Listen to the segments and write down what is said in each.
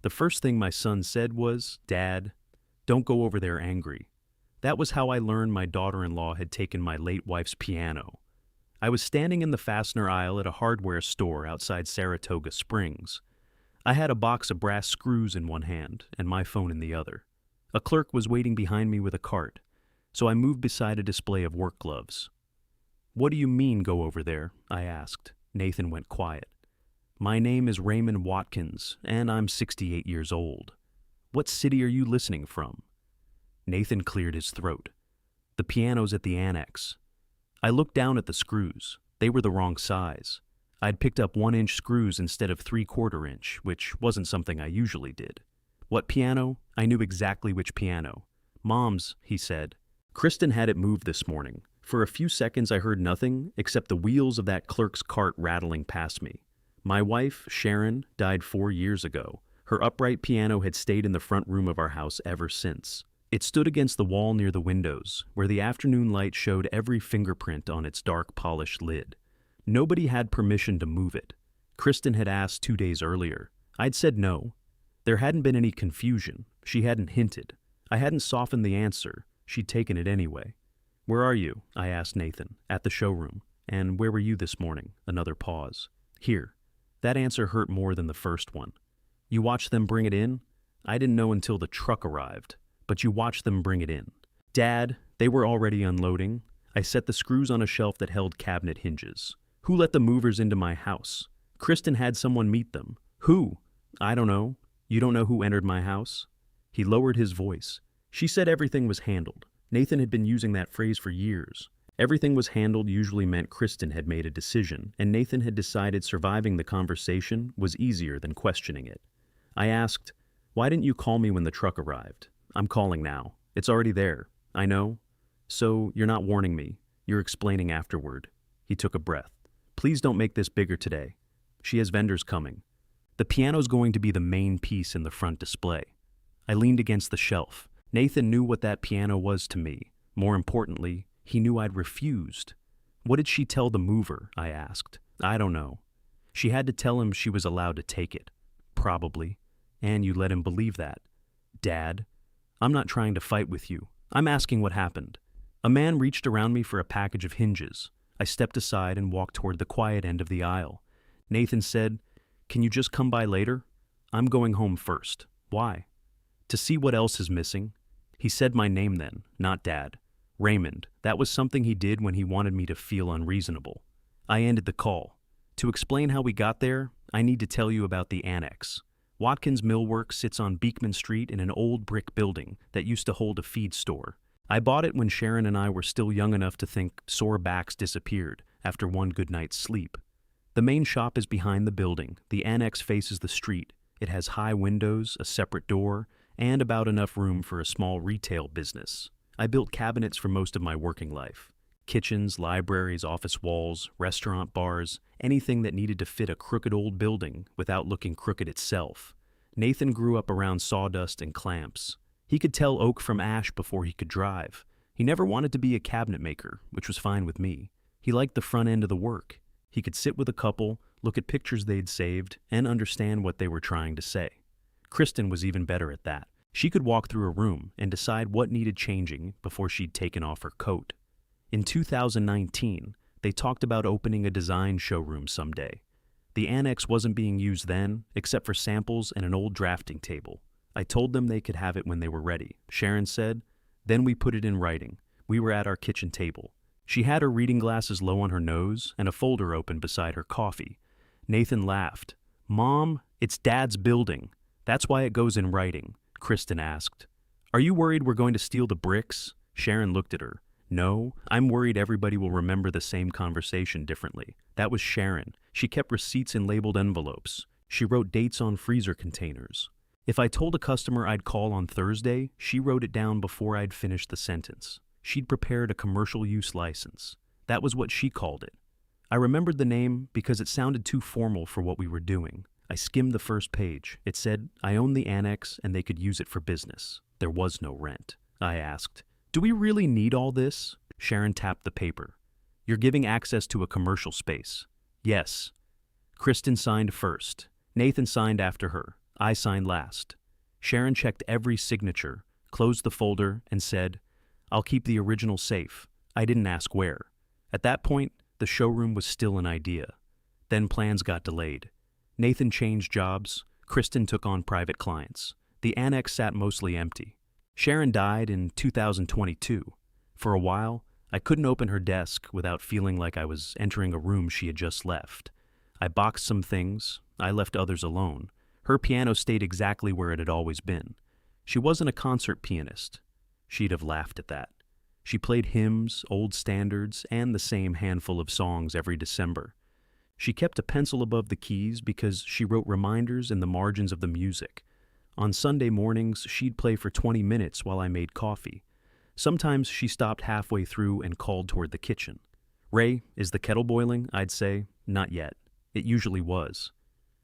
The first thing my son said was, "Dad, don't go over there angry." That was how I learned my daughter-in-law had taken my late wife's piano. I was standing in the fastener aisle at a hardware store outside Saratoga Springs. I had a box of brass screws in one hand and my phone in the other. A clerk was waiting behind me with a cart, so I moved beside a display of work gloves. "What do you mean, go over there?" I asked. Nathan went quiet. "My name is Raymond Watkins, and I'm 68 years old. What city are you listening from?" Nathan cleared his throat. "The piano's at the annex." I looked down at the screws. They were the wrong size. I'd picked up 1-inch screws instead of 3/4 inch, which wasn't something I usually did. "What piano?" I knew exactly which piano. "Mom's," he said. "Kristen had it moved this morning." For a few seconds I heard nothing except the wheels of that clerk's cart rattling past me. My wife, Sharon, died 4 years ago. Her upright piano had stayed in the front room of our house ever since. It stood against the wall near the windows, where the afternoon light showed every fingerprint on its dark polished lid. Nobody had permission to move it. Kristen had asked 2 days earlier. I'd said no. There hadn't been any confusion. She hadn't hinted. I hadn't softened the answer. She'd taken it anyway. "Where are you?" I asked Nathan. "At the showroom." "And where were you this morning?" Another pause. "Here." That answer hurt more than the first one. "You watched them bring it in?" "I didn't know until the truck arrived. But you watched them bring it in." "Dad, they were already unloading." I set the screws on a shelf that held cabinet hinges. "Who let the movers into my house?" "Kristen had someone meet them." "Who?" "I don't know." "You don't know who entered my house?" He lowered his voice. "She said everything was handled." Nathan had been using that phrase for years. Everything was handled usually meant Kristen had made a decision, and Nathan had decided surviving the conversation was easier than questioning it. I asked, "Why didn't you call me when the truck arrived?" "I'm calling now. It's already there." "I know." "So you're not warning me. You're explaining afterward." He took a breath. "Please don't make this bigger today. She has vendors coming." "The piano's going to be the main piece in the front display." I leaned against the shelf. Nathan knew what that piano was to me. More importantly, he knew I'd refused. "What did she tell the mover?" I asked. "I don't know." "She had to tell him she was allowed to take it." "Probably. And you let him believe that." "Dad, I'm not trying to fight with you. I'm asking what happened." A man reached around me for a package of hinges. I stepped aside and walked toward the quiet end of the aisle. Nathan said, "Can you just come by later?" "I'm going home first." "Why?" "To see what else is missing." He said my name then, not Dad. Raymond. That was something he did when he wanted me to feel unreasonable. I ended the call. "To explain how we got there, I need to tell you about the annex." Watkins Millwork sits on Beekman Street in an old brick building that used to hold a feed store. I bought it when Sharon and I were still young enough to think sore backs disappeared after one good night's sleep. The main shop is behind the building. The annex faces the street. It has high windows, a separate door, and about enough room for a small retail business. I built cabinets for most of my working life. Kitchens, libraries, office walls, restaurant bars, anything that needed to fit a crooked old building without looking crooked itself. Nathan grew up around sawdust and clamps. He could tell oak from ash before he could drive. He never wanted to be a cabinet maker, which was fine with me. He liked the front end of the work. He could sit with a couple, look at pictures they'd saved, and understand what they were trying to say. Kristen was even better at that. She could walk through a room and decide what needed changing before she'd taken off her coat. In 2019, they talked about opening a design showroom someday. The annex wasn't being used then, except for samples and an old drafting table. I told them they could have it when they were ready. Sharon said, then we put it in writing. We were at our kitchen table. She had her reading glasses low on her nose and a folder open beside her coffee. Nathan laughed. "Mom, it's Dad's building. That's why it goes in writing." Kristen asked, "Are you worried we're going to steal the bricks?" Sharon looked at her. "No, I'm worried everybody will remember the same conversation differently." That was Sharon. She kept receipts in labeled envelopes. She wrote dates on freezer containers. If I told a customer I'd call on Thursday, she wrote it down before I'd finished the sentence. She'd prepared a commercial use license. That was what she called it. I remembered the name because it sounded too formal for what we were doing. I skimmed the first page. It said, I own the annex and they could use it for business. There was no rent. I asked, "Do we really need all this?" Sharon tapped the paper. "You're giving access to a commercial space." "Yes." Kristen signed first. Nathan signed after her. I signed last. Sharon checked every signature, closed the folder, and said, "I'll keep the original safe." I didn't ask where. At that point, the showroom was still an idea. Then plans got delayed. Nathan changed jobs. Kristen took on private clients. The annex sat mostly empty. Sharon died in 2022. For a while, I couldn't open her desk without feeling like I was entering a room she had just left. I boxed some things. I left others alone. Her piano stayed exactly where it had always been. She wasn't a concert pianist. She'd have laughed at that. She played hymns, old standards, and the same handful of songs every December. She kept a pencil above the keys because she wrote reminders in the margins of the music. On Sunday mornings, she'd play for 20 minutes while I made coffee. Sometimes she stopped halfway through and called toward the kitchen. "Ray, is the kettle boiling?" I'd say. "Not yet." It usually was.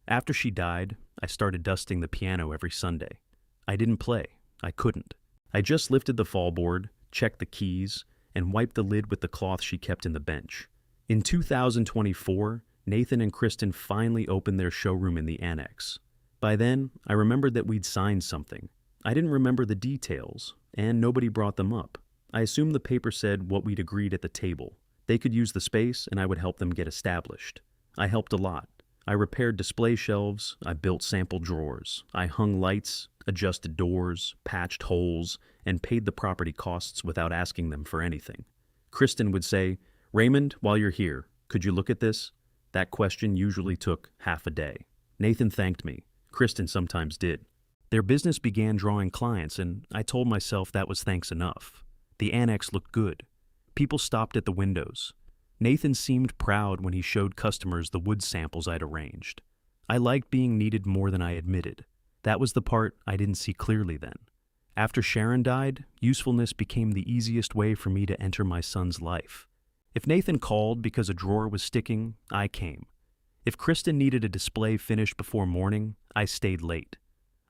After she died, I started dusting the piano every Sunday. I didn't play. I couldn't. I just lifted the fallboard, checked the keys, and wiped the lid with the cloth she kept in the bench. In 2024, Nathan and Kristen finally opened their showroom in the annex. By then, I remembered that we'd signed something. I didn't remember the details, and nobody brought them up. I assumed the paper said what we'd agreed at the table. They could use the space, and I would help them get established. I helped a lot. I repaired display shelves, I built sample drawers, I hung lights, adjusted doors, patched holes, and paid the property costs without asking them for anything. Kristen would say, "Raymond, while you're here, could you look at this?" That question usually took half a day. Nathan thanked me. Kristen sometimes did. Their business began drawing clients, and I told myself that was thanks enough. The annex looked good. People stopped at the windows. Nathan seemed proud when he showed customers the wood samples I'd arranged. I liked being needed more than I admitted. That was the part I didn't see clearly then. After Sharon died, usefulness became the easiest way for me to enter my son's life. If Nathan called because a drawer was sticking, I came. If Kristen needed a display finished before morning, I stayed late.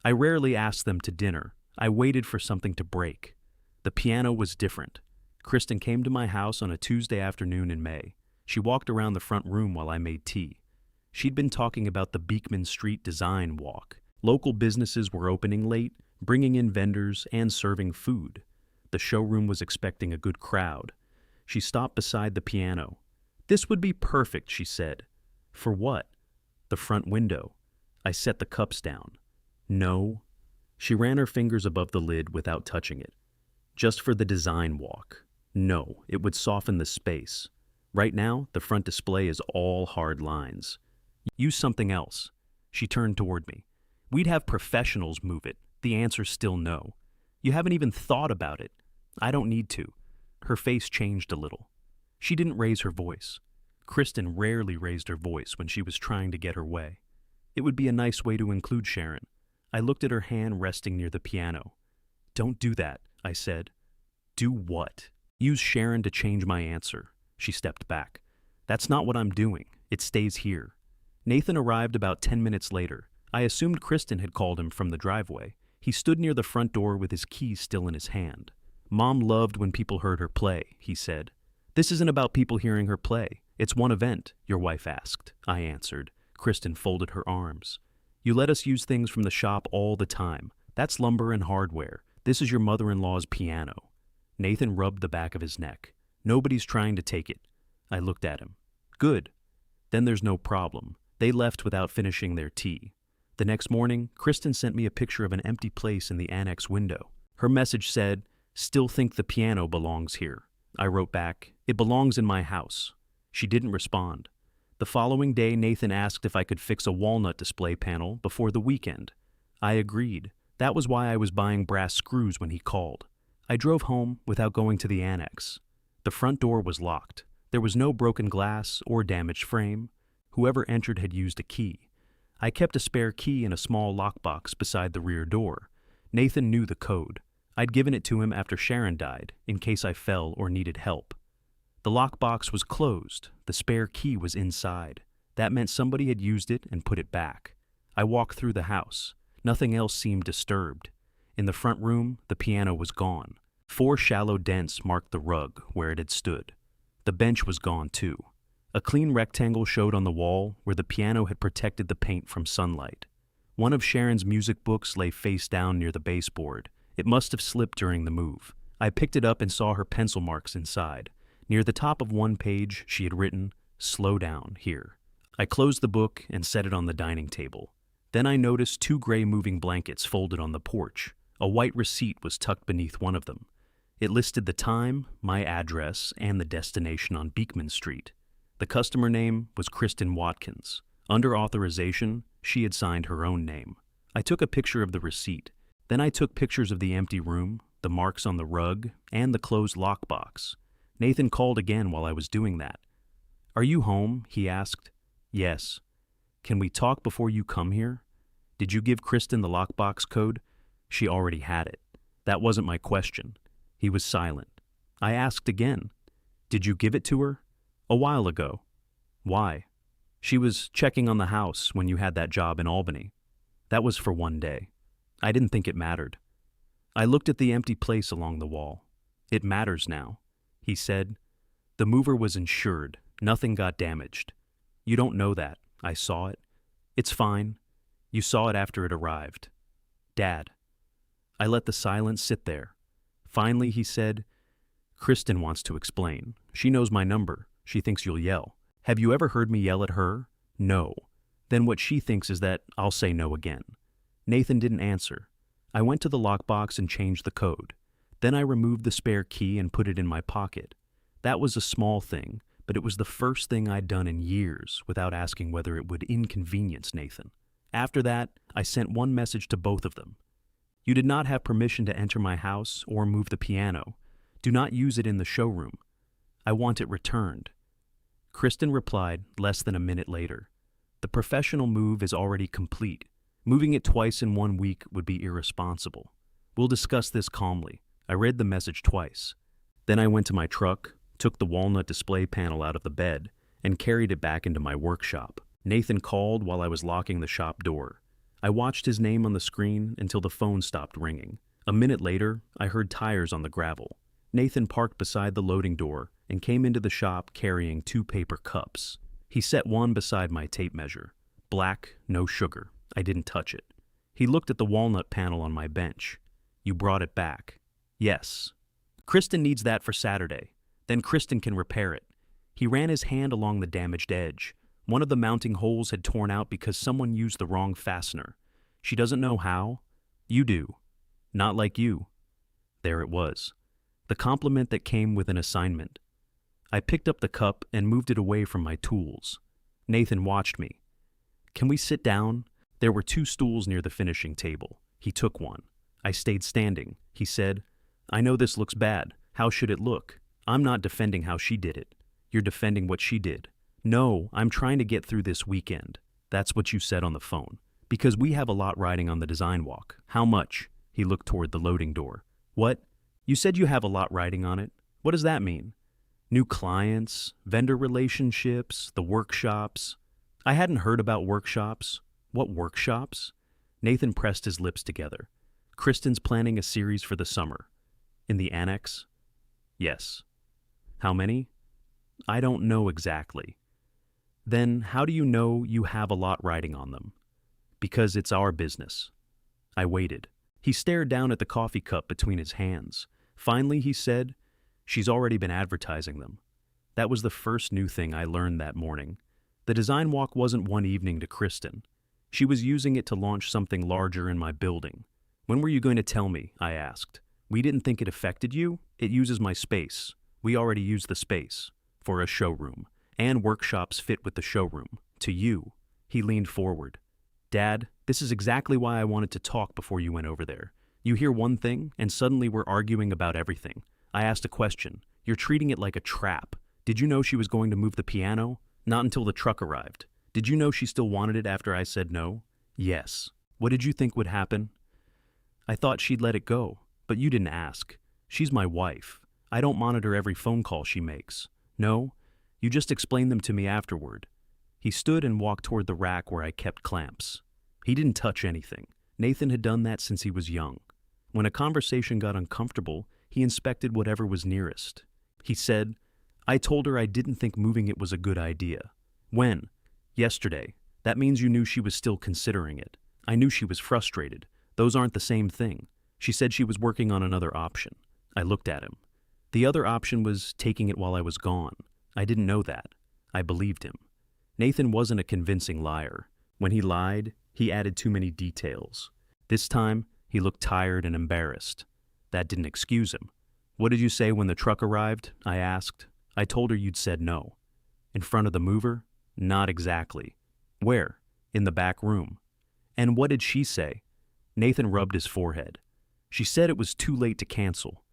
I rarely asked them to dinner. I waited for something to break. The piano was different. Kristen came to my house on a Tuesday afternoon in May. She walked around the front room while I made tea. She'd been talking about the Beekman Street Design Walk. Local businesses were opening late, bringing in vendors and serving food. The showroom was expecting a good crowd. She stopped beside the piano. "This would be perfect," she said. "For what?" "The front window." I set the cups down. "No." She ran her fingers above the lid without touching it. "Just for the design walk." "No, it would soften the space. Right now, the front display is all hard lines. Use something else." She turned toward me. "We'd have professionals move it." The answer's still no. "You haven't even thought about it." "I don't need to." Her face changed a little. She didn't raise her voice. Kristen rarely raised her voice when she was trying to get her way. It would be a nice way to include Sharon. I looked at her hand resting near the piano. "Don't do that," I said. "Do what?" "Use Sharon to change my answer." She stepped back. "That's not what I'm doing. It stays here." Nathan arrived about 10 minutes later. I assumed Kristen had called him from the driveway. He stood near the front door with his keys still in his hand. "Mom loved when people heard her play," he said. "This isn't about people hearing her play. It's one event," your wife asked. I answered. Kristen folded her arms. "You let us use things from the shop all the time. That's lumber and hardware. This is your mother-in-law's piano." Nathan rubbed the back of his neck. "Nobody's trying to take it." I looked at him. "Good. Then there's no problem." They left without finishing their tea. The next morning, Kristen sent me a picture of an empty place in the annex window. Her message said, "Still think the piano belongs here." I wrote back, "It belongs in my house." She didn't respond. The following day, Nathan asked if I could fix a walnut display panel before the weekend. I agreed. That was why I was buying brass screws when he called. I drove home without going to the annex. The front door was locked. There was no broken glass or damaged frame. Whoever entered had used a key. I kept a spare key in a small lockbox beside the rear door. Nathan knew the code. I'd given it to him after Sharon died, in case I fell or needed help. The lockbox was closed. The spare key was inside. That meant somebody had used it and put it back. I walked through the house. Nothing else seemed disturbed. In the front room, the piano was gone. 4 shallow dents marked the rug where it had stood. The bench was gone too. A clean rectangle showed on the wall where the piano had protected the paint from sunlight. One of Sharon's music books lay face down near the baseboard. It must have slipped during the move. I picked it up and saw her pencil marks inside. Near the top of one page, she had written, "Slow down, here." I closed the book and set it on the dining table. Then I noticed 2 gray moving blankets folded on the porch. A white receipt was tucked beneath one of them. It listed the time, my address, and the destination on Beekman Street. The customer name was Kristen Watkins. Under authorization, she had signed her own name. I took a picture of the receipt. Then I took pictures of the empty room, the marks on the rug, and the closed lockbox. Nathan called again while I was doing that. "Are you home?" he asked. "Yes." "Can we talk before you come here?" "Did you give Kristen the lockbox code?" "She already had it." "That wasn't my question." He was silent. I asked again. "Did you give it to her?" "A while ago." "Why?" "She was checking on the house when you had that job in Albany." "That was for one day." I didn't think it mattered. I looked at the empty place along the wall. "It matters now," he said. "The mover was insured. Nothing got damaged." "You don't know that. I saw it." "It's fine. You saw it after it arrived." "Dad." I let the silence sit there. Finally, he said, "Kristen wants to explain. She knows my number. She thinks you'll yell." "Have you ever heard me yell at her?" "No." "Then what she thinks is that I'll say no again." Nathan didn't answer. I went to the lockbox and changed the code. Then I removed the spare key and put it in my pocket. That was a small thing, but it was the first thing I'd done in years without asking whether it would inconvenience Nathan. After that, I sent one message to both of them. "You did not have permission to enter my house or move the piano. Do not use it in the showroom. I want it returned." Kristen replied less than a minute later. "The professional move is already complete. Moving it twice in 1 week would be irresponsible. We'll discuss this calmly." I read the message twice. Then I went to my truck, took the walnut display panel out of the bed, and carried it back into my workshop. Nathan called while I was locking the shop door. I watched his name on the screen until the phone stopped ringing. A minute later, I heard tires on the gravel. Nathan parked beside the loading door and came into the shop carrying 2 paper cups. He set one beside my tape measure. Black, no sugar. I didn't touch it. He looked at the walnut panel on my bench. "You brought it back." "Yes." "Kristen needs that for Saturday. Then Kristen can repair it." He ran his hand along the damaged edge. One of the mounting holes had torn out because someone used the wrong fastener. "She doesn't know how." "You do." "Not like you." There it was. The compliment that came with an assignment. I picked up the cup and moved it away from my tools. Nathan watched me. "Can we sit down?" There were 2 stools near the finishing table. He took one. I stayed standing. He said, "I know this looks bad. How should it look? I'm not defending how she did it. You're defending what she did." "No, I'm trying to get through this weekend." "That's what you said on the phone." "Because we have a lot riding on the design walk." "How much?" He looked toward the loading door. "What? You said you have a lot riding on it. What does that mean?" "New clients, vendor relationships, the workshops." I hadn't heard about workshops. "What workshops?" Nathan pressed his lips together. "Kristen's planning a series for the summer." "In the annex?" "Yes." "How many?" "I don't know exactly." "Then how do you know you have a lot riding on them?" "Because it's our business." I waited. He stared down at the coffee cup between his hands. Finally, he said, "She's already been advertising them." That was the first new thing I learned that morning. The design walk wasn't one evening to Kristen. She was using it to launch something larger in my building. "When were you going to tell me?" I asked. "We didn't think it affected you. It uses my space. We already use the space. For a showroom. And workshops fit with the showroom. To you." He leaned forward. "Dad, this is exactly why I wanted to talk before you went over there. You hear one thing, and suddenly we're arguing about everything. I asked a question. You're treating it like a trap. Did you know she was going to move the piano? Not until the truck arrived. Did you know she still wanted it after I said no?" "Yes." "What did you think would happen?" "I thought she'd let it go, but you didn't ask. She's my wife. I don't monitor every phone call she makes. No, you just explained them to me afterward." He stood and walked toward the rack where I kept clamps. He didn't touch anything. Nathan had done that since he was young. When a conversation got uncomfortable, he inspected whatever was nearest. He said, "I told her I didn't think moving it was a good idea." "When?" "Yesterday. That means you knew she was still considering it." I knew she was frustrated. Those aren't the same thing. She said she was working on another option. I looked at him. The other option was taking it while I was gone. I didn't know that. I believed him. Nathan wasn't a convincing liar. When he lied, he added too many details. This time, he looked tired and embarrassed. That didn't excuse him. "What did you say when the truck arrived?" I asked. "I told her you'd said no." "In front of the mover?" "Not exactly." "Where?" "In the back room." "And what did she say?" Nathan rubbed his forehead. "She said it was too late to cancel.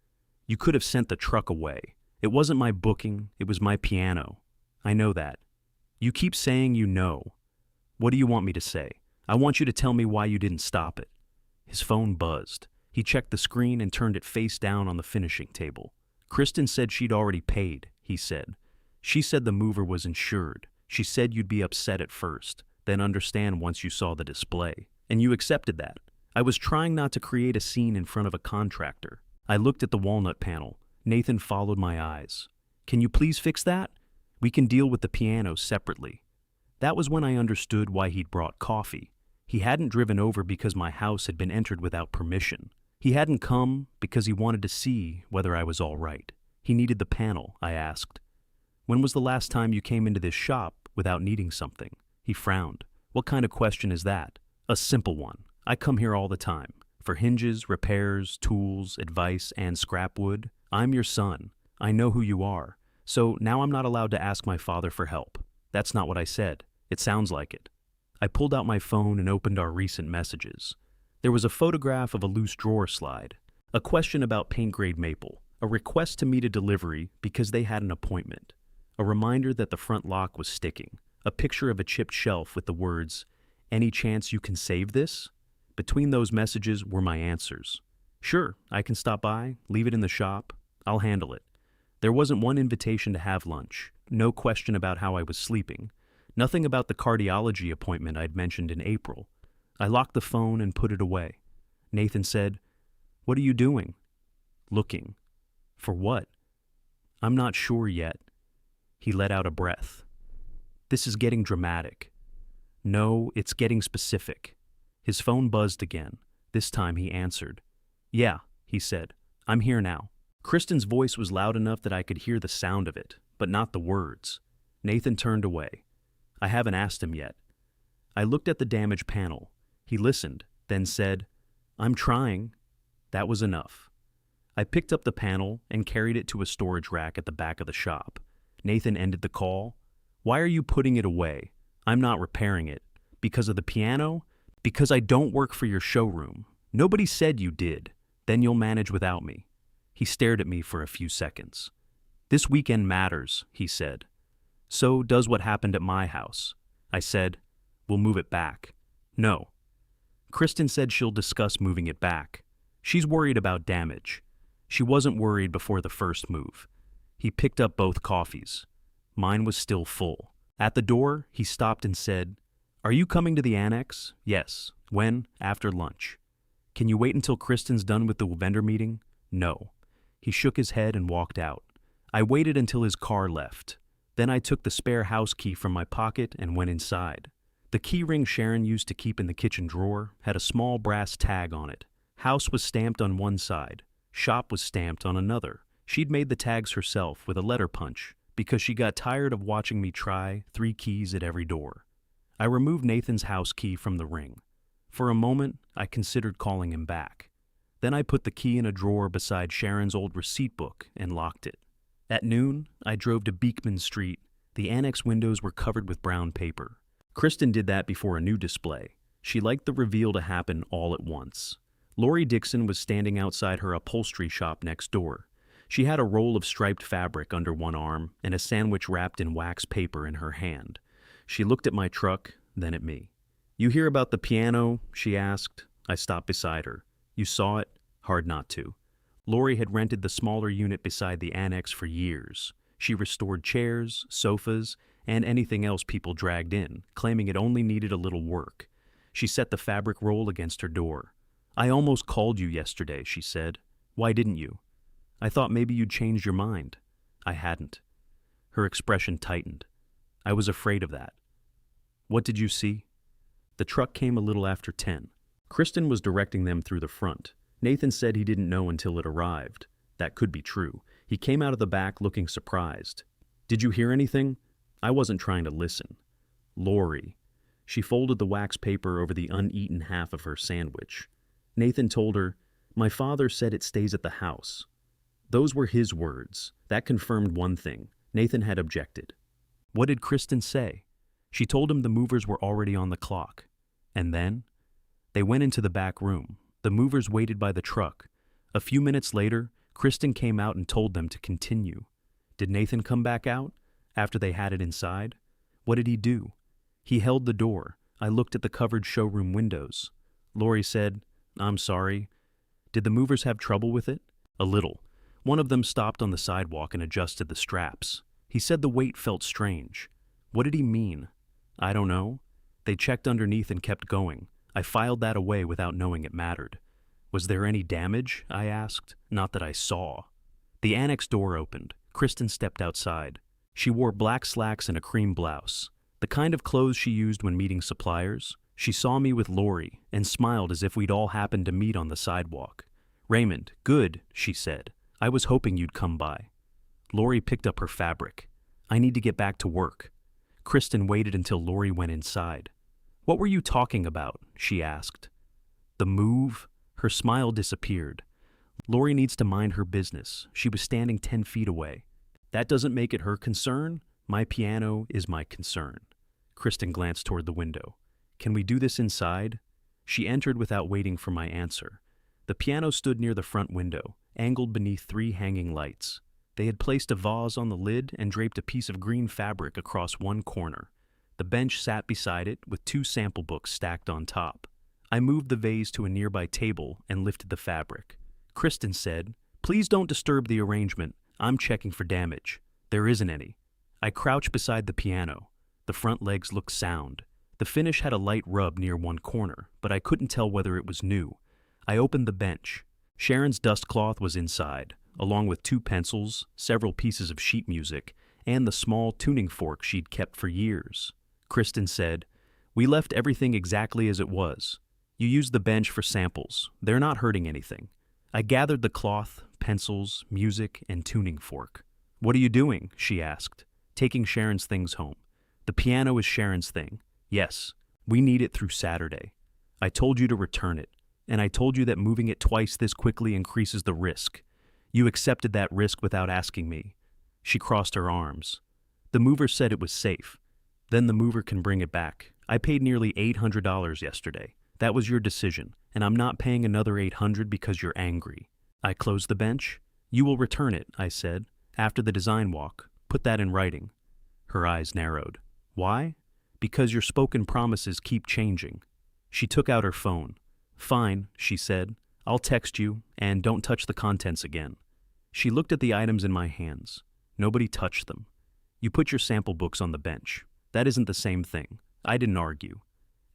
You could have sent the truck away. It wasn't my booking, it was my piano." "I know that." "You keep saying you know. What do you want me to say? I want you to tell me why you didn't stop it." His phone buzzed. He checked the screen and turned it face down on the finishing table. "Kristen said she'd already paid," he said. "She said the mover was insured. She said you'd be upset at first, then understand once you saw the display. And you accepted that." I was trying not to create a scene in front of a contractor. I looked at the walnut panel. Nathan followed my eyes. "Can you please fix that? We can deal with the piano separately." That was when I understood why he'd brought coffee. He hadn't driven over because my house had been entered without permission. He hadn't come because he wanted to see whether I was all right. He needed the panel, I asked. "When was the last time you came into this shop without needing something?" He frowned. "What kind of question is that?" "A simple one. I come here all the time. For hinges, repairs, tools, advice, and scrap wood. I'm your son. I know who you are. So now I'm not allowed to ask my father for help." "That's not what I said. It sounds like it." I pulled out my phone and opened our recent messages. There was a photograph of a loose drawer slide, a question about paint-grade maple, a request to meet a delivery because they had an appointment, a reminder that the front lock was sticking, a picture of a chipped shelf with the words, "Any chance you can save this?" Between those messages were my answers. "Sure, I can stop by, leave it in the shop. I'll handle it." There wasn't one invitation to have lunch, no question about how I was sleeping, nothing about the cardiology appointment I'd mentioned in April. I locked the phone and put it away. Nathan said, "What are you doing?" "Looking." "For what?" "I'm not sure yet." He let out a breath. "This is getting dramatic." "No, it's getting specific." His phone buzzed again. This time he answered. "Yeah," he said. "I'm here now." Kristen's voice was loud enough that I could hear the sound of it, but not the words. Nathan turned away. I haven't asked him yet. I looked at the damaged panel. He listened, then said, "I'm trying." That was enough. I picked up the panel and carried it to a storage rack at the back of the shop. Nathan ended the call. "Why are you putting it away?" "I'm not repairing it." "Because of the piano?" "Because I don't work for your showroom. Nobody said you did. Then you'll manage without me." He stared at me for a few seconds. "This weekend matters," he said. "So does what happened at my house." I said, "We'll move it back." "No." Kristen said she'll discuss moving it back. She's worried about damage. She wasn't worried before the first move. He picked up both coffees. Mine was still full. At the door, he stopped and said, "Are you coming to the annex?" "Yes." "When?" "After lunch." "Can you wait until Kristen's done with the vendor meeting?" "No." He shook his head and walked out. I waited until his car left. Then I took the spare house key from my pocket and went inside. The key ring Sharon used to keep in the kitchen drawer had a small brass tag on it. House was stamped on one side. Shop was stamped on another. She'd made the tags herself with a letter punch because she got tired of watching me try 3 keys at every door. I removed Nathan's house key from the ring. For a moment, I considered calling him back. Then I put the key in a drawer beside Sharon's old receipt book and locked it. At noon, I drove to Beekman Street. The annex windows were covered with brown paper. Kristen did that before a new display. She liked the reveal to happen all at once. Lori Dixon was standing outside her upholstery shop next door. She had a roll of striped fabric under one arm and a sandwich wrapped in wax paper in her hand. She looked at my truck, then at me. "You hear about the piano?" she asked. I stopped beside her. "You saw it?" Hard not to. Lori had rented the smaller unit beside the annex for years. She restored chairs, sofas, and anything else people dragged in, claiming it only needed a little work. She set the fabric roll against her door. "I almost called you yesterday," she said. "Why didn't you?" "I thought maybe you'd changed your mind." I hadn't. Her expression tightened. "I was afraid of that." "What did you see?" "The truck came a little after 10. Kristen was directing them through the front. Nathan said he didn't know until it arrived. That could be true. He came out of the back looking surprised. "Did you hear anything?" I wasn't trying to listen. "Lori." She folded the wax paper over the uneaten half of her sandwich. Nathan told her, "My father said it stays at the house." Those were his words. That confirmed one thing. Nathan had objected. What did Kristen say? She told him the movers were already on the clock. And then? They went into the back room. The movers waited by the truck. A few minutes later, Kristen came out and told them to continue. Did Nathan come back out after they had it inside? What did he do? He held the door. I looked at the covered showroom windows. Lori said, "I'm sorry." Did the movers have trouble with it? A little. One of them stopped on the sidewalk and adjusted the straps. He said the weight felt strange. What did he mean? I don't know. They checked underneath and kept going. I filed that away without knowing it mattered. Was there any damage? I asked. Not that I saw. The annex door opened. Kristen stepped outside. She wore black slacks and a cream blouse, the kind of clothes she used when meeting suppliers. She saw me with Lori and smiled as if we'd all happened to meet on the sidewalk. "Raymond, good," she said. "I was hoping you'd come by." Lori picked up her fabric. "I need to get back to work." Kristen waited until Lori went inside. "What were you talking about?" she asked. "The move?" Her smile disappeared. "Lori needs to mind her business." She was standing 10 feet away. "That doesn't make it her concern. My piano is my concern." Kristen glanced toward the window. "Can we do this inside?" She entered without waiting for my answer. The piano stood near the front window, angled beneath 3 hanging lights. They had placed a vase on the lid and draped a piece of green fabric across one corner. The bench sat beside it with 2 sample books stacked on top. I moved the vase to a nearby table and lifted the fabric. Kristen said, "Please don't disturb the arrangement. I'm checking for damage." There isn't any. I crouched beside the piano. The front legs looked sound. The finish had a light rub near one corner, but I couldn't tell whether it was new. I opened the bench. Sharon's dust cloth was inside, along with 2 pencils, several pieces of sheet music, and the small tuning fork she'd kept for years. Kristen said, "We left everything exactly as it was. You used the bench for samples. They're not hurting anything." I gathered the cloth, pencils, music, and tuning fork. "What are you doing?" she asked. "Taking Sharon's things home." "The piano is Sharon's thing." "Yes, we need it through Saturday." "I told you to return it, and I told you that moving it twice this quickly increases the risk. You accepted that risk without asking me." She crossed her arms. "The mover said it was safe. Then the mover can bring it back. I paid nearly $800 yesterday. That was your decision, and I'm not paying another $800 because you're angry." I closed the bench. "You will return it," I said, "after the design walk. Put that in writing." Her eyes narrowed. "Why?" "Because your spoken promises keep changing." She took out her phone. "Fine," she said. "I'll text you, and don't touch the contents again." She looked at the items in my hands. Nobody touched them. "You put your sample books on the bench. That isn't the same thing." I didn't argue.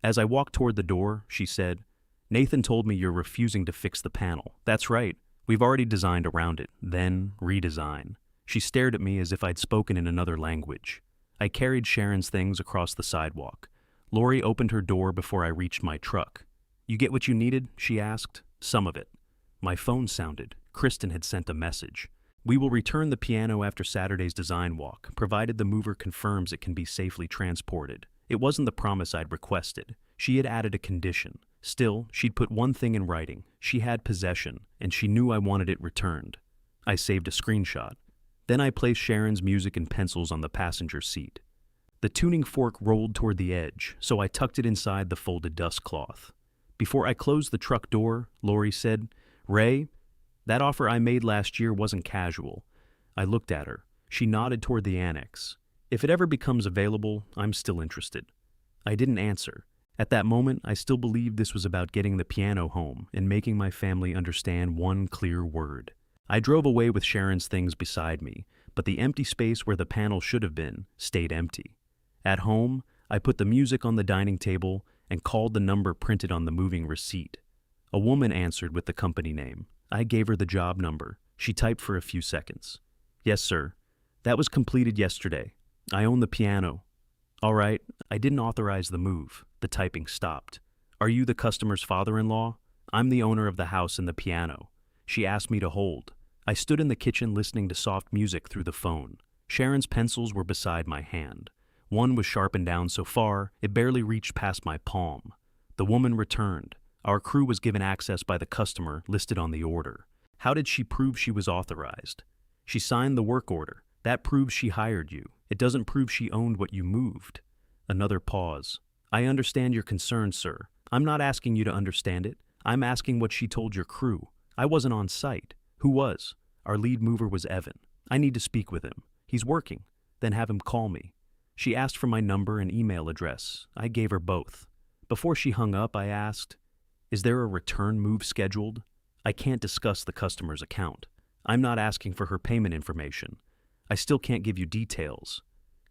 As I walked toward the door, she said, "Nathan told me you're refusing to fix the panel." "That's right. We've already designed around it, then redesign." She stared at me as if I'd spoken in another language. I carried Sharon's things across the sidewalk. Lori opened her door before I reached my truck. "You get what you needed?" she asked. "Some of it." My phone sounded. Kristen had sent a message. "We will return the piano after Saturday's design walk, provided the mover confirms it can be safely transported." It wasn't the promise I'd requested. She had added a condition. Still, she'd put one thing in writing. She had possession, and she knew I wanted it returned. I saved a screenshot. Then I placed Sharon's music and pencils on the passenger seat. The tuning fork rolled toward the edge, so I tucked it inside the folded dust cloth. Before I closed the truck door, Lori said, "Ray, that offer I made last year wasn't casual." I looked at her. She nodded toward the annex. "If it ever becomes available, I'm still interested." I didn't answer. At that moment, I still believed this was about getting the piano home and making my family understand one clear word. I drove away with Sharon's things beside me, but the empty space where the panel should have been stayed empty. At home, I put the music on the dining table and called the number printed on the moving receipt. A woman answered with the company name. I gave her the job number. She typed for a few seconds. "Yes, sir. That was completed yesterday. I own the piano." "All right, I didn't authorize the move." The typing stopped. Are you the customer's father-in-law? I'm the owner of the house and the piano. She asked me to hold. I stood in the kitchen listening to soft music through the phone. Sharon's pencils were beside my hand. One was sharpened down so far, it barely reached past my palm. The woman returned. Our crew was given access by the customer listed on the order. How did she prove she was authorized? She signed the work order. That proves she hired you. It doesn't prove she owned what you moved. Another pause. I understand your concern, sir. I'm not asking you to understand it. I'm asking what she told your crew. I wasn't on site. Who was? Our lead mover was Evan. I need to speak with him. He's working. Then have him call me. She asked for my number and email address. I gave her both. Before she hung up, I asked, "Is there a return move scheduled?" I can't discuss the customer's account. I'm not asking for her payment information. I still can't give you details.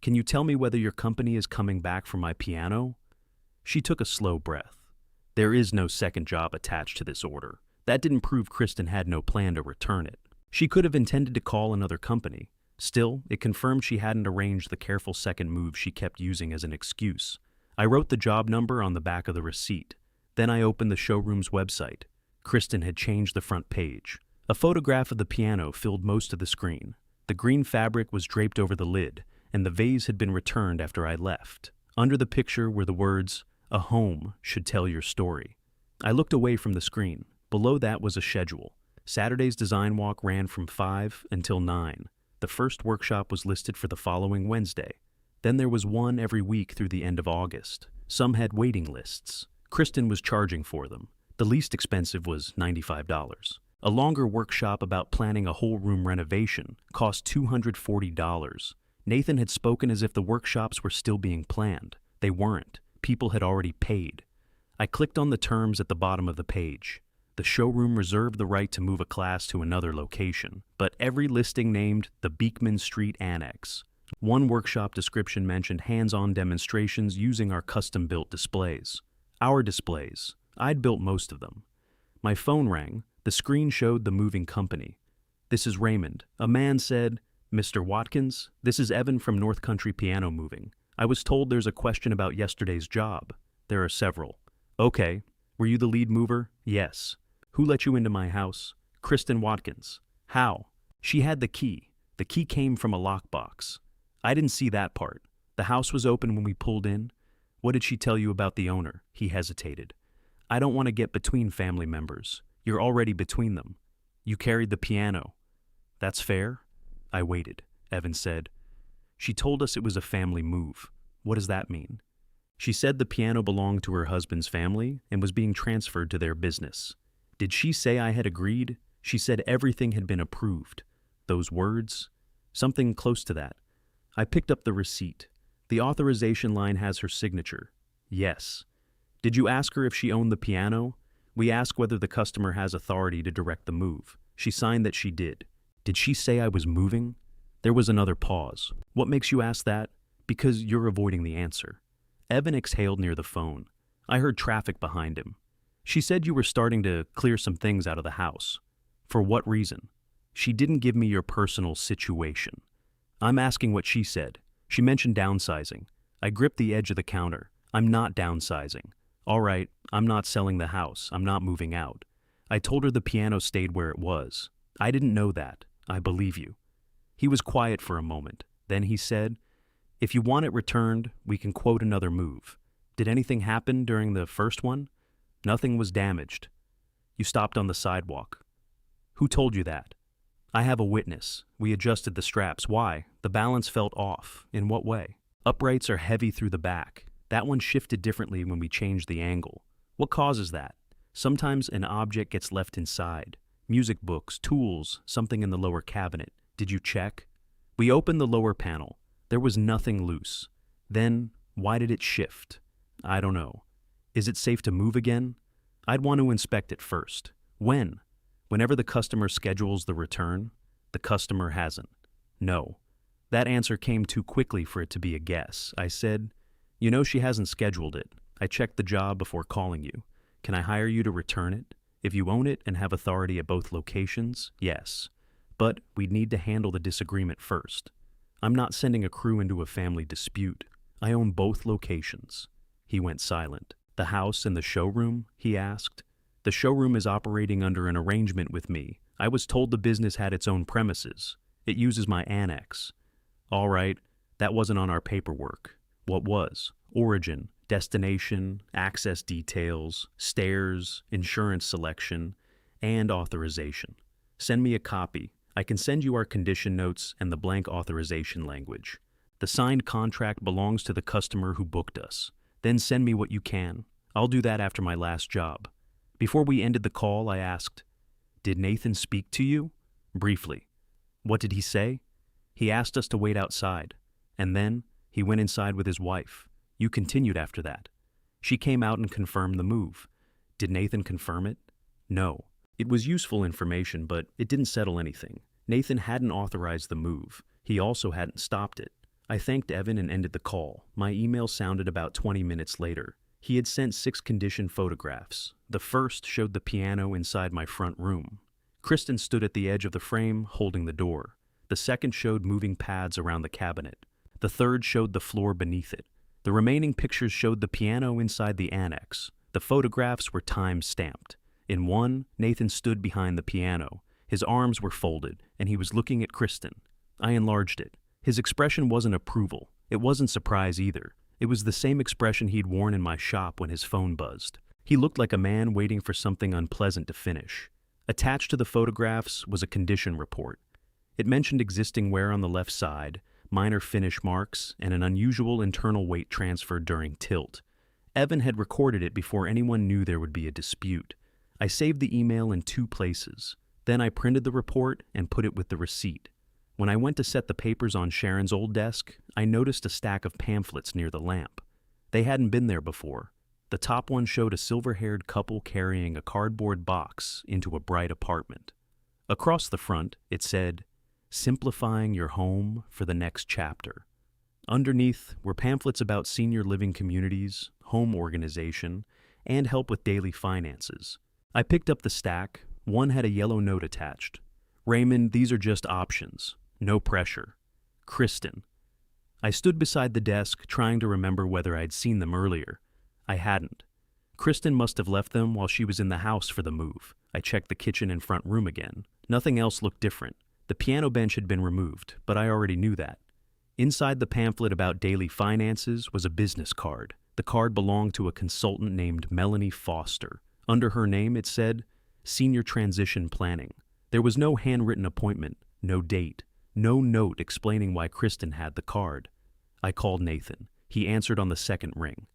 Can you tell me whether your company is coming back for my piano? She took a slow breath. There is no second job attached to this order. That didn't prove Kristen had no plan to return it. She could have intended to call another company. Still, it confirmed she hadn't arranged the careful second move she kept using as an excuse. I wrote the job number on the back of the receipt. Then I opened the showroom's website. Kristen had changed the front page. A photograph of the piano filled most of the screen. The green fabric was draped over the lid, and the vase had been returned after I left. Under the picture were the words, "A home should tell your story." I looked away from the screen. Below that was a schedule. Saturday's design walk ran from 5 until 9. The first workshop was listed for the following Wednesday. Then there was one every week through the end of August. Some had waiting lists. Kristen was charging for them. The least expensive was $95. A longer workshop about planning a whole room renovation cost $240. Nathan had spoken as if the workshops were still being planned. They weren't. People had already paid. I clicked on the terms at the bottom of the page. The showroom reserved the right to move a class to another location, but every listing named the Beekman Street Annex. One workshop description mentioned hands-on demonstrations using our custom-built displays. Our displays. I'd built most of them. My phone rang. The screen showed the moving company. "This is Raymond." A man said, "Mr. Watkins, this is Evan from North Country Piano Moving. I was told there's a question about yesterday's job." "There are several." "Okay. Were you the lead mover?" "Yes." "Who let you into my house?" "Kristen Watkins." "How?" "She had the key. The key came from a lockbox." "I didn't see that part. The house was open when we pulled in." "What did she tell you about the owner?" He hesitated. "I don't want to get between family members. You're already between them. You carried the piano." "That's fair." I waited. Evan said, "She told us it was a family move." "What does that mean?" "She said the piano belonged to her husband's family and was being transferred to their business." "Did she say I had agreed?" "She said everything had been approved." "Those words?" "Something close to that." I picked up the receipt. The authorization line has her signature. "Yes." "Did you ask her if she owned the piano?" "We ask whether the customer has authority to direct the move." She signed that she did. "Did she say I was moving?" There was another pause. "What makes you ask that?" "Because you're avoiding the answer." Evan exhaled near the phone. I heard traffic behind him. "She said you were starting to clear some things out of the house." "For what reason?" "She didn't give me your personal situation." "I'm asking what she said." "She mentioned downsizing." I gripped the edge of the counter. "I'm not downsizing." "All right, I'm not selling the house. I'm not moving out." I told her the piano stayed where it was. "I didn't know that. I believe you." He was quiet for a moment. Then he said, "If you want it returned, we can quote another move." "Did anything happen during the first one?" "Nothing was damaged." "You stopped on the sidewalk." "Who told you that?" "I have a witness. We adjusted the straps." "Why?" "The balance felt off." "In what way?" "Uprights are heavy through the back. That one shifted differently when we changed the angle." "What causes that?" "Sometimes an object gets left inside. Music books, tools, something in the lower cabinet." "Did you check?" We opened the lower panel. There was nothing loose. Then, why did it shift? "I don't know." "Is it safe to move again?" "I'd want to inspect it first." "When?" "Whenever the customer schedules the return." "The customer hasn't." "No." That answer came too quickly for it to be a guess. I said, "You know she hasn't scheduled it. I checked the job before calling you. Can I hire you to return it? If you own it and have authority at both locations, yes. But we'd need to handle the disagreement first. I'm not sending a crew into a family dispute. I own both locations." He went silent. The house and the showroom? He asked. The showroom is operating under an arrangement with me. I was told the business had its own premises. It uses my annex. All right, that wasn't on our paperwork. What was? Origin, destination, access details, stairs, insurance selection, and authorization. Send me a copy. I can send you our condition notes and the blank authorization language. The signed contract belongs to the customer who booked us. Then send me what you can. I'll do that after my last job. Before we ended the call, I asked, "Did Nathan speak to you?" Briefly. What did he say? He asked us to wait outside. And then he went inside with his wife. You continued after that. She came out and confirmed the move. Did Nathan confirm it? No. It was useful information, but it didn't settle anything. Nathan hadn't authorized the move. He also hadn't stopped it. I thanked Evan and ended the call. My email sounded about 20 minutes later. He had sent 6 condition photographs. The first showed the piano inside my front room. Kristen stood at the edge of the frame, holding the door. The second showed moving pads around the cabinet. The third showed the floor beneath it. The remaining pictures showed the piano inside the annex. The photographs were time-stamped. In one, Nathan stood behind the piano. His arms were folded, and he was looking at Kristen. I enlarged it. His expression wasn't approval. It wasn't surprise either. It was the same expression he'd worn in my shop when his phone buzzed. He looked like a man waiting for something unpleasant to finish. Attached to the photographs was a condition report. It mentioned existing wear on the left side, minor finish marks, and an unusual internal weight transfer during tilt. Evan had recorded it before anyone knew there would be a dispute. I saved the email in 2 places. Then I printed the report and put it with the receipt. When I went to set the papers on Sharon's old desk, I noticed a stack of pamphlets near the lamp. They hadn't been there before. The top one showed a silver-haired couple carrying a cardboard box into a bright apartment. Across the front, it said, "Simplifying your home for the next chapter." Underneath were pamphlets about senior living communities, home organization, and help with daily finances. I picked up the stack. One had a yellow note attached. "Raymond, these are just options. No pressure. Kristen." I stood beside the desk, trying to remember whether I'd seen them earlier. I hadn't. Kristen must have left them while she was in the house for the move. I checked the kitchen and front room again. Nothing else looked different. The piano bench had been removed, but I already knew that. Inside the pamphlet about daily finances was a business card. The card belonged to a consultant named Melanie Foster. Under her name, it said, "Senior Transition Planning." There was no handwritten appointment, no date, no note explaining why Kristen had the card. I called Nathan. He answered on the second ring.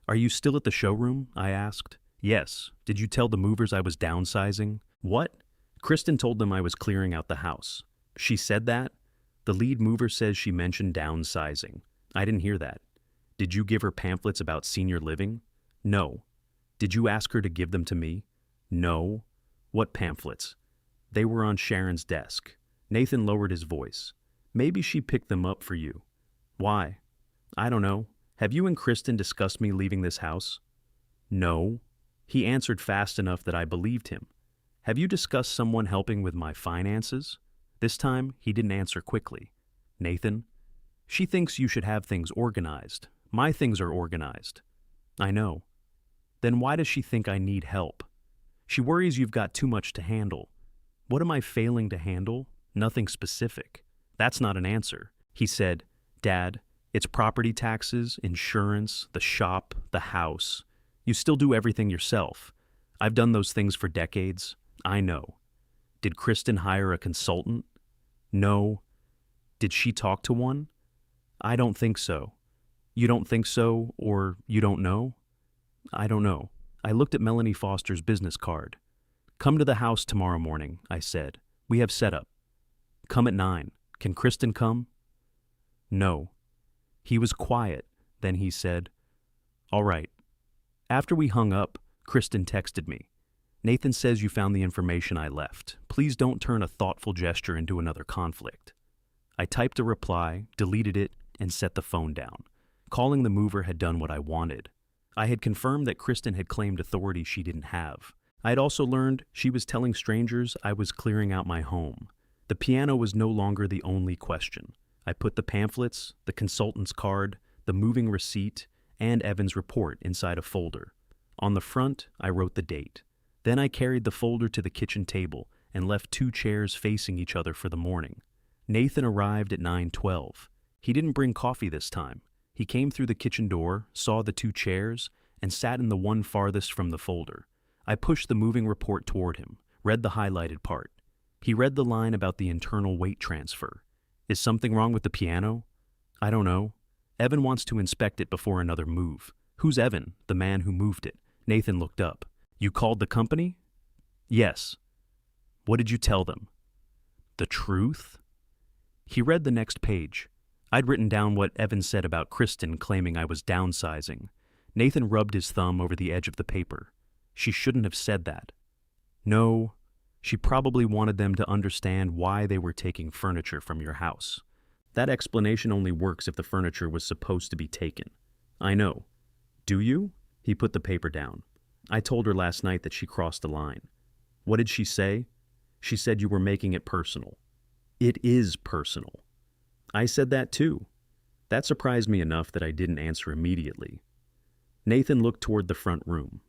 "Are you still at the showroom?" I asked. "Yes. Did you tell the movers I was downsizing?" "What?" "Kristen told them I was clearing out the house." "She said that?" "The lead mover says she mentioned downsizing." "I didn't hear that." "Did you give her pamphlets about senior living?" "No." "Did you ask her to give them to me?" "No." "What pamphlets?" "They were on Sharon's desk." Nathan lowered his voice. "Maybe she picked them up for you." "Why?" "I don't know. Have you and Kristen discussed me leaving this house?" "No." He answered fast enough that I believed him. "Have you discussed someone helping with my finances?" This time, he didn't answer quickly. "Nathan, she thinks you should have things organized. My things are organized." "I know." "Then why does she think I need help?" "She worries you've got too much to handle." "What am I failing to handle?" "Nothing specific." "That's not an answer." He said, "Dad, it's property taxes, insurance, the shop, the house. You still do everything yourself. I've done those things for decades. I know." "Did Kristen hire a consultant?" "No." "Did she talk to one?" "I don't think so." "You don't think so, or you don't know?" "I don't know." I looked at Melanie Foster's business card. "Come to the house tomorrow morning," I said. "We have setup." "Come at 9. Can Kristen come?" "No." He was quiet. Then he said, "All right." After we hung up, Kristen texted me. "Nathan says you found the information I left. Please don't turn a thoughtful gesture into another conflict." I typed a reply, deleted it, and set the phone down. Calling the mover had done what I wanted. I had confirmed that Kristen had claimed authority she didn't have. I had also learned she was telling strangers I was clearing out my home. The piano was no longer the only question. I put the pamphlets, the consultant's card, the moving receipt, and Evan's report inside a folder. On the front, I wrote the date. Then I carried the folder to the kitchen table and left 2 chairs facing each other for the morning. Nathan arrived at 9:12. He didn't bring coffee this time. He came through the kitchen door, saw the 2 chairs, and sat in the one farthest from the folder. I pushed the moving report toward him, read the highlighted part. He read the line about the internal weight transfer. Is something wrong with the piano? I don't know. Evan wants to inspect it before another move. Who's Evan, the man who moved it? Nathan looked up. You called the company? Yes. What did you tell them? The truth? He read the next page. I'd written down what Evan said about Kristen claiming I was downsizing. Nathan rubbed his thumb over the edge of the paper. She shouldn't have said that. No, she probably wanted them to understand why they were taking furniture from your house. That explanation only works if the furniture was supposed to be taken. I know. Do you? He put the paper down. I told her last night that she crossed the line. What did she say? She said you were making it personal. It is personal. I said that too. That surprised me enough that I didn't answer immediately. Nathan looked toward the front room.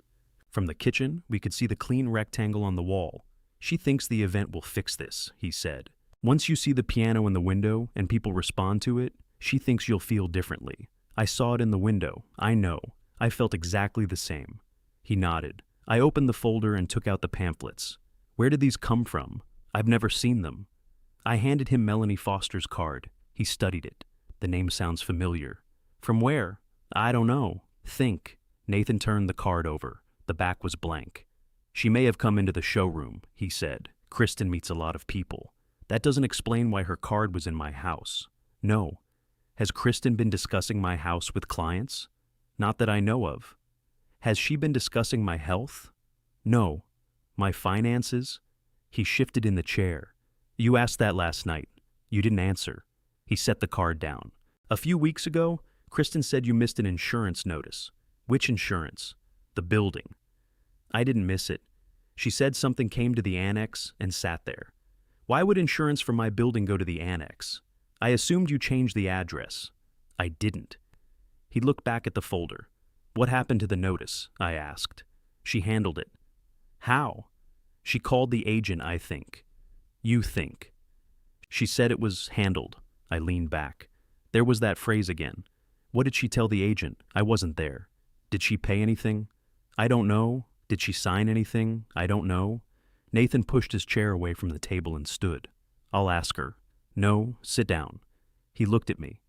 From the kitchen, we could see the clean rectangle on the wall. She thinks the event will fix this, he said. Once you see the piano in the window and people respond to it, she thinks you'll feel differently. I saw it in the window. I know. I felt exactly the same. He nodded. I opened the folder and took out the pamphlets. Where did these come from? I've never seen them. I handed him Melanie Foster's card. He studied it. The name sounds familiar. From where? I don't know. Think. Nathan turned the card over. The back was blank. She may have come into the showroom, he said. Kristen meets a lot of people. That doesn't explain why her card was in my house. No. Has Kristen been discussing my house with clients? Not that I know of. Has she been discussing my health? No. My finances? He shifted in the chair. You asked that last night. You didn't answer. He set the card down. A few weeks ago, Kristen said you missed an insurance notice. Which insurance? The building. I didn't miss it. She said something came to the annex and sat there. Why would insurance for my building go to the annex? I assumed you changed the address. I didn't. He looked back at the folder. What happened to the notice? I asked. She handled it. How? She called the agent, I think. You think. She said it was handled. I leaned back. There was that phrase again. What did she tell the agent? I wasn't there. Did she pay anything? I don't know. Did she sign anything? I don't know. Nathan pushed his chair away from the table and stood. I'll ask her. No, sit down. He looked at me.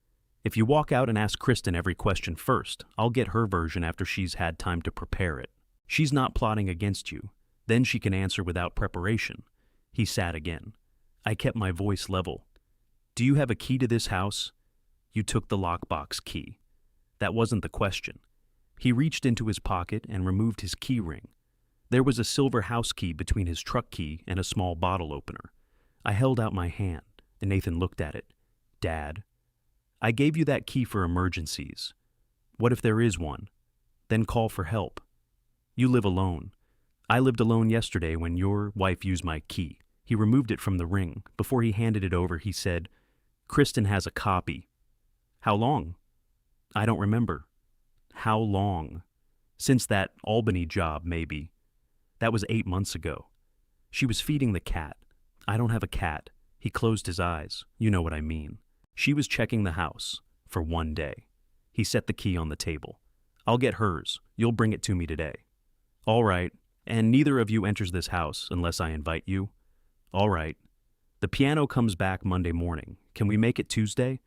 If you walk out and ask Kristen every question first, I'll get her version after she's had time to prepare it. She's not plotting against you. Then she can answer without preparation. He sat again. I kept my voice level. Do you have a key to this house? You took the lockbox key. That wasn't the question. He reached into his pocket and removed his key ring. There was a silver house key between his truck key and a small bottle opener. I held out my hand, and Nathan looked at it. Dad, I gave you that key for emergencies. What if there is one? Then call for help. You live alone. I lived alone yesterday when your wife used my key. He removed it from the ring. Before he handed it over, he said, Kristen has a copy. How long? I don't remember. How long? Since that Albany job, maybe. That was 8 months ago. She was feeding the cat. I don't have a cat. He closed his eyes. You know what I mean. She was checking the house for 1 day. He set the key on the table. I'll get hers. You'll bring it to me today. All right. And neither of you enters this house unless I invite you. All right. The piano comes back Monday morning. Can we make it Tuesday?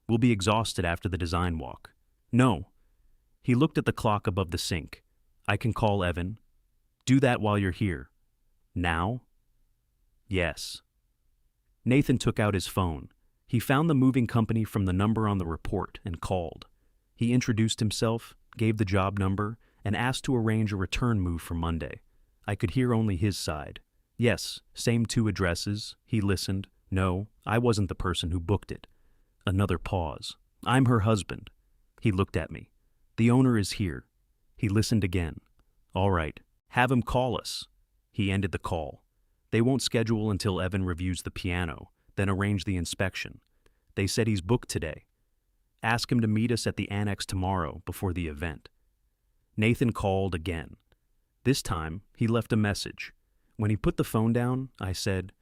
We'll be exhausted after the design walk. No. He looked at the clock above the sink. I can call Evan. Do that while you're here. Now? Yes. Nathan took out his phone. He found the moving company from the number on the report and called. He introduced himself, gave the job number, and asked to arrange a return move for Monday. I could hear only his side. Yes, same 2 addresses. He listened. No, I wasn't the person who booked it. Another pause. I'm her husband. He looked at me. The owner is here. He listened again. All right. Have him call us. He ended the call. They won't schedule until Evan reviews the piano, then arrange the inspection. They said he's booked today. Ask him to meet us at the annex tomorrow before the event. Nathan called again. This time, he left a message. When he put the phone down, I said,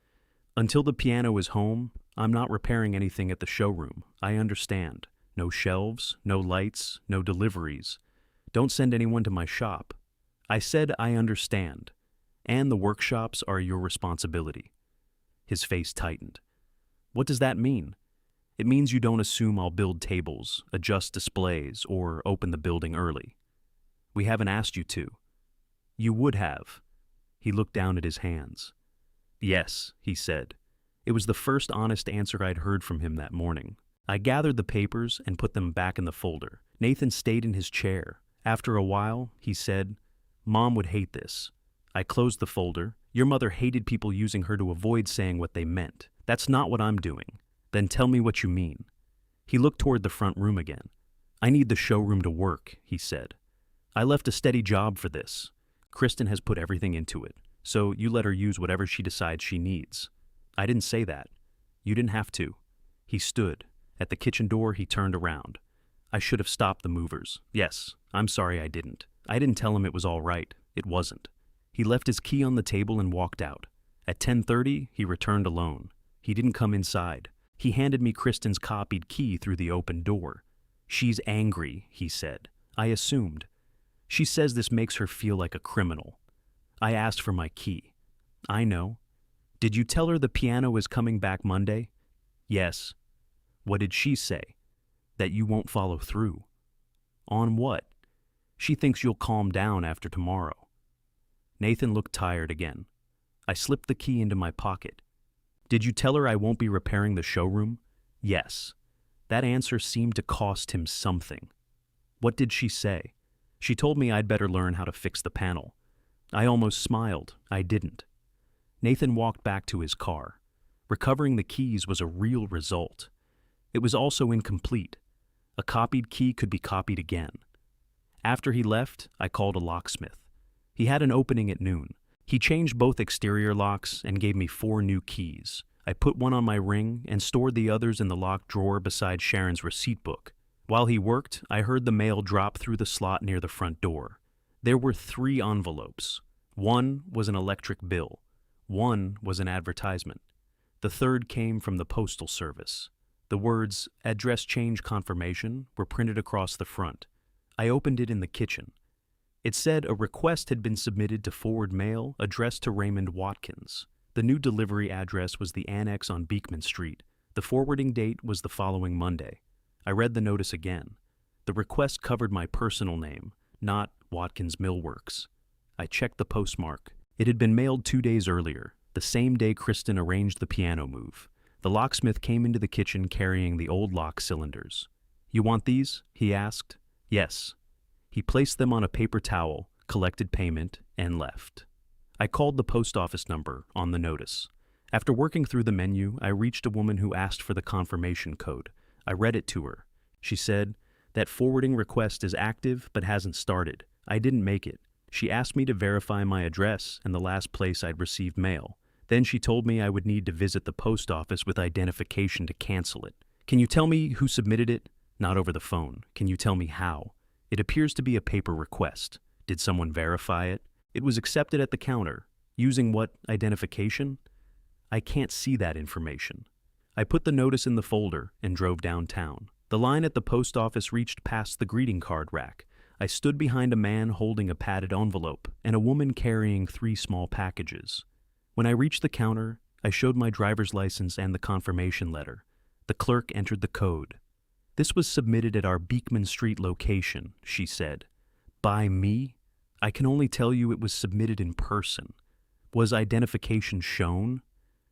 "Until the piano is home, I'm not repairing anything at the showroom. I understand. No shelves, no lights, no deliveries. Don't send anyone to my shop." I said I understand, and the workshops are your responsibility. His face tightened. What does that mean? It means you don't assume I'll build tables, adjust displays, or open the building early. We haven't asked you to. You would have. He looked down at his hands. Yes, he said. It was the first honest answer I'd heard from him that morning. I gathered the papers and put them back in the folder. Nathan stayed in his chair. After a while, he said, "Mom would hate this." I closed the folder. Your mother hated people using her to avoid saying what they meant. That's not what I'm doing. Then tell me what you mean. He looked toward the front room again. I need the showroom to work, he said. I left a steady job for this. Kristen has put everything into it, so you let her use whatever she decides she needs. I didn't say that. You didn't have to. He stood. At the kitchen door, he turned around. I should have stopped the movers. Yes, I'm sorry I didn't. I didn't tell him it was all right. It wasn't. He left his key on the table and walked out. At 10:30, he returned alone. He didn't come inside. He handed me Kristen's copied key through the open door. She's angry, he said. I assumed. She says this makes her feel like a criminal. I asked for my key. I know. Did you tell her the piano is coming back Monday? Yes. What did she say? That you won't follow through. On what? She thinks you'll calm down after tomorrow. Nathan looked tired again. I slipped the key into my pocket. Did you tell her I won't be repairing the showroom? Yes. That answer seemed to cost him something. What did she say? She told me I'd better learn how to fix the panel. I almost smiled. I didn't. Nathan walked back to his car. Recovering the keys was a real result. It was also incomplete. A copied key could be copied again. After he left, I called a locksmith. He had an opening at noon. He changed both exterior locks and gave me 4 new keys. I put one on my ring and stored the others in the locked drawer beside Sharon's receipt book. While he worked, I heard the mail drop through the slot near the front door. There were 3 envelopes. One was an electric bill. One was an advertisement. The third came from the Postal Service. The words, "Address change confirmation," were printed across the front. I opened it in the kitchen. It said a request had been submitted to forward mail addressed to Raymond Watkins. The new delivery address was the annex on Beekman Street. The forwarding date was the following Monday. I read the notice again. The request covered my personal name, not Watkins Millworks. I checked the postmark. It had been mailed 2 days earlier, the same day Kristen arranged the piano move. The locksmith came into the kitchen carrying the old lock cylinders. "You want these?" he asked. "Yes." He placed them on a paper towel, collected payment, and left. I called the post office number on the notice. After working through the menu, I reached a woman who asked for the confirmation code. I read it to her. She said, "That forwarding request is active but hasn't started. I didn't make it." She asked me to verify my address and the last place I'd received mail. Then she told me I would need to visit the post office with identification to cancel it. "Can you tell me who submitted it?" "Not over the phone. Can you tell me how?" "It appears to be a paper request. Did someone verify it?" "It was accepted at the counter. Using what identification?" "I can't see that information." I put the notice in the folder and drove downtown. The line at the post office reached past the greeting card rack. I stood behind a man holding a padded envelope and a woman carrying 3 small packages. When I reached the counter, I showed my driver's license and the confirmation letter. The clerk entered the code. "This was submitted at our Beekman Street location," she said. "By me? I can only tell you it was submitted in person. Was identification shown?"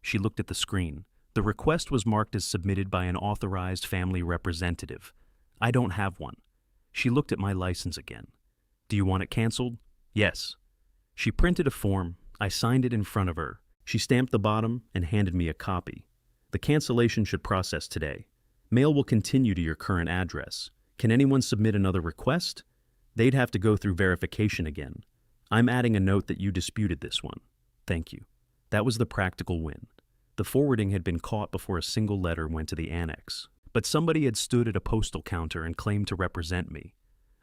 She looked at the screen. "The request was marked as submitted by an authorized family representative. I don't have one." She looked at my license again. "Do you want it canceled?" "Yes." She printed a form. I signed it in front of her. She stamped the bottom and handed me a copy. "The cancellation should process today. Mail will continue to your current address. Can anyone submit another request? They'd have to go through verification again. I'm adding a note that you disputed this one. Thank you." That was the practical win. The forwarding had been caught before a single letter went to the annex. But somebody had stood at a postal counter and claimed to represent me.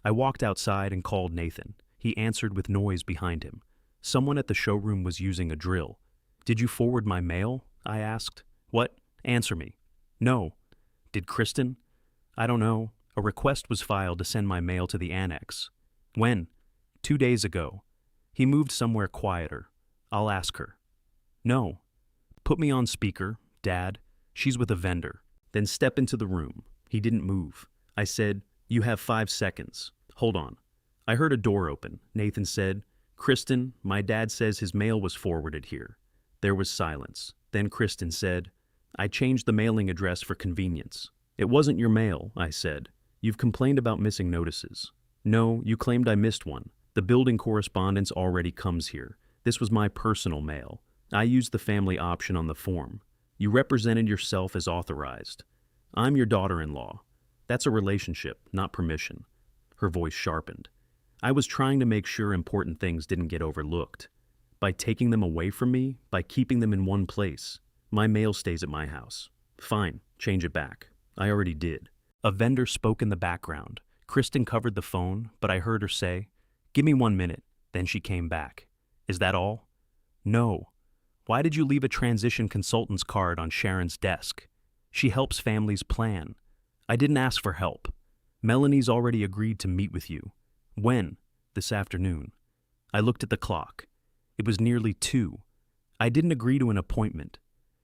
I walked outside and called Nathan. He answered with noise behind him. Someone at the showroom was using a drill. Did you forward my mail? I asked. What? Answer me. No. Did Kristen? I don't know. A request was filed to send my mail to the annex. When? 2 days ago. He moved somewhere quieter. I'll ask her. No. Put me on speaker, Dad. She's with a vendor. Then step into the room. He didn't move. I said, You have 5 seconds. Hold on. I heard a door open. Nathan said, Kristen, my dad says his mail was forwarded here. There was silence. Then Kristen said, I changed the mailing address for convenience. It wasn't your mail, I said. You've complained about missing notices. No, you claimed I missed one. The building correspondence already comes here. This was my personal mail. I used the family option on the form. You represented yourself as authorized. I'm your daughter-in-law. That's a relationship, not permission. Her voice sharpened. I was trying to make sure important things didn't get overlooked. By taking them away from me, by keeping them in one place, my mail stays at my house. Fine, change it back. I already did. A vendor spoke in the background. Kristen covered the phone, but I heard her say, Give me 1 minute. Then she came back. Is that all? No. Why did you leave a transition consultant's card on Sharon's desk? She helps families plan. I didn't ask for help. Melanie's already agreed to meet with you. When? This afternoon. I looked at the clock. It was nearly 2. I didn't agree to an appointment.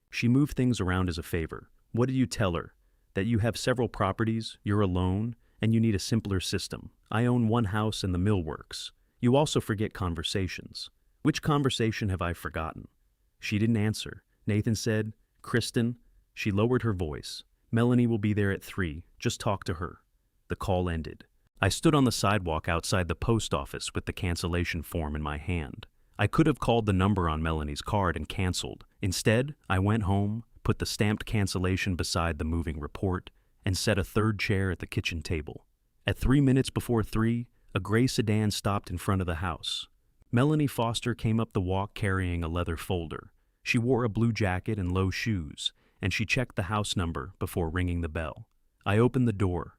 She moved things around as a favor. What did you tell her? That you have several properties, you're alone, and you need a simpler system. I own one house and the mill works. You also forget conversations. Which conversation have I forgotten? She didn't answer. Nathan said, Kristen. She lowered her voice. Melanie will be there at 3. Just talk to her. The call ended. I stood on the sidewalk outside the post office with the cancellation form in my hand. I could have called the number on Melanie's card and canceled. Instead, I went home, put the stamped cancellation beside the moving report, and set a third chair at the kitchen table. At 3 minutes before 3, a gray sedan stopped in front of the house. Melanie Foster came up the walk carrying a leather folder. She wore a blue jacket and low shoes, and she checked the house number before ringing the bell. I opened the door.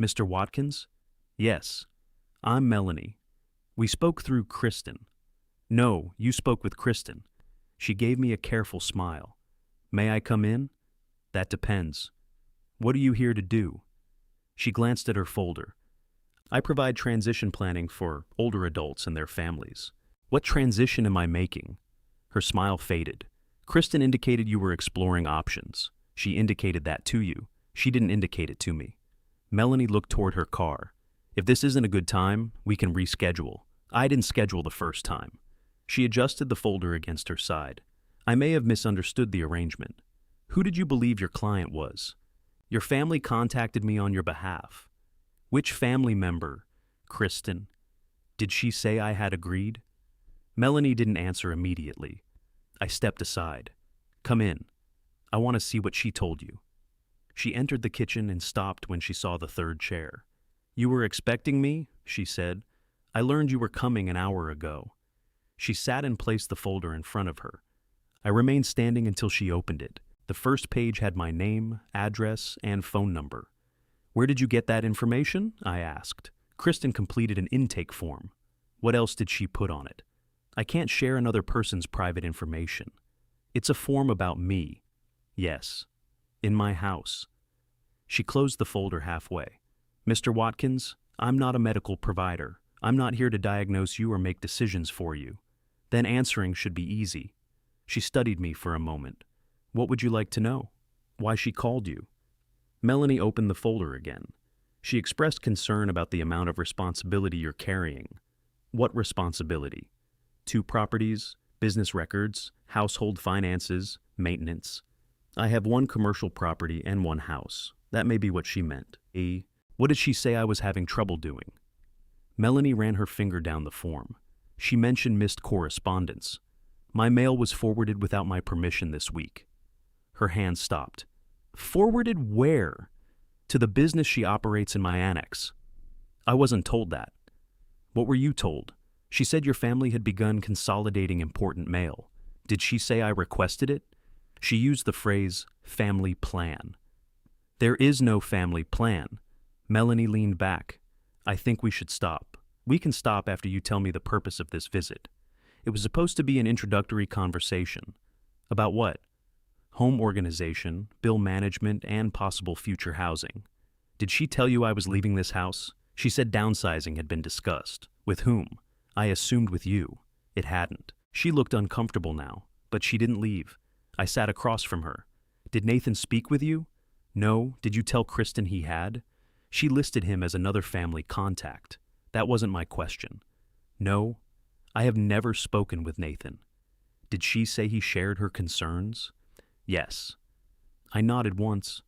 Mr. Watkins? Yes. I'm Melanie. We spoke through Kristen. No, you spoke with Kristen. She gave me a careful smile. May I come in? That depends. What are you here to do? She glanced at her folder. I provide transition planning for older adults and their families. What transition am I making? Her smile faded. Kristen indicated you were exploring options. She indicated that to you. She didn't indicate it to me. Melanie looked toward her car. If this isn't a good time, we can reschedule. I didn't schedule the first time. She adjusted the folder against her side. I may have misunderstood the arrangement. Who did you believe your client was? Your family contacted me on your behalf. Which family member? Kristen. Did she say I had agreed? Melanie didn't answer immediately. I stepped aside. Come in. I want to see what she told you. She entered the kitchen and stopped when she saw the third chair. You were expecting me? She said. I learned you were coming an hour ago. She sat and placed the folder in front of her. I remained standing until she opened it. The first page had my name, address, and phone number. Where did you get that information? I asked. Kristen completed an intake form. What else did she put on it? I can't share another person's private information. It's a form about me. Yes. In my house. She closed the folder halfway. Mr. Watkins, I'm not a medical provider. I'm not here to diagnose you or make decisions for you. Then answering should be easy. She studied me for a moment. What would you like to know? Why she called you? Melanie opened the folder again. She expressed concern about the amount of responsibility you're carrying. What responsibility? 2 properties, business records, household finances, maintenance. I have 1 commercial property and 1 house. That may be what she meant. What did she say I was having trouble doing? Melanie ran her finger down the form. She mentioned missed correspondence. My mail was forwarded without my permission this week. Her hand stopped. Forwarded where? To the business she operates in my annex. I wasn't told that. What were you told? She said your family had begun consolidating important mail. Did she say I requested it? She used the phrase, family plan. There is no family plan. Melanie leaned back. I think we should stop. We can stop after you tell me the purpose of this visit. It was supposed to be an introductory conversation. About what? Home organization, bill management, and possible future housing. Did she tell you I was leaving this house? She said downsizing had been discussed. With whom? I assumed with you. It hadn't. She looked uncomfortable now, but she didn't leave. I sat across from her. Did Nathan speak with you? No. Did you tell Kristen he had? She listed him as another family contact. That wasn't my question. No. I have never spoken with Nathan. Did she say he shared her concerns? Yes. I nodded once.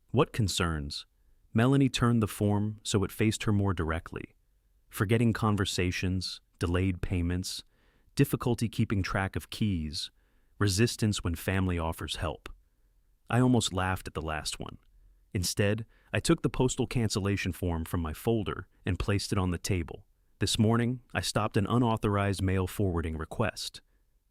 What concerns? Melanie turned the form so it faced her more directly. Forgetting conversations, delayed payments, difficulty keeping track of keys, resistance when family offers help. I almost laughed at the last one. Instead, I took the postal cancellation form from my folder and placed it on the table. This morning, I stopped an unauthorized mail forwarding request.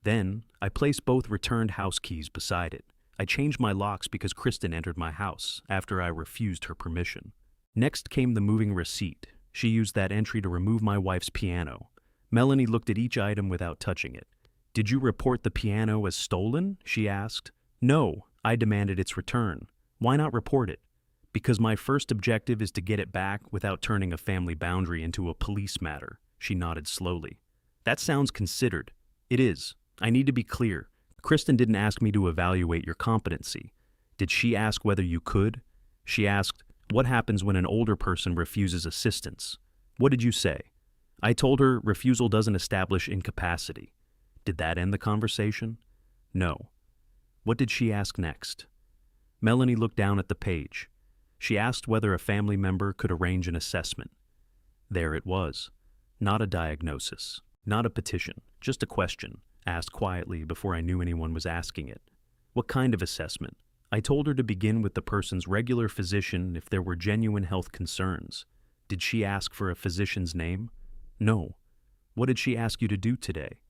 Then, I placed both returned house keys beside it. I changed my locks because Kristen entered my house after I refused her permission. Next came the moving receipt. She used that entry to remove my wife's piano. Melanie looked at each item without touching it. Did you report the piano as stolen? She asked. No, I demanded its return. Why not report it? Because my first objective is to get it back without turning a family boundary into a police matter. She nodded slowly. That sounds considered. It is. I need to be clear. Kristen didn't ask me to evaluate your competency. Did she ask whether you could? She asked, what happens when an older person refuses assistance? What did you say? I told her refusal doesn't establish incapacity. Did that end the conversation? No. What did she ask next? Melanie looked down at the page. She asked whether a family member could arrange an assessment. There it was. Not a diagnosis, not a petition, just a question, asked quietly before I knew anyone was asking it. What kind of assessment? I told her to begin with the person's regular physician if there were genuine health concerns. Did she ask for a physician's name? No. What did she ask you to do today?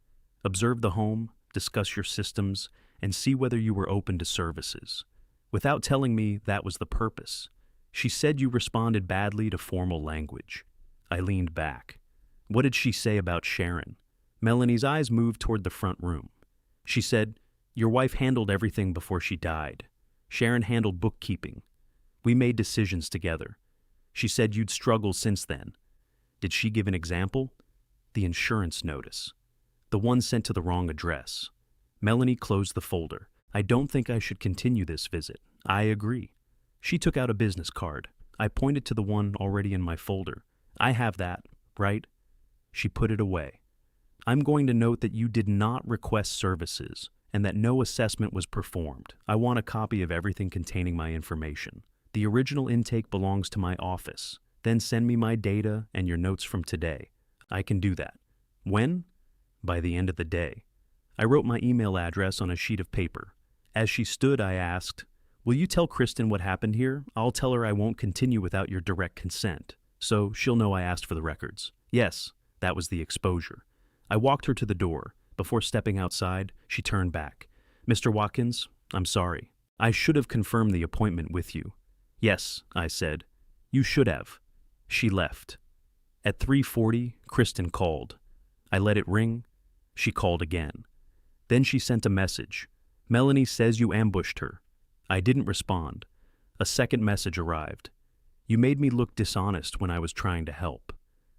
Observe the home, discuss your systems, and see whether you were open to services. Without telling me that was the purpose. She said you responded badly to formal language. I leaned back. What did she say about Sharon? Melanie's eyes moved toward the front room. She said, your wife handled everything before she died. Sharon handled bookkeeping. We made decisions together. She said you'd struggled since then. Did she give an example? The insurance notice. The one sent to the wrong address. Melanie closed the folder. I don't think I should continue this visit. I agree. She took out a business card. I pointed to the one already in my folder. I have that, right? She put it away. I'm going to note that you did not request services and that no assessment was performed. I want a copy of everything containing my information. The original intake belongs to my office. Then send me my data and your notes from today. I can do that. When? By the end of the day. I wrote my email address on a sheet of paper. As she stood, I asked, will you tell Kristen what happened here? I'll tell her I won't continue without your direct consent, so she'll know I asked for the records. Yes, that was the exposure. I walked her to the door. Before stepping outside, she turned back. Mr. Watkins, I'm sorry. I should have confirmed the appointment with you. Yes, I said. You should have. She left. At 3:40, Kristen called. I let it ring. She called again. Then she sent a message. Melanie says you ambushed her. I didn't respond. A second message arrived. You made me look dishonest when I was trying to help.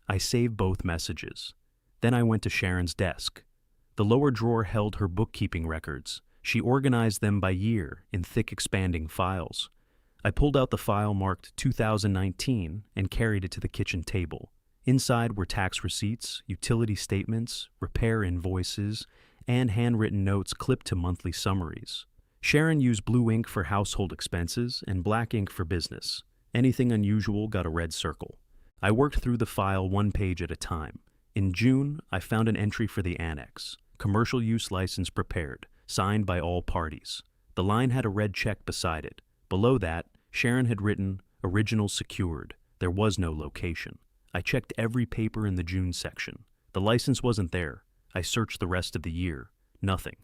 I saved both messages. Then I went to Sharon's desk. The lower drawer held her bookkeeping records. She organized them by year in thick expanding files. I pulled out the file marked 2019 and carried it to the kitchen table. Inside were tax receipts, utility statements, repair invoices, and handwritten notes clipped to monthly summaries. Sharon used blue ink for household expenses and black ink for business. Anything unusual got a red circle. I worked through the file one page at a time. In June, I found an entry for the annex. Commercial use license prepared, signed by all parties. The line had a red check beside it. Below that, Sharon had written, original secured. There was no location. I checked every paper in the June section. The license wasn't there. I searched the rest of the year. Nothing.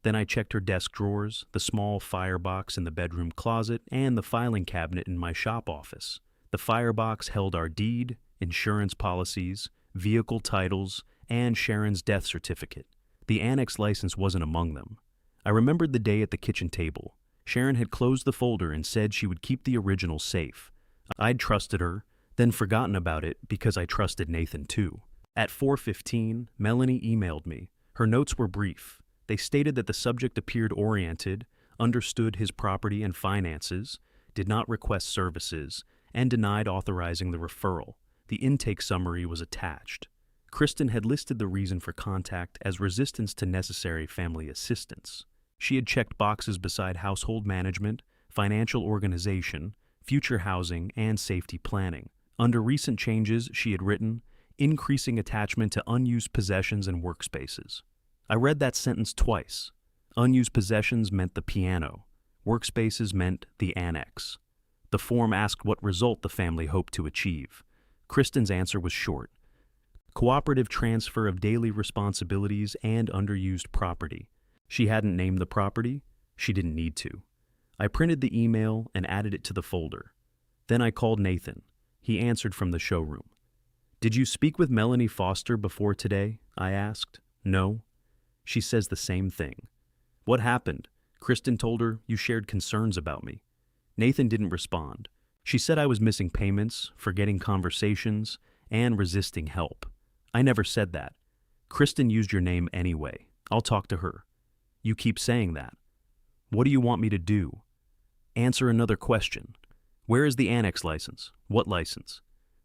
Then I checked her desk drawers, the small firebox in the bedroom closet, and the filing cabinet in my shop office. The firebox held our deed, insurance policies, vehicle titles, and Sharon's death certificate. The annex license wasn't among them. I remembered the day at the kitchen table. Sharon had closed the folder and said she would keep the original safe. I'd trusted her, then forgotten about it because I trusted Nathan too. At 4:15, Melanie emailed me. Her notes were brief. They stated that the subject appeared oriented, understood his property and finances, did not request services, and denied authorizing the referral. The intake summary was attached. Kristen had listed the reason for contact as resistance to necessary family assistance. She had checked boxes beside household management, financial organization, future housing, and safety planning. Under recent changes, she had written, increasing attachment to unused possessions and workspaces. I read that sentence twice. Unused possessions meant the piano. Workspaces meant the annex. The form asked what result the family hoped to achieve. Kristen's answer was short. Cooperative transfer of daily responsibilities and underused property. She hadn't named the property. She didn't need to. I printed the email and added it to the folder. Then I called Nathan. He answered from the showroom. Did you speak with Melanie Foster before today? I asked. No. She says the same thing. What happened? Kristen told her you shared concerns about me. Nathan didn't respond. She said I was missing payments, forgetting conversations, and resisting help. I never said that. Kristen used your name anyway. I'll talk to her. You keep saying that. What do you want me to do? Answer another question. Where is the annex license? What license?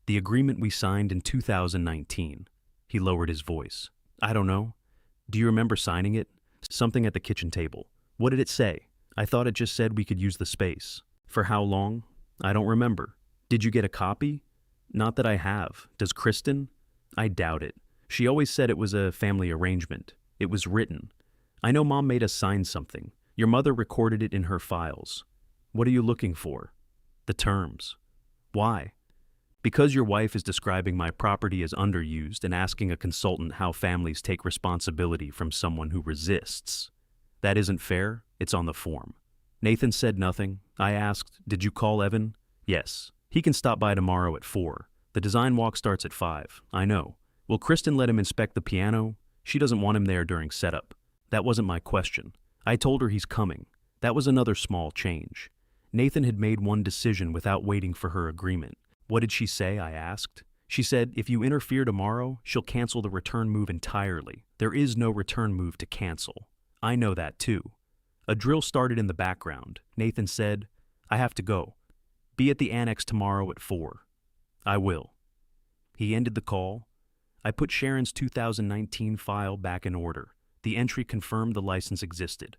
The agreement we signed in 2019. He lowered his voice. I don't know. Do you remember signing it? Something at the kitchen table. What did it say? I thought it just said we could use the space. For how long? I don't remember. Did you get a copy? Not that I have. Does Kristen? I doubt it. She always said it was a family arrangement. It was written. I know Mom made us sign something. Your mother recorded it in her files. What are you looking for? The terms. Why? Because your wife is describing my property as underused and asking a consultant how families take responsibility from someone who resists. That isn't fair. It's on the form. Nathan said nothing. I asked, did you call Evan? Yes. He can stop by tomorrow at 4. The design walk starts at 5. I know. Will Kristen let him inspect the piano? She doesn't want him there during setup. That wasn't my question. I told her he's coming. That was another small change. Nathan had made one decision without waiting for her agreement. What did she say? I asked. She said, if you interfere tomorrow, she'll cancel the return move entirely. There is no return move to cancel. I know that too. A drill started in the background. Nathan said, I have to go. Be at the annex tomorrow at 4. I will. He ended the call. I put Sharon's 2019 file back in order. The entry confirmed the license existed.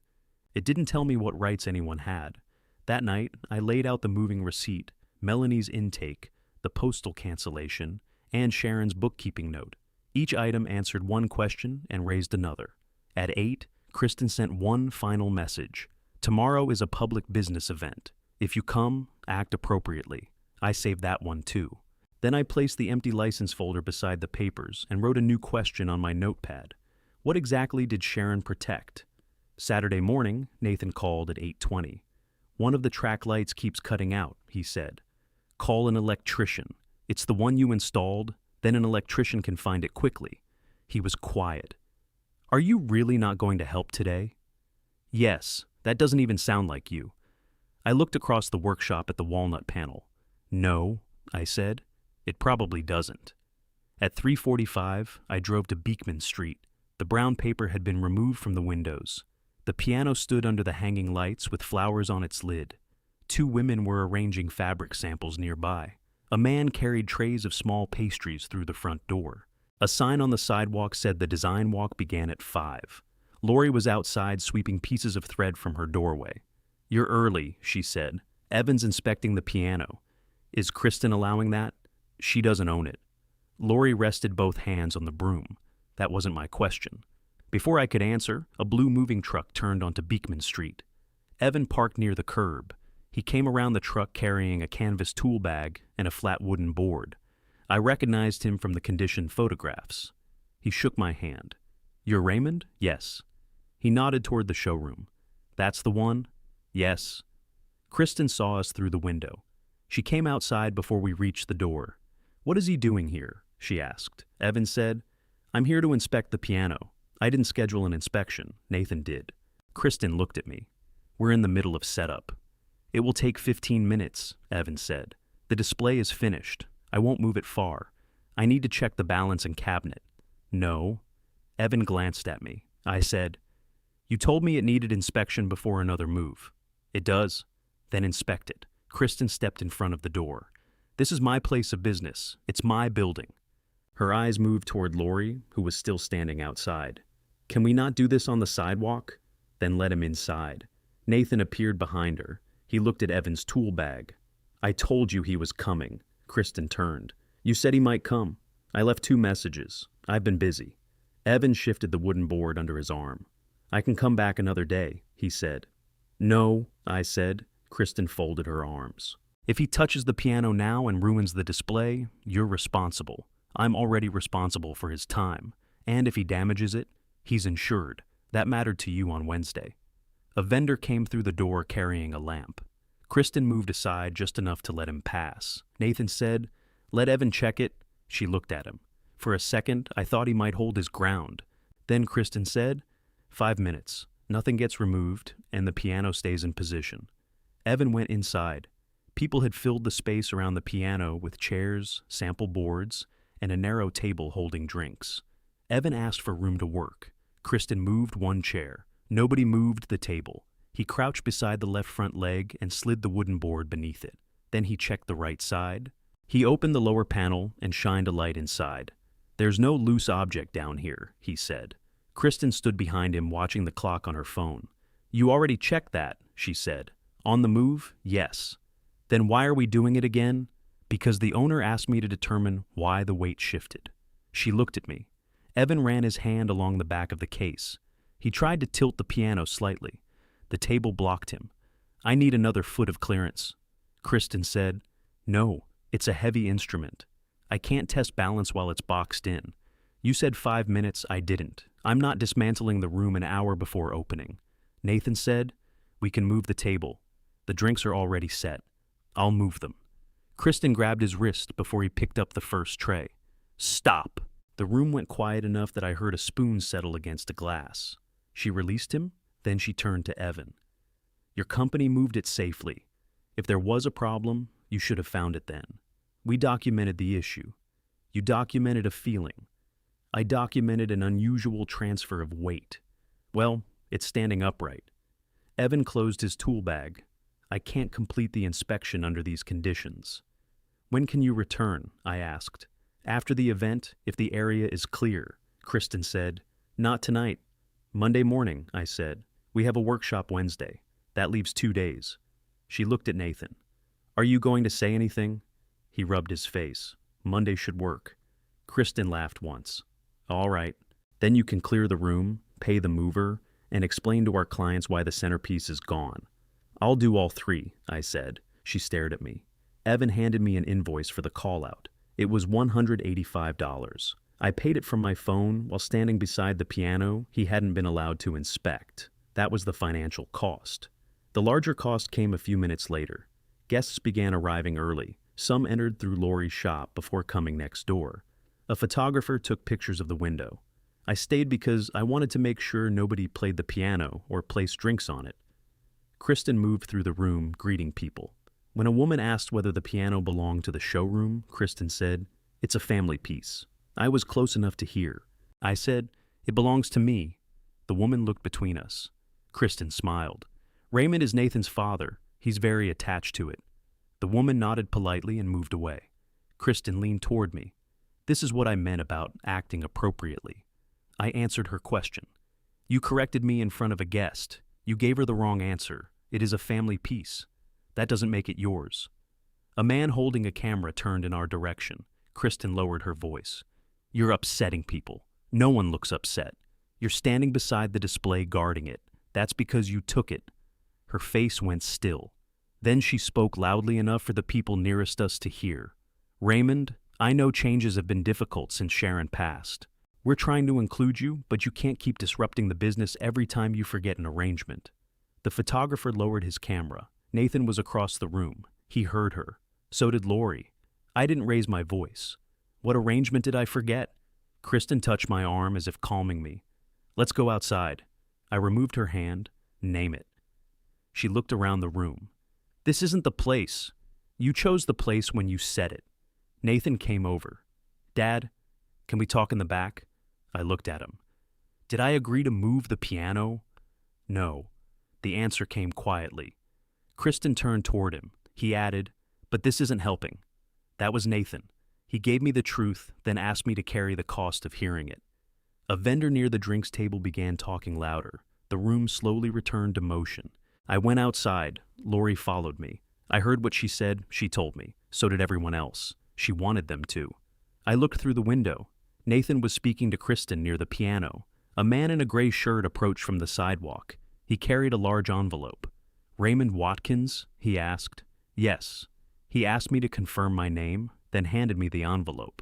It didn't tell me what rights anyone had. That night, I laid out the moving receipt, Melanie's intake, the postal cancellation, and Sharon's bookkeeping note. Each item answered one question and raised another. At 8, Kristen sent one final message. Tomorrow is a public business event. If you come, act appropriately. I saved that one too. Then I placed the empty license folder beside the papers and wrote a new question on my notepad. What exactly did Sharon protect? Saturday morning, Nathan called at 8:20. One of the track lights keeps cutting out, he said. Call an electrician. It's the one you installed, then an electrician can find it quickly. He was quiet. Are you really not going to help today? Yes, that doesn't even sound like you. I looked across the workshop at the walnut panel. No, I said. It probably doesn't. At 3:45, I drove to Beekman Street. The brown paper had been removed from the windows. The piano stood under the hanging lights with flowers on its lid. 2 women were arranging fabric samples nearby. A man carried trays of small pastries through the front door. A sign on the sidewalk said the design walk began at 5. Lori was outside sweeping pieces of thread from her doorway. You're early, she said. Evan's inspecting the piano. Is Kristen allowing that? She doesn't own it. Lori rested both hands on the broom. That wasn't my question. Before I could answer, a blue moving truck turned onto Beekman Street. Evan parked near the curb. He came around the truck carrying a canvas tool bag and a flat wooden board. I recognized him from the condition photographs. He shook my hand. You're Raymond? Yes. He nodded toward the showroom. That's the one? Yes. Kristen saw us through the window. She came outside before we reached the door. What is he doing here? she asked. Evan said, I'm here to inspect the piano. I didn't schedule an inspection. Nathan did. Kristen looked at me. We're in the middle of setup. It will take 15 minutes, Evan said. The display is finished. I won't move it far. I need to check the balance and cabinet. No. Evan glanced at me. I said, You told me it needed inspection before another move. It does. Then inspect it. Kristen stepped in front of the door. This is my place of business. It's my building. Her eyes moved toward Lori, who was still standing outside. Can we not do this on the sidewalk? Then let him inside. Nathan appeared behind her. He looked at Evan's tool bag. I told you he was coming. Kristen turned. You said he might come. I left 2 messages. I've been busy. Evan shifted the wooden board under his arm. I can come back another day, he said. No, I said. Kristen folded her arms. If he touches the piano now and ruins the display, you're responsible. I'm already responsible for his time. And if he damages it, he's insured. That mattered to you on Wednesday. A vendor came through the door carrying a lamp. Kristen moved aside just enough to let him pass. Nathan said, Let Evan check it. She looked at him. For a second, I thought he might hold his ground. Then Kristen said, 5 minutes. Nothing gets removed, and the piano stays in position. Evan went inside. People had filled the space around the piano with chairs, sample boards, and a narrow table holding drinks. Evan asked for room to work. Kristen moved 1 chair. Nobody moved the table. He crouched beside the left front leg and slid the wooden board beneath it. Then he checked the right side. He opened the lower panel and shined a light inside. There's no loose object down here, he said. Kristen stood behind him watching the clock on her phone. You already checked that, she said. On the move? Yes. Then why are we doing it again? Because the owner asked me to determine why the weight shifted. She looked at me. Evan ran his hand along the back of the case. He tried to tilt the piano slightly. The table blocked him. I need another foot of clearance. Kristen said, No, it's a heavy instrument. I can't test balance while it's boxed in. You said 5 minutes, I didn't. I'm not dismantling the room an hour before opening. Nathan said, We can move the table. The drinks are already set. I'll move them. Kristen grabbed his wrist before he picked up the first tray. Stop! The room went quiet enough that I heard a spoon settle against a glass. She released him, then she turned to Evan. Your company moved it safely. If there was a problem, you should have found it then. We documented the issue. You documented a feeling. I documented an unusual transfer of weight. Well, it's standing upright. Evan closed his tool bag. I can't complete the inspection under these conditions. When can you return? I asked. After the event, if the area is clear. Kristen said, Not tonight. Monday morning, I said. We have a workshop Wednesday. That leaves 2 days. She looked at Nathan. Are you going to say anything? He rubbed his face. Monday should work. Kristen laughed once. All right. Then you can clear the room, pay the mover, and explain to our clients why the centerpiece is gone. I'll do all 3, I said. She stared at me. Evan handed me an invoice for the call-out. It was $185. I paid it from my phone while standing beside the piano he hadn't been allowed to inspect. That was the financial cost. The larger cost came a few minutes later. Guests began arriving early. Some entered through Lori's shop before coming next door. A photographer took pictures of the window. I stayed because I wanted to make sure nobody played the piano or placed drinks on it. Kristen moved through the room, greeting people. When a woman asked whether the piano belonged to the showroom, Kristen said, It's a family piece. I was close enough to hear. I said, It belongs to me. The woman looked between us. Kristen smiled. Raymond is Nathan's father. He's very attached to it. The woman nodded politely and moved away. Kristen leaned toward me. This is what I meant about acting appropriately. I answered her question. You corrected me in front of a guest. You gave her the wrong answer. It is a family piece. That doesn't make it yours. A man holding a camera turned in our direction. Kristen lowered her voice. You're upsetting people. No one looks upset. You're standing beside the display guarding it. That's because you took it. Her face went still. Then she spoke loudly enough for the people nearest us to hear. Raymond, I know changes have been difficult since Sharon passed. We're trying to include you, but you can't keep disrupting the business every time you forget an arrangement. The photographer lowered his camera. Nathan was across the room. He heard her. So did Lori. I didn't raise my voice. What arrangement did I forget? Kristen touched my arm as if calming me. Let's go outside. I removed her hand. Name it. She looked around the room. This isn't the place. You chose the place when you said it. Nathan came over. Dad, can we talk in the back? I looked at him. Did I agree to move the piano? No. The answer came quietly. Kristen turned toward him. He added, but this isn't helping. That was Nathan. He gave me the truth, then asked me to carry the cost of hearing it. A vendor near the drinks table began talking louder. The room slowly returned to motion. I went outside. Lori followed me. I heard what she said. She told me. So did everyone else. She wanted them to. I looked through the window. Nathan was speaking to Kristen near the piano. A man in a gray shirt approached from the sidewalk. He carried a large envelope. Raymond Watkins? He asked. Yes. He asked me to confirm my name, then handed me the envelope.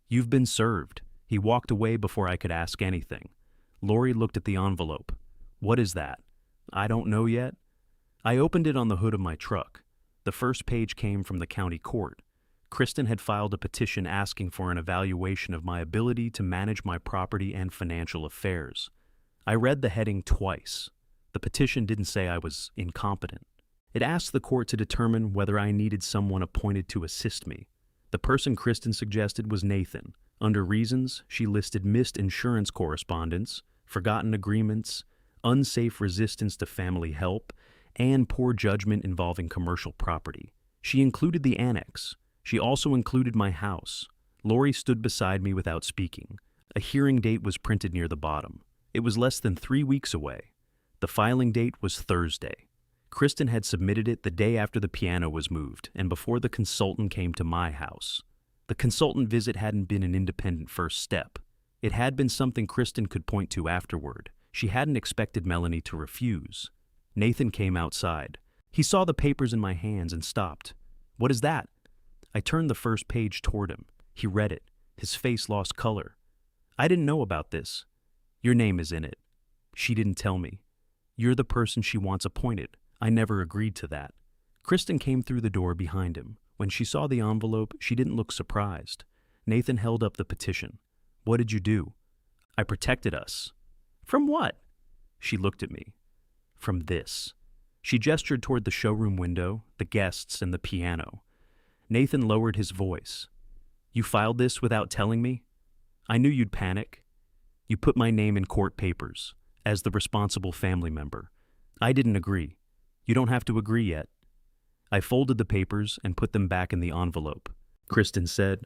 You've been served. He walked away before I could ask anything. Lori looked at the envelope. What is that? I don't know yet. I opened it on the hood of my truck. The first page came from the county court. Kristen had filed a petition asking for an evaluation of my ability to manage my property and financial affairs. I read the heading twice. The petition didn't say I was incompetent. It asked the court to determine whether I needed someone appointed to assist me. The person Kristen suggested was Nathan. Under reasons, she listed missed insurance correspondence, forgotten agreements, unsafe resistance to family help, and poor judgment involving commercial property. She included the annex. She also included my house. Lori stood beside me without speaking. A hearing date was printed near the bottom. It was less than 3 weeks away. The filing date was Thursday. Kristen had submitted it the day after the piano was moved and before the consultant came to my house. The consultant visit hadn't been an independent first step. It had been something Kristen could point to afterward. She hadn't expected Melanie to refuse. Nathan came outside. He saw the papers in my hands and stopped. What is that? I turned the first page toward him. He read it. His face lost color. I didn't know about this. Your name is in it. She didn't tell me. You're the person she wants appointed. I never agreed to that. Kristen came through the door behind him. When she saw the envelope, she didn't look surprised. Nathan held up the petition. What did you do? I protected us. From what? She looked at me. From this. She gestured toward the showroom window, the guests, and the piano. Nathan lowered his voice. You filed this without telling me? I knew you'd panic. You put my name in court papers, as the responsible family member. I didn't agree. You don't have to agree yet. I folded the papers and put them back in the envelope. Kristen said,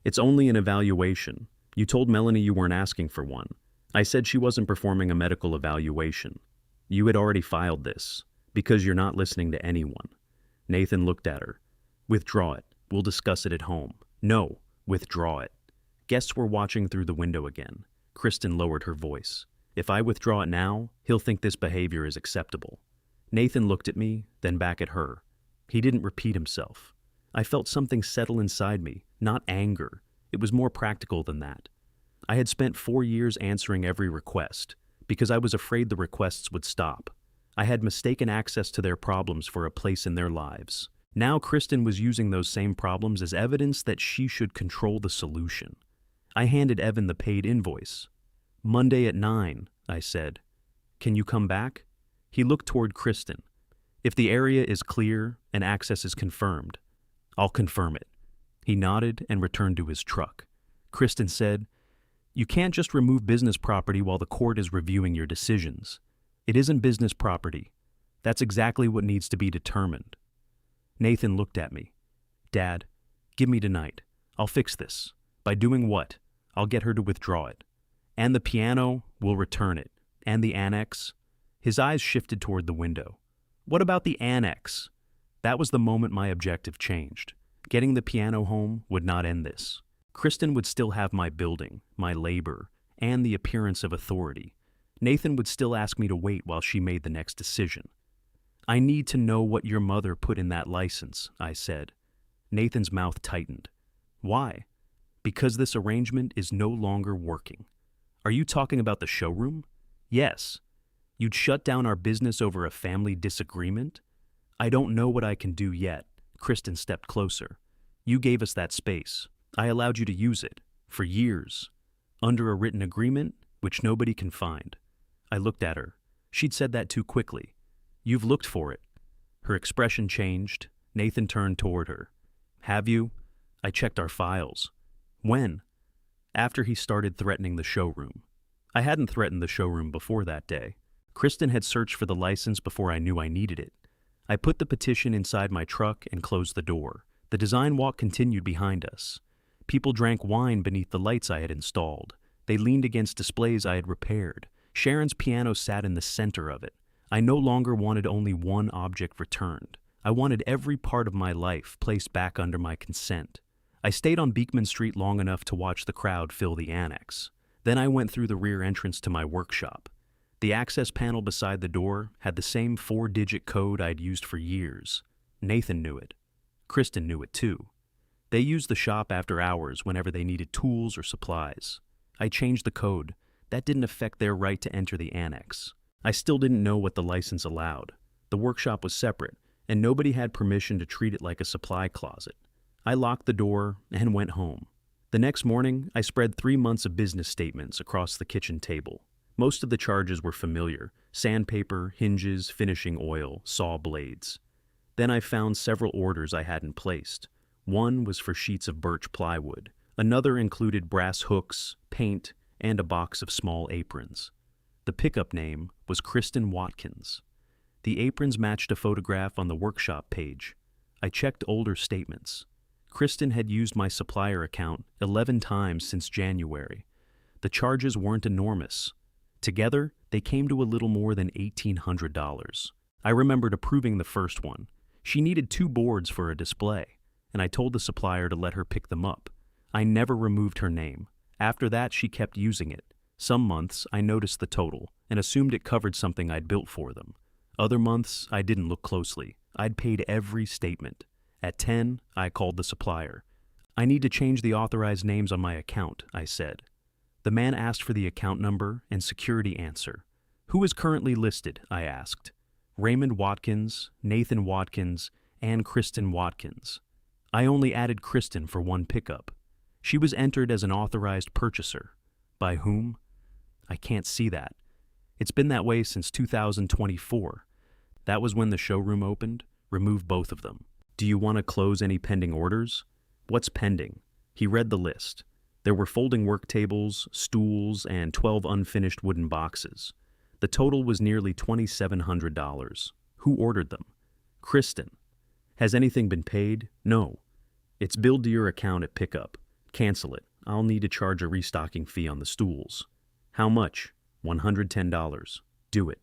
It's only an evaluation. You told Melanie you weren't asking for one. I said she wasn't performing a medical evaluation. You had already filed this, because you're not listening to anyone. Nathan looked at her. Withdraw it. We'll discuss it at home. No, withdraw it. Guests were watching through the window again. Kristen lowered her voice. If I withdraw it now, he'll think this behavior is acceptable. Nathan looked at me, then back at her. He didn't repeat himself. I felt something settle inside me, not anger. It was more practical than that. I had spent 4 years answering every request, because I was afraid the requests would stop. I had mistaken access to their problems for a place in their lives. Now Kristen was using those same problems as evidence that she should control the solution. I handed Evan the paid invoice. Monday at 9, I said. Can you come back? He looked toward Kristen. If the area is clear and access is confirmed, I'll confirm it. He nodded and returned to his truck. Kristen said, You can't just remove business property while the court is reviewing your decisions. It isn't business property. That's exactly what needs to be determined. Nathan looked at me. Dad, give me tonight. I'll fix this. By doing what? I'll get her to withdraw it. And the piano, we'll return it. And the annex? His eyes shifted toward the window. What about the annex? That was the moment my objective changed. Getting the piano home would not end this. Kristen would still have my building, my labor, and the appearance of authority. Nathan would still ask me to wait while she made the next decision. I need to know what your mother put in that license, I said. Nathan's mouth tightened. Why? Because this arrangement is no longer working. Are you talking about the showroom? Yes. You'd shut down our business over a family disagreement? I don't know what I can do yet. Kristen stepped closer. You gave us that space. I allowed you to use it, for years, under a written agreement which nobody can find. I looked at her. She'd said that too quickly. You've looked for it. Her expression changed. Nathan turned toward her. Have you? I checked our files. When? After he started threatening the showroom. I hadn't threatened the showroom before that day. Kristen had searched for the license before I knew I needed it. I put the petition inside my truck and closed the door. The design walk continued behind us. People drank wine beneath the lights I had installed. They leaned against displays I had repaired. Sharon's piano sat in the center of it. I no longer wanted only one object returned. I wanted every part of my life placed back under my consent. I stayed on Beekman Street long enough to watch the crowd fill the annex. Then I went through the rear entrance to my workshop. The access panel beside the door had the same 4-digit code I'd used for years. Nathan knew it. Kristen knew it too. They used the shop after hours whenever they needed tools or supplies. I changed the code. That didn't affect their right to enter the annex. I still didn't know what the license allowed. The workshop was separate, and nobody had permission to treat it like a supply closet. I locked the door and went home. The next morning, I spread 3 months of business statements across the kitchen table. Most of the charges were familiar: sandpaper, hinges, finishing oil, saw blades. Then I found several orders I hadn't placed. One was for sheets of birch plywood. Another included brass hooks, paint, and a box of small aprons. The pickup name was Kristen Watkins. The aprons matched a photograph on the workshop page. I checked older statements. Kristen had used my supplier account 11 times since January. The charges weren't enormous. Together, they came to a little more than $1,800. I remembered approving the first one. She needed 2 boards for a display, and I told the supplier to let her pick them up. I never removed her name. After that, she kept using it. Some months, I noticed the total and assumed it covered something I'd built for them. Other months, I didn't look closely. I'd paid every statement. At 10, I called the supplier. I need to change the authorized names on my account, I said. The man asked for the account number and security answer. Who is currently listed? I asked. Raymond Watkins, Nathan Watkins, and Kristen Watkins. I only added Kristen for one pickup. She was entered as an authorized purchaser. By whom? I can't see that. It's been that way since 2024. That was when the showroom opened. Remove both of them. Do you want to close any pending orders? What's pending? He read the list. There were folding work tables, stools, and 12 unfinished wooden boxes. The total was nearly $2,700. Who ordered them? Kristen. Has anything been paid? No. It's billed to your account at pickup. Cancel it. I'll need to charge a restocking fee on the stools. How much? $110. Do it.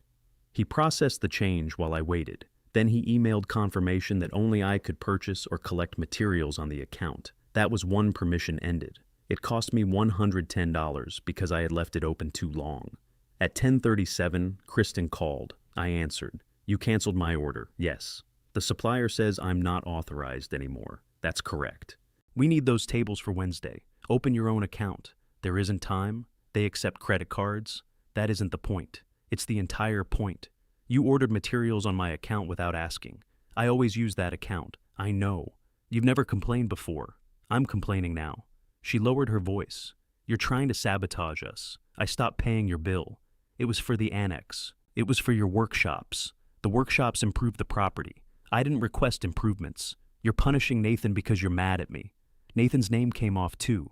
He processed the change while I waited. Then he emailed confirmation that only I could purchase or collect materials on the account. That was one permission ended. It cost me $110 because I had left it open too long. At 10:37, Kristen called. I answered. You canceled my order. Yes. The supplier says I'm not authorized anymore. That's correct. We need those tables for Wednesday. Open your own account. There isn't time. They accept credit cards. That isn't the point. It's the entire point. You ordered materials on my account without asking. I always use that account. I know. You've never complained before. I'm complaining now. She lowered her voice. You're trying to sabotage us. I stopped paying your bill. It was for the annex. It was for your workshops. The workshops improved the property. I didn't request improvements. You're punishing Nathan because you're mad at me. Nathan's name came off too.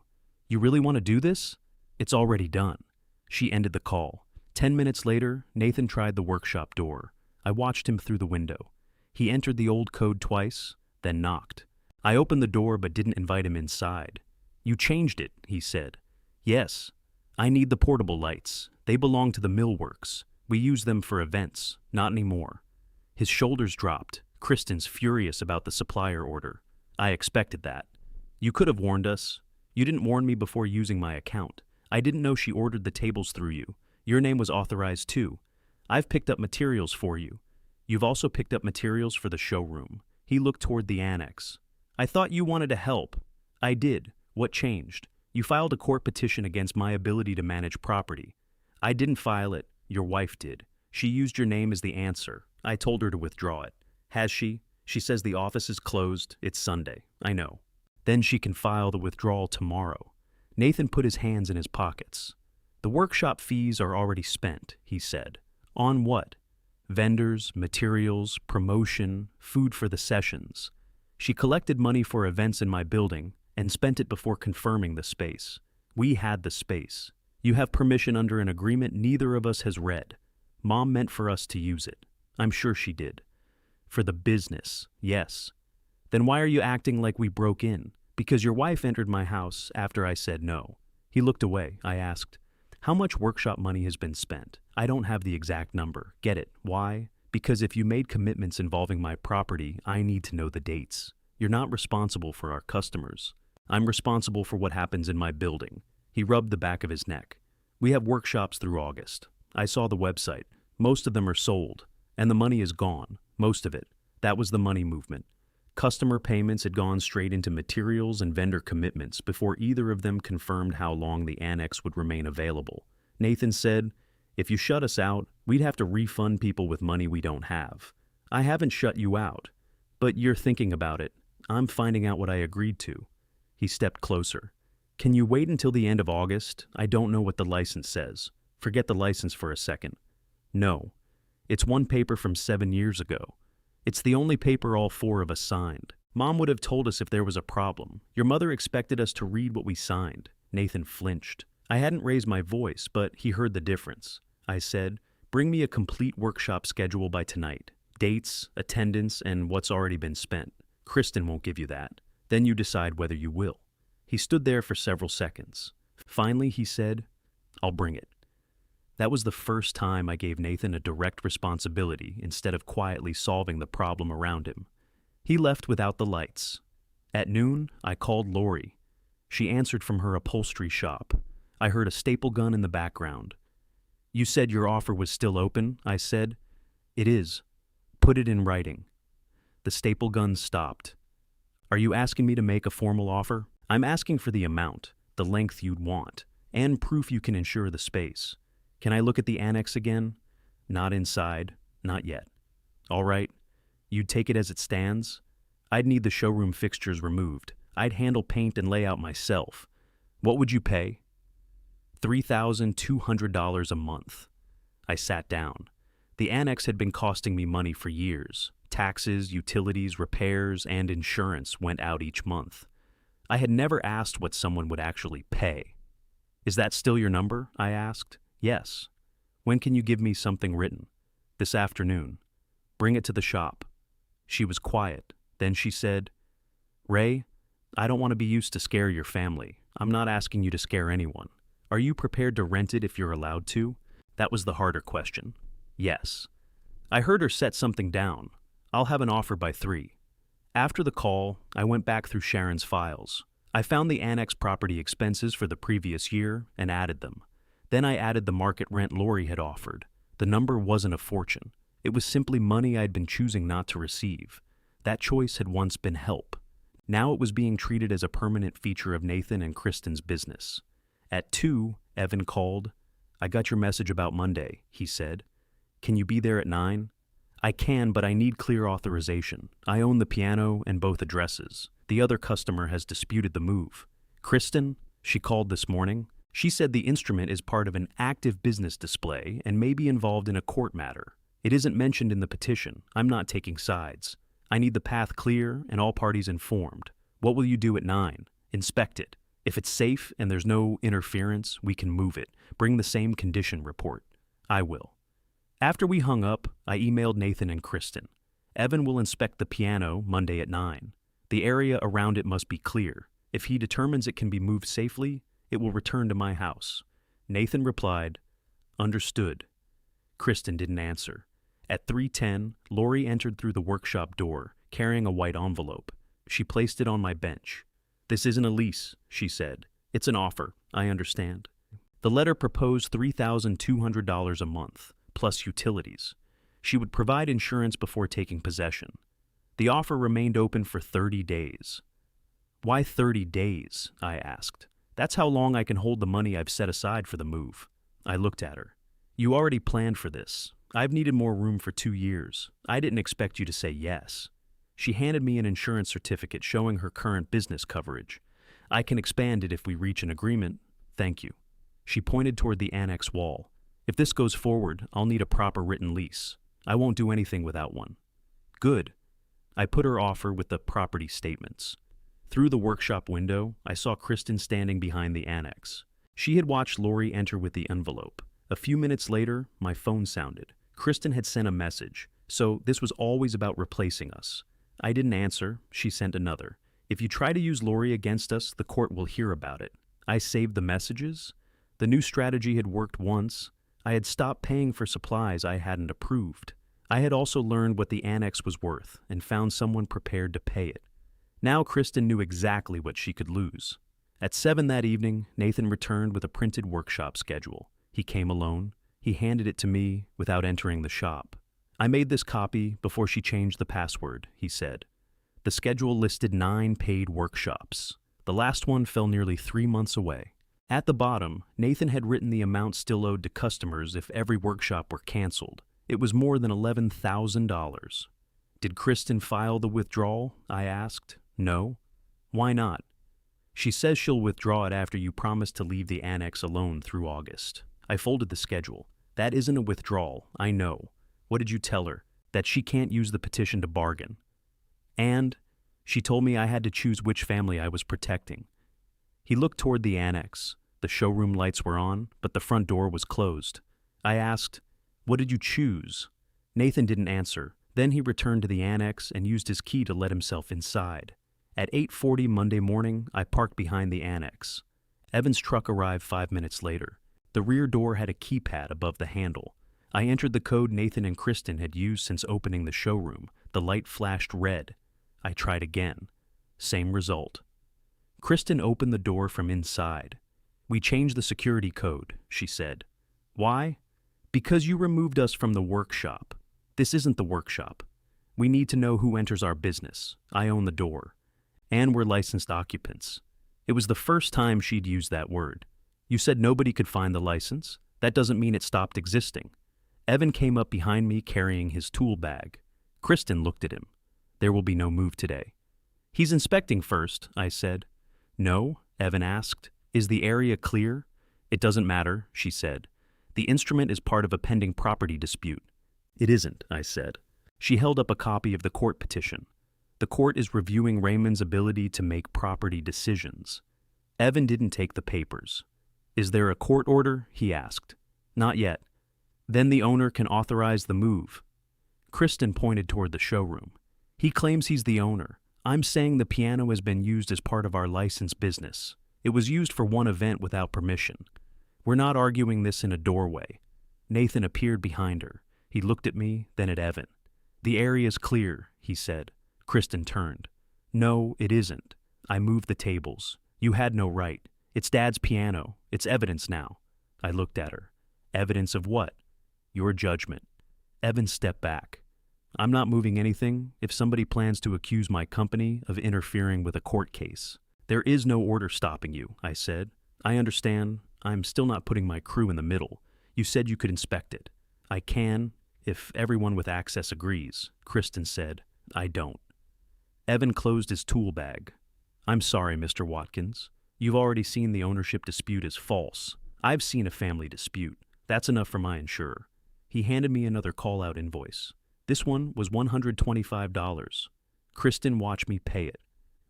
You really want to do this? It's already done. She ended the call. 10 minutes later, Nathan tried the workshop door. I watched him through the window. He entered the old code twice, then knocked. I opened the door but didn't invite him inside. You changed it, he said. Yes. I need the portable lights. They belong to the millworks. We use them for events, not anymore. His shoulders dropped. Kristen's furious about the supplier order. I expected that. You could have warned us. You didn't warn me before using my account. I didn't know she ordered the tables through you. Your name was authorized too. I've picked up materials for you. You've also picked up materials for the showroom. He looked toward the annex. I thought you wanted to help. I did. What changed? You filed a court petition against my ability to manage property. I didn't file it. Your wife did. She used your name as the answer. I told her to withdraw it. Has she? She says the office is closed. It's Sunday. I know. Then she can file the withdrawal tomorrow. Nathan put his hands in his pockets. The workshop fees are already spent, he said. On what? Vendors, materials, promotion, food for the sessions. She collected money for events in my building and spent it before confirming the space. We had the space. You have permission under an agreement neither of us has read. Mom meant for us to use it. I'm sure she did. For the business, yes. Then why are you acting like we broke in? Because your wife entered my house after I said no. He looked away. I asked, how much workshop money has been spent? I don't have the exact number. Get it? Why? Because if you made commitments involving my property, I need to know the dates. You're not responsible for our customers. I'm responsible for what happens in my building. He rubbed the back of his neck. We have workshops through August. I saw the website. Most of them are sold, and the money is gone. Most of it. That was the money movement. Customer payments had gone straight into materials and vendor commitments before either of them confirmed how long the annex would remain available. Nathan said, if you shut us out, we'd have to refund people with money we don't have. I haven't shut you out, but you're thinking about it. I'm finding out what I agreed to. He stepped closer. Can you wait until the end of August? I don't know what the license says. Forget the license for a second. No. It's one paper from 7 years ago. It's the only paper all four of us signed. Mom would have told us if there was a problem. Your mother expected us to read what we signed. Nathan flinched. I hadn't raised my voice, but he heard the difference. I said, bring me a complete workshop schedule by tonight. Dates, attendance, and what's already been spent. Kristen won't give you that. Then you decide whether you will. He stood there for several seconds. Finally, he said, I'll bring it. That was the first time I gave Nathan a direct responsibility instead of quietly solving the problem around him. He left without the lights. At noon, I called Lori. She answered from her upholstery shop. I heard a staple gun in the background. You said your offer was still open, I said. It is. Put it in writing. The staple gun stopped. Are you asking me to make a formal offer? I'm asking for the amount, the length you'd want, and proof you can insure the space. Can I look at the annex again? Not inside, not yet. All right, you'd take it as it stands? I'd need the showroom fixtures removed. I'd handle paint and layout myself. What would you pay? $3,200 a month. I sat down. The annex had been costing me money for years. Taxes, utilities, repairs, and insurance went out each month. I had never asked what someone would actually pay. Is that still your number? I asked. Yes. When can you give me something written? This afternoon. Bring it to the shop. She was quiet. Then she said, Ray, I don't want to be used to scare your family. I'm not asking you to scare anyone. Are you prepared to rent it if you're allowed to? That was the harder question. Yes. I heard her set something down. I'll have an offer by 3. After the call, I went back through Sharon's files. I found the annex property expenses for the previous year and added them. Then I added the market rent Lori had offered. The number wasn't a fortune. It was simply money I'd been choosing not to receive. That choice had once been help. Now it was being treated as a permanent feature of Nathan and Kristen's business. At 2, Evan called. I got your message about Monday, he said. Can you be there at 9? I can, but I need clear authorization. I own the piano and both addresses. The other customer has disputed the move. Kristen, she called this morning. She said the instrument is part of an active business display and may be involved in a court matter. It isn't mentioned in the petition. I'm not taking sides. I need the path clear and all parties informed. What will you do at 9? Inspect it. If it's safe and there's no interference, we can move it. Bring the same condition report. I will. After we hung up, I emailed Nathan and Kristen. Evan will inspect the piano Monday at 9. The area around it must be clear. If he determines it can be moved safely, it will return to my house. Nathan replied, Understood. Kristen didn't answer. At 3:10, Lori entered through the workshop door, carrying a white envelope. She placed it on my bench. This isn't a lease, she said. It's an offer, I understand. The letter proposed $3,200 a month, plus utilities. She would provide insurance before taking possession. The offer remained open for 30 days. Why 30 days? I asked. That's how long I can hold the money I've set aside for the move. I looked at her. You already planned for this. I've needed more room for 2 years. I didn't expect you to say yes. She handed me an insurance certificate showing her current business coverage. I can expand it if we reach an agreement. Thank you. She pointed toward the annex wall. If this goes forward, I'll need a proper written lease. I won't do anything without one. Good. I put her offer with the property statements. Through the workshop window, I saw Kristen standing behind the annex. She had watched Lori enter with the envelope. A few minutes later, my phone sounded. Kristen had sent a message, so this was always about replacing us. I didn't answer. She sent another. If you try to use Lori against us, the court will hear about it. I saved the messages. The new strategy had worked once. I had stopped paying for supplies I hadn't approved. I had also learned what the annex was worth and found someone prepared to pay it. Now Kristen knew exactly what she could lose. At 7 that evening, Nathan returned with a printed workshop schedule. He came alone. He handed it to me without entering the shop. I made this copy before she changed the password, he said. The schedule listed 9 paid workshops. The last one fell nearly 3 months away. At the bottom, Nathan had written the amount still owed to customers if every workshop were canceled. It was more than $11,000. Did Kristen file the withdrawal? I asked. No. Why not? She says she'll withdraw it after you promise to leave the annex alone through August. I folded the schedule. That isn't a withdrawal, I know. What did you tell her? That she can't use the petition to bargain. And she told me I had to choose which family I was protecting. He looked toward the annex. The showroom lights were on, but the front door was closed. I asked, "What did you choose?" Nathan didn't answer. Then he returned to the annex and used his key to let himself inside. At 8:40 Monday morning, I parked behind the annex. Evan's truck arrived 5 minutes later. The rear door had a keypad above the handle. I entered the code Nathan and Kristen had used since opening the showroom. The light flashed red. I tried again. Same result. Kristen opened the door from inside. "We changed the security code," she said. "Why?" "Because you removed us from the workshop. This isn't the workshop. We need to know who enters our business. I own the door. And we're licensed occupants." It was the first time she'd used that word. "You said nobody could find the license. That doesn't mean it stopped existing." Evan came up behind me carrying his tool bag. Kristen looked at him. "There will be no move today." "He's inspecting first," I said. "No?" Evan asked. "Is the area clear?" "It doesn't matter," she said. "The instrument is part of a pending property dispute." "It isn't," I said. She held up a copy of the court petition. "The court is reviewing Raymond's ability to make property decisions." Evan didn't take the papers. "Is there a court order?" he asked. "Not yet." "Then the owner can authorize the move." Kristen pointed toward the showroom. "He claims he's the owner. I'm saying the piano has been used as part of our licensed business. It was used for one event without permission. We're not arguing this in a doorway." Nathan appeared behind her. He looked at me, then at Evan. "The area's clear," he said. Kristen turned. "No, it isn't. I moved the tables. You had no right. It's Dad's piano. It's evidence now." I looked at her. "Evidence of what?" "Your judgment." Evan stepped back. "I'm not moving anything if somebody plans to accuse my company of interfering with a court case." "There is no order stopping you," I said. "I understand. I'm still not putting my crew in the middle. You said you could inspect it." "I can, if everyone with access agrees," Kristen said. "I don't." Evan closed his tool bag. "I'm sorry, Mr. Watkins. You've already seen the ownership dispute as false. I've seen a family dispute. That's enough for my insurer." He handed me another call-out invoice. This one was $125. Kristen watched me pay it.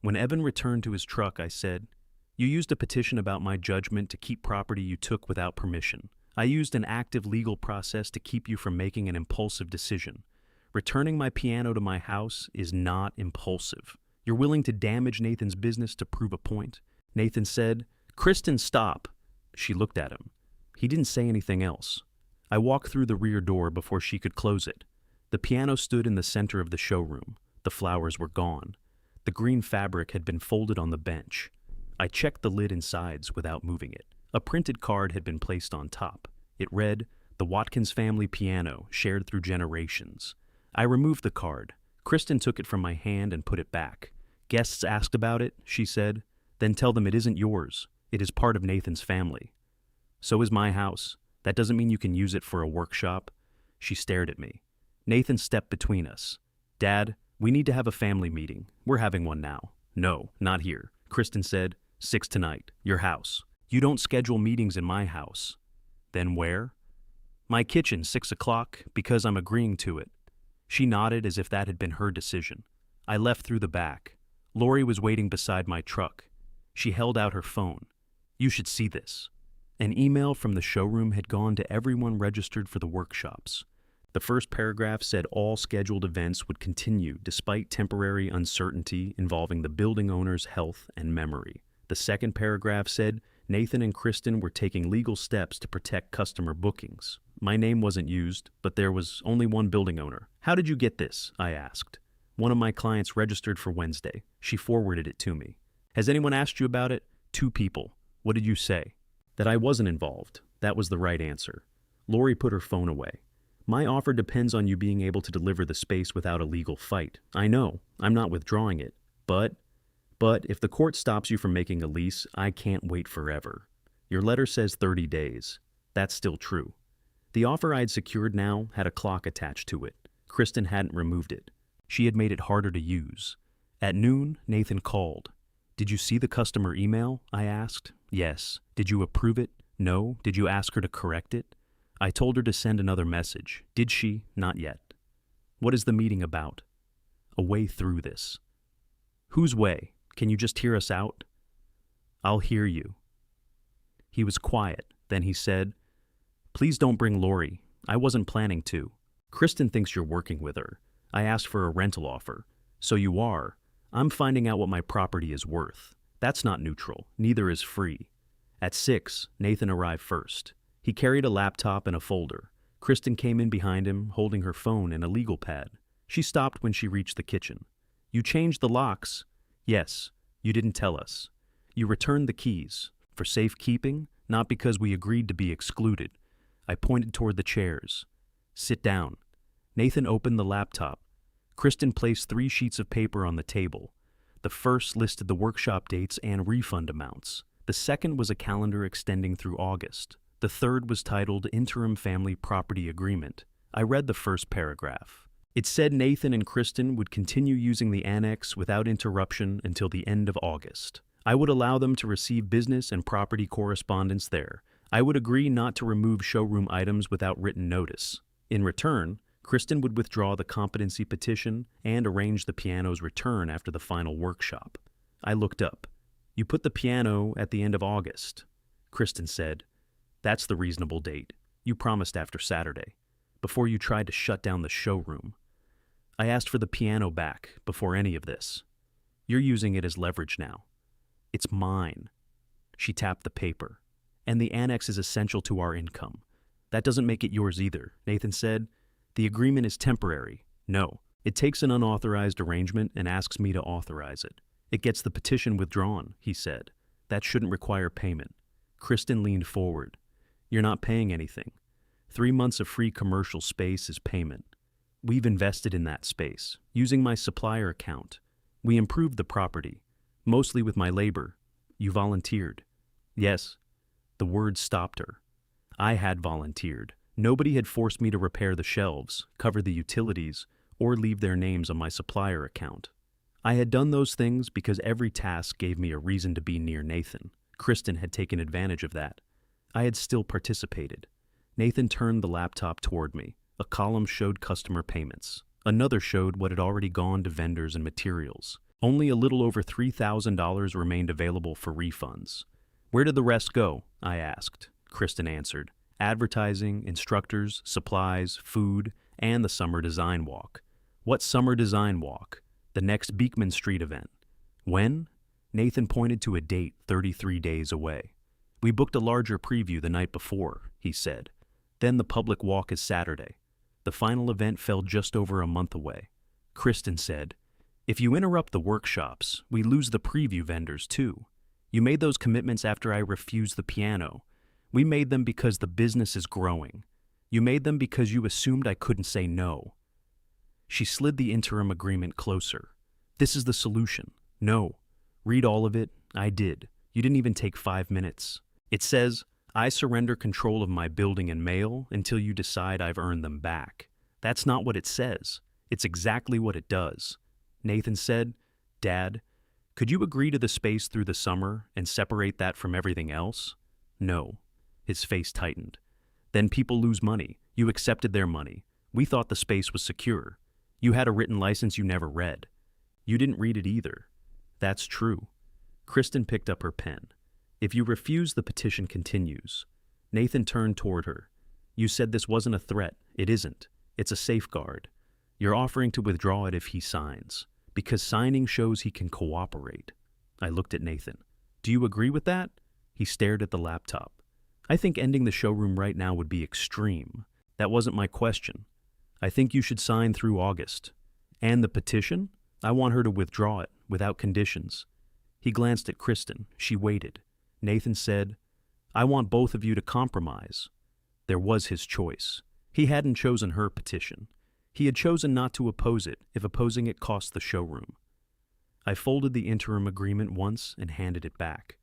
When Evan returned to his truck, I said, "You used a petition about my judgment to keep property you took without permission. I used an active legal process to keep you from making an impulsive decision. Returning my piano to my house is not impulsive. You're willing to damage Nathan's business to prove a point." Nathan said, "Kristen, stop." She looked at him. He didn't say anything else. I walked through the rear door before she could close it. The piano stood in the center of the showroom. The flowers were gone. The green fabric had been folded on the bench. I checked the lid and sides without moving it. A printed card had been placed on top. It read, "The Watkins family piano, shared through generations." I removed the card. Kristen took it from my hand and put it back. "Guests asked about it," she said. "Then tell them it isn't yours. It is part of Nathan's family." "So is my house. That doesn't mean you can use it for a workshop." She stared at me. Nathan stepped between us. "Dad, We need to have a family meeting. We're having one now. No, not here. Kristen said, 6 tonight. Your house. You don't schedule meetings in my house. Then where? My kitchen, 6 o'clock, because I'm agreeing to it. She nodded as if that had been her decision. I left through the back. Lori was waiting beside my truck. She held out her phone. You should see this. An email from the showroom had gone to everyone registered for the workshops. The first paragraph said all scheduled events would continue despite temporary uncertainty involving the building owner's health and memory. The second paragraph said Nathan and Kristen were taking legal steps to protect customer bookings. My name wasn't used, but there was only one building owner. How did you get this? I asked. One of my clients registered for Wednesday. She forwarded it to me. Has anyone asked you about it? 2 people. What did you say? That I wasn't involved. That was the right answer. Lori put her phone away. My offer depends on you being able to deliver the space without a legal fight. I know. I'm not withdrawing it. But if the court stops you from making a lease, I can't wait forever. Your letter says 30 days. That's still true. The offer I'd secured now had a clock attached to it. Kristen hadn't removed it. She had made it harder to use. At noon, Nathan called. Did you see the customer email? I asked. Yes. Did you approve it? No. Did you ask her to correct it? I told her to send another message. Did she? Not yet. What is the meeting about? A way through this. Whose way? Can you just hear us out? I'll hear you. He was quiet. Then he said, Please don't bring Lori. I wasn't planning to. Kristen thinks you're working with her. I asked for a rental offer. So you are. I'm finding out what my property is worth. That's not neutral. Neither is free. At 6, Nathan arrived first. He carried a laptop and a folder. Kristen came in behind him, holding her phone and a legal pad. She stopped when she reached the kitchen. You changed the locks? Yes. You didn't tell us. You returned the keys. For safekeeping? Not because we agreed to be excluded. I pointed toward the chairs. Sit down. Nathan opened the laptop. Kristen placed 3 sheets of paper on the table. The first listed the workshop dates and refund amounts. The second was a calendar extending through August. The third was titled Interim Family Property Agreement. I read the first paragraph. It said Nathan and Kristen would continue using the annex without interruption until the end of August. I would allow them to receive business and property correspondence there. I would agree not to remove showroom items without written notice. In return, Kristen would withdraw the competency petition and arrange the piano's return after the final workshop. I looked up. You put the piano at the end of August. Kristen said, That's the reasonable date. You promised after Saturday, before you tried to shut down the showroom. I asked for the piano back before any of this. You're using it as leverage now. It's mine. She tapped the paper. And the annex is essential to our income. That doesn't make it yours either, Nathan said. The agreement is temporary. No, it takes an unauthorized arrangement and asks me to authorize it. It gets the petition withdrawn, he said. That shouldn't require payment. Kristen leaned forward. You're not paying anything. 3 months of free commercial space is payment. We've invested in that space, using my supplier account. We improved the property, mostly with my labor. You volunteered. Yes. The words stopped her. I had volunteered. Nobody had forced me to repair the shelves, cover the utilities, or leave their names on my supplier account. I had done those things because every task gave me a reason to be near Nathan. Kristen had taken advantage of that. I had still participated. Nathan turned the laptop toward me. A column showed customer payments. Another showed what had already gone to vendors and materials. Only a little over $3,000 remained available for refunds. Where did the rest go? I asked. Kristen answered. Advertising, instructors, supplies, food, and the summer design walk. What summer design walk? The next Beekman Street event. When? Nathan pointed to a date 33 days away. We booked a larger preview the night before, he said. Then the public walk is Saturday. The final event fell just over a month away. Kristen said, If you interrupt the workshops, we lose the preview vendors too. You made those commitments after I refused the piano. We made them because the business is growing. You made them because you assumed I couldn't say no. She slid the interim agreement closer. This is the solution. No. Read all of it. I did. You didn't even take 5 minutes. It says, I surrender control of my building and mail until you decide I've earned them back. That's not what it says. It's exactly what it does. Nathan said, "Dad, could you agree to the space through the summer and separate that from everything else?" "No." His face tightened. "Then people lose money. You accepted their money. We thought the space was secure. You had a written license you never read. You didn't read it either." "That's true." Kristen picked up her pen. "If you refuse, the petition continues." Nathan turned toward her. "You said this wasn't a threat. It isn't. It's a safeguard. You're offering to withdraw it if he signs, because signing shows he can cooperate." I looked at Nathan. "Do you agree with that?" He stared at the laptop. "I think ending the showroom right now would be extreme. That wasn't my question. I think you should sign through August. And the petition? I want her to withdraw it, without conditions." He glanced at Kristen. She waited. Nathan said, "I want both of you to compromise." There was his choice. He hadn't chosen her petition. He had chosen not to oppose it if opposing it cost the showroom. I folded the interim agreement once and handed it back.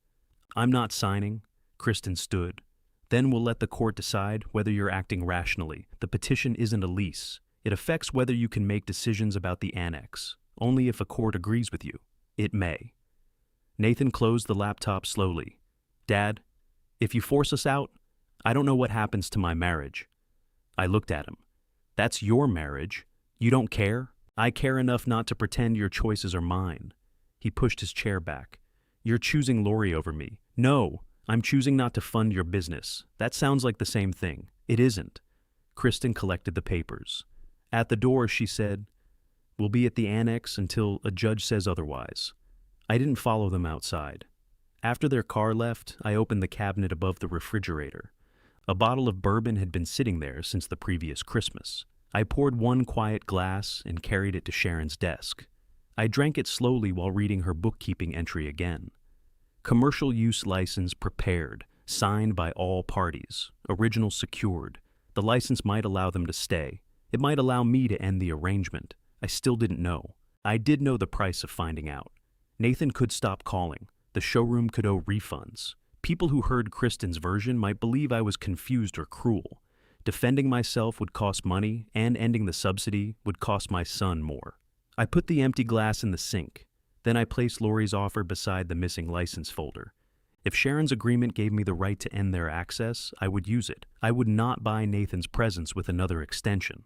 "I'm not signing." Kristen stood. "Then we'll let the court decide whether you're acting rationally. The petition isn't a lease. It affects whether you can make decisions about the annex, only if a court agrees with you. It may." Nathan closed the laptop slowly. "Dad, if you force us out, I don't know what happens to my marriage." I looked at him. "That's your marriage. You don't care?" "I care enough not to pretend your choices are mine." He pushed his chair back. "You're choosing Lori over me." "No, I'm choosing not to fund your business. That sounds like the same thing." "It isn't." Kristen collected the papers. At the door, she said, "We'll be at the annex until a judge says otherwise." I didn't follow them outside. After their car left, I opened the cabinet above the refrigerator. A bottle of bourbon had been sitting there since the previous Christmas. I poured one quiet glass and carried it to Sharon's desk. I drank it slowly while reading her bookkeeping entry again. Commercial use license prepared, signed by all parties, original secured. The license might allow them to stay. It might allow me to end the arrangement. I still didn't know. I did know the price of finding out. Nathan could stop calling. The showroom could owe refunds. People who heard Kristen's version might believe I was confused or cruel. Defending myself would cost money, and ending the subsidy would cost my son more. I put the empty glass in the sink. Then I placed Lori's offer beside the missing license folder. If Sharon's agreement gave me the right to end their access, I would use it. I would not buy Nathan's presence with another extension.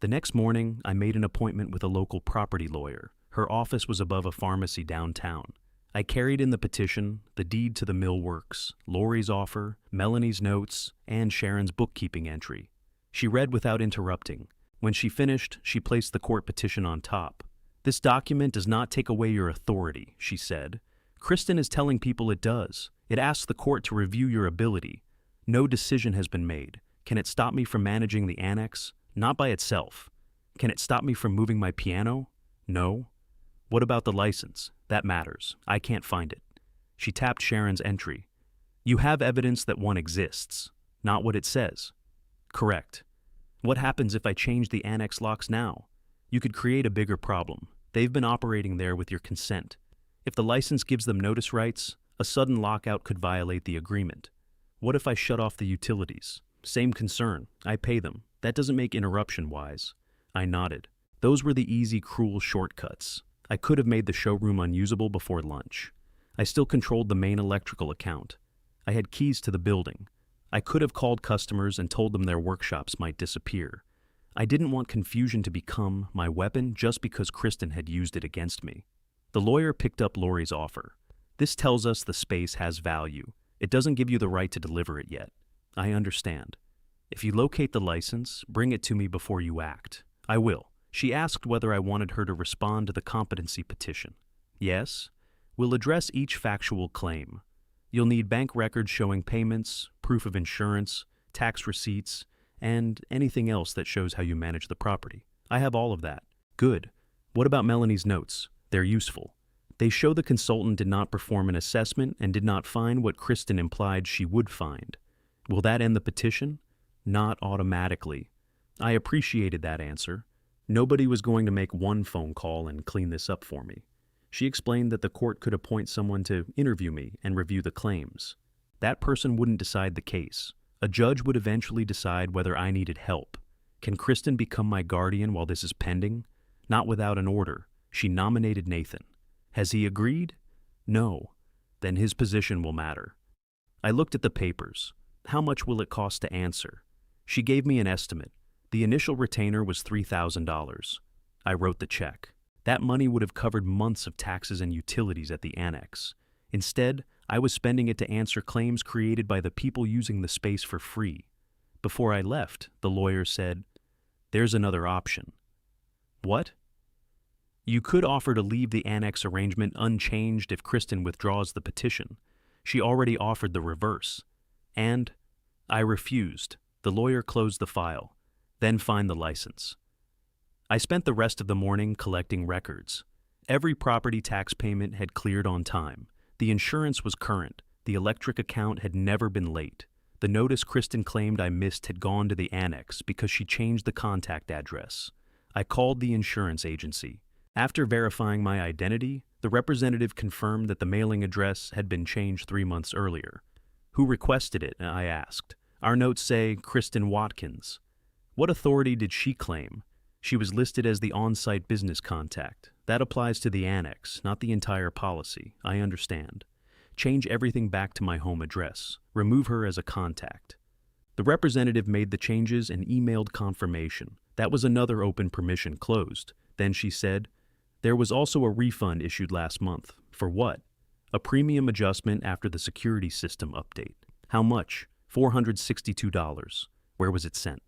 The next morning, I made an appointment with a local property lawyer. Her office was above a pharmacy downtown. I carried in the petition, the deed to the mill works, Lori's offer, Melanie's notes, and Sharon's bookkeeping entry. She read without interrupting. When she finished, she placed the court petition on top. "This document does not take away your authority," she said. "Kristen is telling people it does. It asks the court to review your ability. No decision has been made. Can it stop me from managing the annex? Not by itself. Can it stop me from moving my piano? No. What about the license? That matters. I can't find it." She tapped Sharon's entry. "You have evidence that one exists, not what it says." "Correct. What happens if I change the annex locks now? You could create a bigger problem. They've been operating there with your consent. If the license gives them notice rights, a sudden lockout could violate the agreement. What if I shut off the utilities? Same concern. I pay them. That doesn't make interruption wise." I nodded. Those were the easy, cruel shortcuts. I could have made the showroom unusable before lunch. I still controlled the main electrical account. I had keys to the building. I could have called customers and told them their workshops might disappear. I didn't want confusion to become my weapon just because Kristen had used it against me. The lawyer picked up Lori's offer. "This tells us the space has value. It doesn't give you the right to deliver it yet. I understand. If you locate the license, bring it to me before you act." "I will." She asked whether I wanted her to respond to the competency petition. "Yes. We'll address each factual claim. You'll need bank records showing payments, proof of insurance, tax receipts, and anything else that shows how you manage the property. I have all of that." "Good. What about Melanie's notes? They're useful. They show the consultant did not perform an assessment and did not find what Kristen implied she would find. Will that end the petition?" "Not automatically." I appreciated that answer. Nobody was going to make one phone call and clean this up for me. She explained that the court could appoint someone to interview me and review the claims. That person wouldn't decide the case. A judge would eventually decide whether I needed help. Can Kristen become my guardian while this is pending? Not without an order. She nominated Nathan. Has he agreed? No. Then his position will matter. I looked at the papers. How much will it cost to answer? She gave me an estimate. The initial retainer was $3,000. I wrote the check. That money would have covered months of taxes and utilities at the annex. Instead, I was spending it to answer claims created by the people using the space for free. Before I left, the lawyer said, "There's another option." What? You could offer to leave the annex arrangement unchanged if Kristen withdraws the petition. She already offered the reverse. And I refused. The lawyer closed the file. Then find the license. I spent the rest of the morning collecting records. Every property tax payment had cleared on time. The insurance was current. The electric account had never been late. The notice Kristen claimed I missed had gone to the annex because she changed the contact address. I called the insurance agency. After verifying my identity, the representative confirmed that the mailing address had been changed 3 months earlier. Who requested it? I asked. Our notes say Kristen Watkins. What authority did she claim? She was listed as the on-site business contact. That applies to the annex, not the entire policy. I understand. Change everything back to my home address. Remove her as a contact. The representative made the changes and emailed confirmation. That was another open permission closed. Then she said, there was also a refund issued last month. For what? A premium adjustment after the security system update. How much? $462. Where was it sent?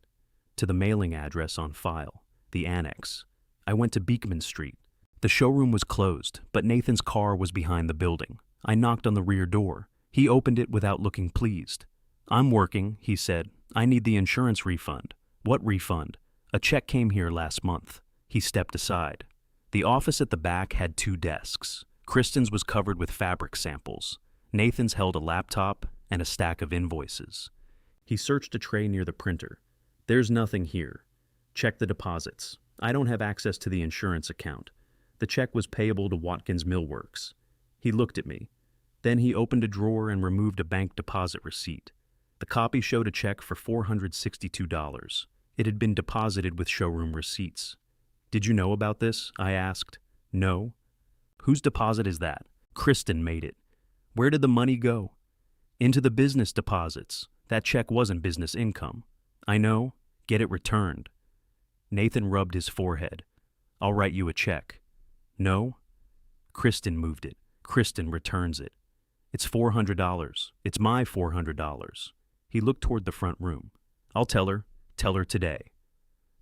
To the mailing address on file. The annex. I went to Beekman Street. The showroom was closed, but Nathan's car was behind the building. I knocked on the rear door. He opened it without looking pleased. I'm working, he said. I need the insurance refund. What refund? A check came here last month. He stepped aside. The office at the back had 2 desks. Kristen's was covered with fabric samples. Nathan's held a laptop and a stack of invoices. He searched a tray near the printer. There's nothing here. Check the deposits. I don't have access to the insurance account. The check was payable to Watkins Millworks. He looked at me. Then he opened a drawer and removed a bank deposit receipt. The copy showed a check for $462. It had been deposited with showroom receipts. Did you know about this? I asked. No. Whose deposit is that? Kristen made it. Where did the money go? Into the business deposits. That check wasn't business income. I know. Get it returned. Nathan rubbed his forehead. I'll write you a check. No? Kristen moved it. Kristen returns it. It's $400. It's my $400. He looked toward the front room. I'll tell her. Tell her today.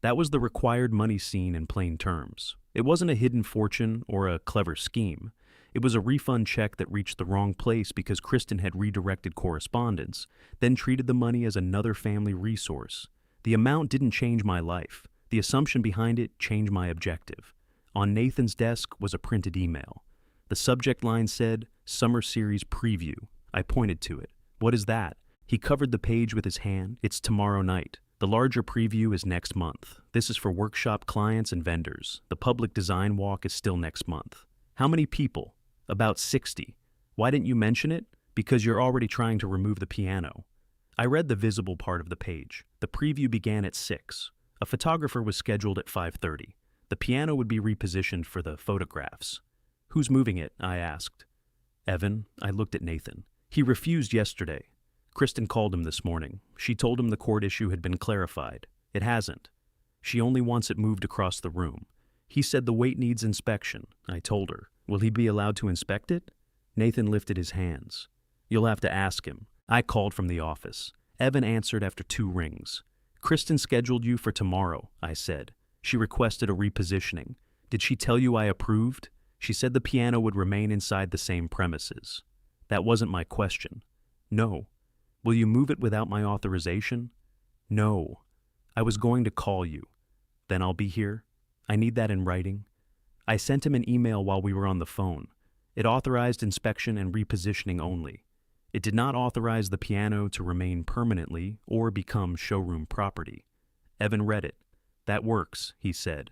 That was the required money seen in plain terms. It wasn't a hidden fortune or a clever scheme. It was a refund check that reached the wrong place because Kristen had redirected correspondence, then treated the money as another family resource. The amount didn't change my life. The assumption behind it changed my objective. On Nathan's desk was a printed email. The subject line said, Summer Series Preview. I pointed to it. What is that? He covered the page with his hand. It's tomorrow night. The larger preview is next month. This is for workshop clients and vendors. The public design walk is still next month. How many people? About 60. Why didn't you mention it? Because you're already trying to remove the piano. I read the visible part of the page. The preview began at 6. A photographer was scheduled at 5:30. The piano would be repositioned for the photographs. Who's moving it? I asked. Evan. I looked at Nathan. He refused yesterday. Kristen called him this morning. She told him the court issue had been clarified. It hasn't. She only wants it moved across the room. He said the weight needs inspection. I told her. Will he be allowed to inspect it? Nathan lifted his hands. You'll have to ask him. I called from the office. Evan answered after 2 rings. Kristen scheduled you for tomorrow, I said. She requested a repositioning. Did she tell you I approved? She said the piano would remain inside the same premises. That wasn't my question. No. Will you move it without my authorization? No. I was going to call you. Then I'll be here. I need that in writing. I sent him an email while we were on the phone. It authorized inspection and repositioning only. It did not authorize the piano to remain permanently or become showroom property. Evan read it. That works, he said.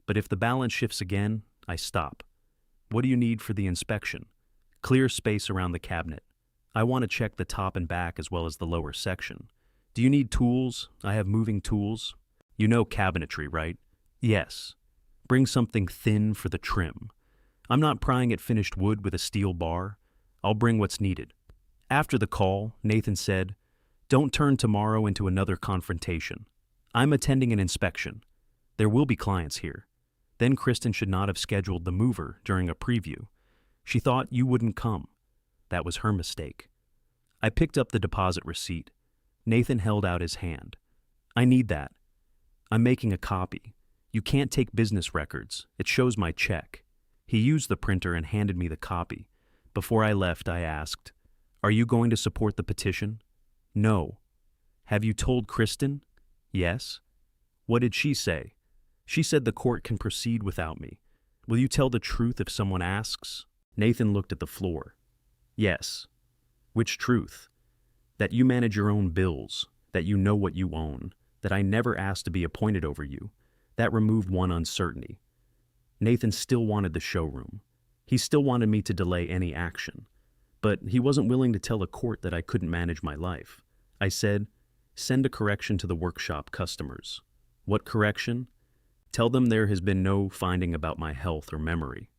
But if the balance shifts again, I stop. What do you need for the inspection? Clear space around the cabinet. I want to check the top and back as well as the lower section. Do you need tools? I have moving tools. You know cabinetry, right? Yes. Bring something thin for the trim. I'm not prying at finished wood with a steel bar. I'll bring what's needed. After the call, Nathan said, "Don't turn tomorrow into another confrontation. I'm attending an inspection. There will be clients here." Then Kristen should not have scheduled the mover during a preview. She thought you wouldn't come. That was her mistake. I picked up the deposit receipt. Nathan held out his hand. "I need that. I'm making a copy. You can't take business records. It shows my check." He used the printer and handed me the copy. Before I left, I asked, "Are you going to support the petition?" "No." "Have you told Kristen?" "Yes." "What did she say?" "She said the court can proceed without me. Will you tell the truth if someone asks?" Nathan looked at the floor. "Yes." "Which truth?" "That you manage your own bills, that you know what you own, that I never asked to be appointed over you." That removed one uncertainty. Nathan still wanted the showroom. He still wanted me to delay any action. But he wasn't willing to tell a court that I couldn't manage my life. I said, "Send a correction to the workshop customers." "What correction?" "Tell them there has been no finding about my health or memory."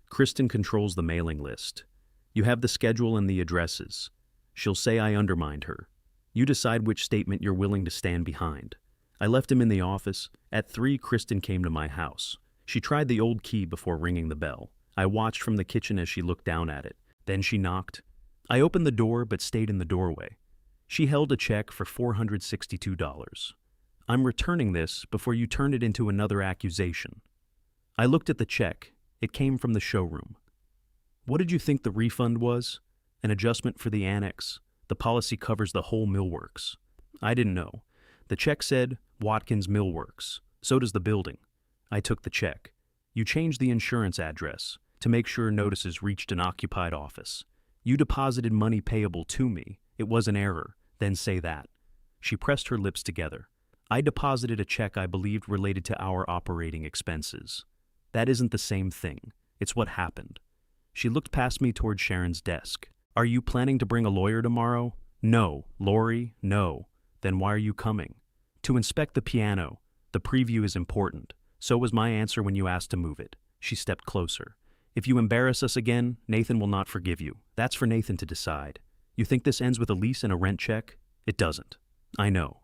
"Kristen controls the mailing list. You have the schedule and the addresses. She'll say I undermined her. You decide which statement you're willing to stand behind." I left him in the office. At 3, Kristen came to my house. She tried the old key before ringing the bell. I watched from the kitchen as she looked down at it. Then she knocked. I opened the door but stayed in the doorway. She held a check for $462. "I'm returning this before you turn it into another accusation." I looked at the check. It came from the showroom. "What did you think the refund was?" "An adjustment for the annex. The policy covers the whole millworks." I didn't know. The check said Watkins Millworks. So does the building. I took the check. "You changed the insurance address to make sure notices reached an occupied office. You deposited money payable to me. It was an error. Then say that." She pressed her lips together. "I deposited a check I believed related to our operating expenses. That isn't the same thing. It's what happened." She looked past me toward Sharon's desk. "Are you planning to bring a lawyer tomorrow?" "No." "Lori, no." "Then why are you coming?" "To inspect the piano. The preview is important. So was my answer when you asked to move it." She stepped closer. "If you embarrass us again, Nathan will not forgive you. That's for Nathan to decide. You think this ends with a lease and a rent check? It doesn't." "I know."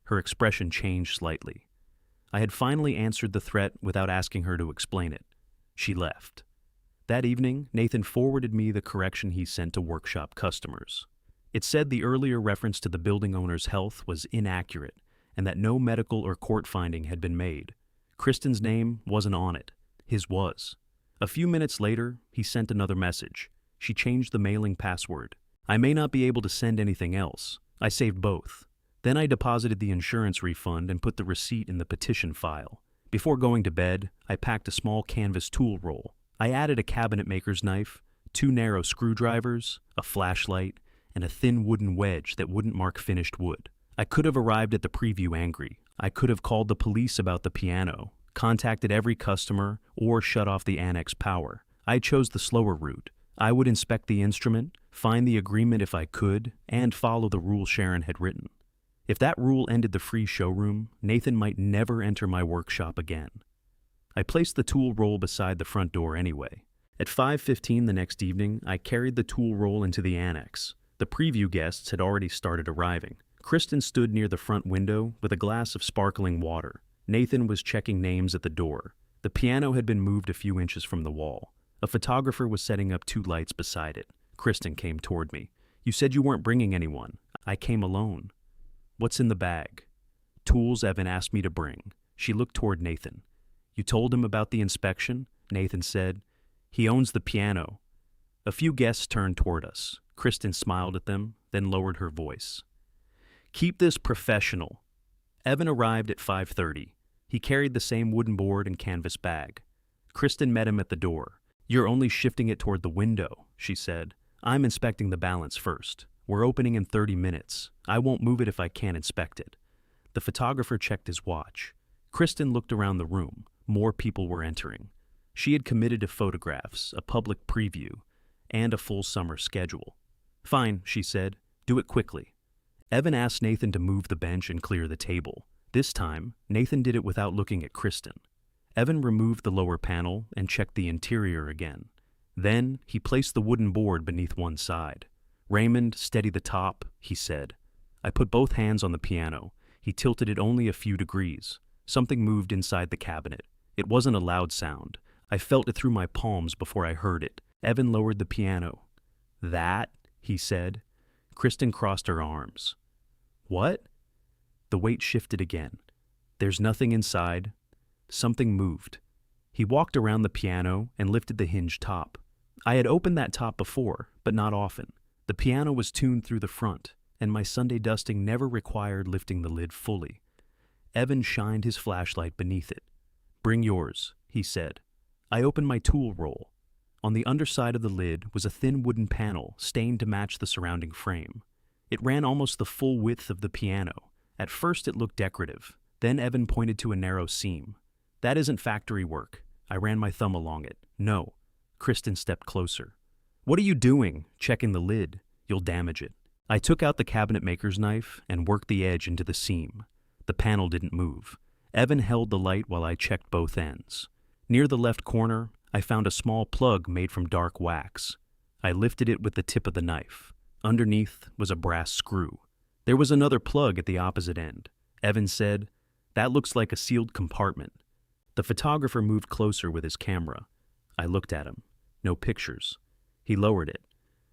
Her expression changed slightly. I had finally answered the threat without asking her to explain it. She left. That evening, Nathan forwarded me the correction he sent to workshop customers. It said the earlier reference to the building owner's health was inaccurate and that no medical or court finding had been made. Kristen's name wasn't on it. His was. A few minutes later, he sent another message. She changed the mailing password. I may not be able to send anything else. I saved both. Then I deposited the insurance refund and put the receipt in the petition file. Before going to bed, I packed a small canvas tool roll. I added a cabinet maker's knife, 2 narrow screwdrivers, a flashlight, and a thin wooden wedge that wouldn't mark finished wood. I could have arrived at the preview angry. I could have called the police about the piano, contacted every customer, or shut off the annex power. I chose the slower route. I would inspect the instrument, find the agreement if I could, and follow the rule Sharon had written. If that rule ended the free showroom, Nathan might never enter my workshop again. I placed the tool roll beside the front door anyway. At 5:15 the next evening, I carried the tool roll into the annex. The preview guests had already started arriving. Kristen stood near the front window with a glass of sparkling water. Nathan was checking names at the door. The piano had been moved a few inches from the wall. A photographer was setting up 2 lights beside it. Kristen came toward me. "You said you weren't bringing anyone." "I came alone." "What's in the bag?" "Tools Evan asked me to bring." She looked toward Nathan. "You told him about the inspection?" Nathan said. "He owns the piano." A few guests turned toward us. Kristen smiled at them, then lowered her voice. "Keep this professional." Evan arrived at 5:30. He carried the same wooden board and canvas bag. Kristen met him at the door. "You're only shifting it toward the window," she said. "I'm inspecting the balance first. We're opening in 30 minutes. I won't move it if I can't inspect it." The photographer checked his watch. Kristen looked around the room. More people were entering. She had committed to photographs, a public preview, and a full summer schedule. "Fine," she said. "Do it quickly." Evan asked Nathan to move the bench and clear the table. This time, Nathan did it without looking at Kristen. Evan removed the lower panel and checked the interior again. Then he placed the wooden board beneath one side. "Raymond, steady the top," he said. I put both hands on the piano. He tilted it only a few degrees. Something moved inside the cabinet. It wasn't a loud sound. I felt it through my palms before I heard it. Evan lowered the piano. "That?" he said. Kristen crossed her arms. "What?" The weight shifted again. "There's nothing inside." Something moved. He walked around the piano and lifted the hinge top. I had opened that top before, but not often. The piano was tuned through the front, and my Sunday dusting never required lifting the lid fully. Evan shined his flashlight beneath it. "Bring yours," he said. I opened my tool roll. On the underside of the lid was a thin wooden panel stained to match the surrounding frame. It ran almost the full width of the piano. At first it looked decorative. Then Evan pointed to a narrow seam. "That isn't factory work." I ran my thumb along it. "No." Kristen stepped closer. "What are you doing? Checking the lid. You'll damage it." I took out the cabinet maker's knife and worked the edge into the seam. The panel didn't move. Evan held the light while I checked both ends. Near the left corner, I found a small plug made from dark wax. I lifted it with the tip of the knife. Underneath was a brass screw. There was another plug at the opposite end. Evan said, "That looks like a sealed compartment." The photographer moved closer with his camera. I looked at him. No pictures. He lowered it.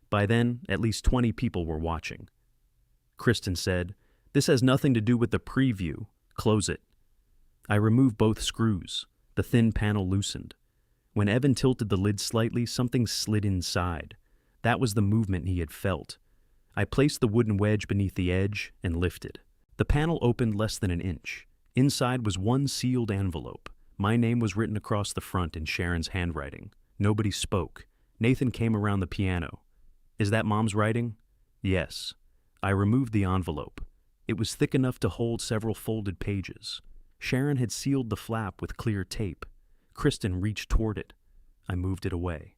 By then, at least 20 people were watching. Kristen said, "This has nothing to do with the preview. Close it." I removed both screws. The thin panel loosened. When Evan tilted the lid slightly, something slid inside. That was the movement he had felt. I placed the wooden wedge beneath the edge and lifted. The panel opened less than an inch. Inside was one sealed envelope. My name was written across the front in Sharon's handwriting. Nobody spoke. Nathan came around the piano. "Is that Mom's writing?" "Yes." I removed the envelope. It was thick enough to hold several folded pages. Sharon had sealed the flap with clear tape. Kristen reached toward it. I moved it away.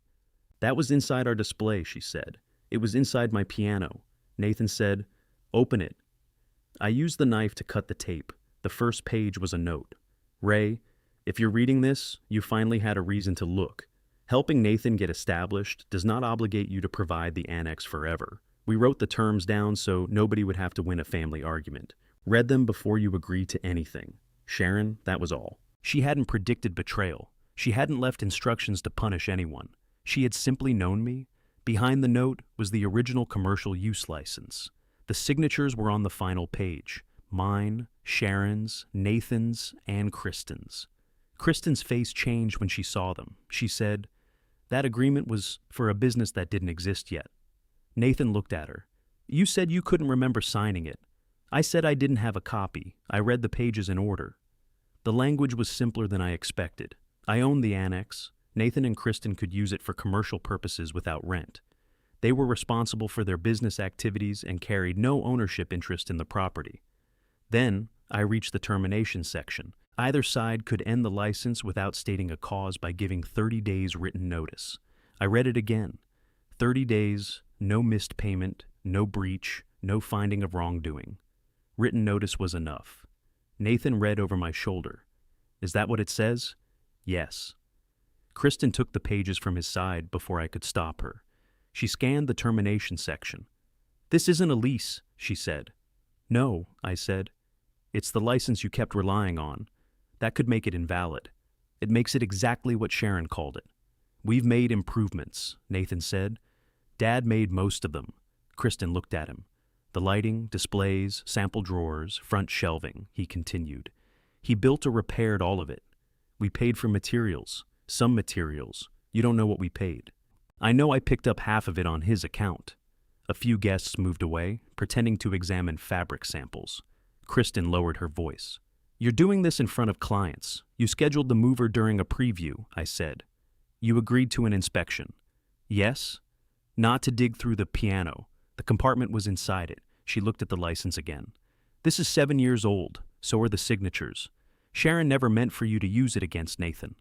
"That was inside our display," she said. "It was inside my piano." Nathan said, "Open it." I used the knife to cut the tape. The first page was a note. "Ray, if you're reading this, you finally had a reason to look. Helping Nathan get established does not obligate you to provide the annex forever. We wrote the terms down so nobody would have to win a family argument. Read them before you agreed to anything. Sharon, that was all." She hadn't predicted betrayal. She hadn't left instructions to punish anyone. She had simply known me. Behind the note was the original commercial use license. The signatures were on the final page. Mine, Sharon's, Nathan's, and Kristen's. Kristen's face changed when she saw them. She said, "That agreement was for a business that didn't exist yet." Nathan looked at her. "You said you couldn't remember signing it." I said I didn't have a copy. I read the pages in order. The language was simpler than I expected. I owned the annex. Nathan and Kristen could use it for commercial purposes without rent. They were responsible for their business activities and carried no ownership interest in the property. Then I reached the termination section. Either side could end the license without stating a cause by giving 30 days written notice. I read it again. 30 days, no missed payment, no breach, no finding of wrongdoing. Written notice was enough. Nathan read over my shoulder. "Is that what it says?" "Yes." Kristen took the pages from his side before I could stop her. She scanned the termination section. "This isn't a lease," she said. "No," I said. "It's the license you kept relying on. That could make it invalid. It makes it exactly what Sharon called it." "We've made improvements," Nathan said. "Dad made most of them." Kristen looked at him. "The lighting, displays, sample drawers, front shelving," he continued. "He built or repaired all of it. We paid for materials. Some materials. You don't know what we paid. I know I picked up half of it on his account." A few guests moved away, pretending to examine fabric samples. Kristen lowered her voice. "You're doing this in front of clients. You scheduled the mover during a preview," I said. "You agreed to an inspection." "Yes." "Not to dig through the piano. The compartment was inside it." She looked at the license again. "This is 7 years old. So are the signatures. Sharon never meant for you to use it against Nathan."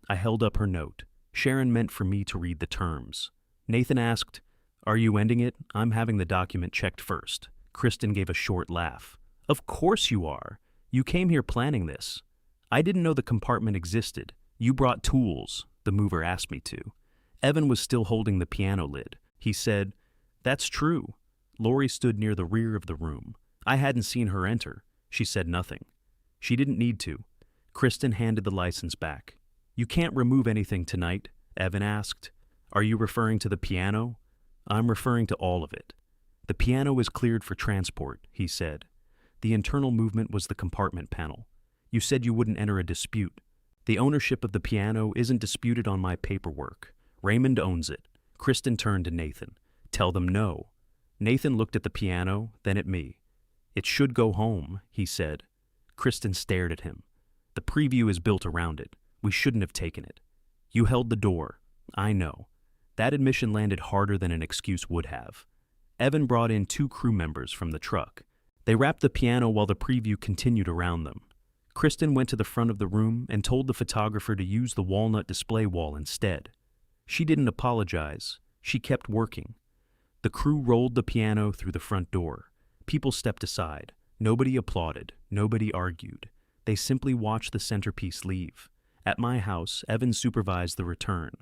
I held up her note. Sharon meant for me to read the terms. Nathan asked, "Are you ending it? I'm having the document checked first." Kristen gave a short laugh. "Of course you are. You came here planning this." I didn't know the compartment existed. You brought tools, the mover asked me to. Evan was still holding the piano lid. He said, "That's true." Lori stood near the rear of the room. I hadn't seen her enter. She said nothing. She didn't need to. Kristen handed the license back. "You can't remove anything tonight?" Evan asked. "Are you referring to the piano?" "I'm referring to all of it." "The piano is cleared for transport," he said. The internal movement was the compartment panel. "You said you wouldn't enter a dispute." "The ownership of the piano isn't disputed on my paperwork. Raymond owns it." Kristen turned to Nathan. "Tell them no." Nathan looked at the piano, then at me. "It should go home," he said. Kristen stared at him. "The preview is built around it. We shouldn't have taken it." "You held the door." "I know." That admission landed harder than an excuse would have. Evan brought in 2 crew members from the truck. They wrapped the piano while the preview continued around them. Kristen went to the front of the room and told the photographer to use the walnut display wall instead. She didn't apologize. She kept working. The crew rolled the piano through the front door. People stepped aside. Nobody applauded. Nobody argued. They simply watched the centerpiece leave. At my house, Evan supervised the return.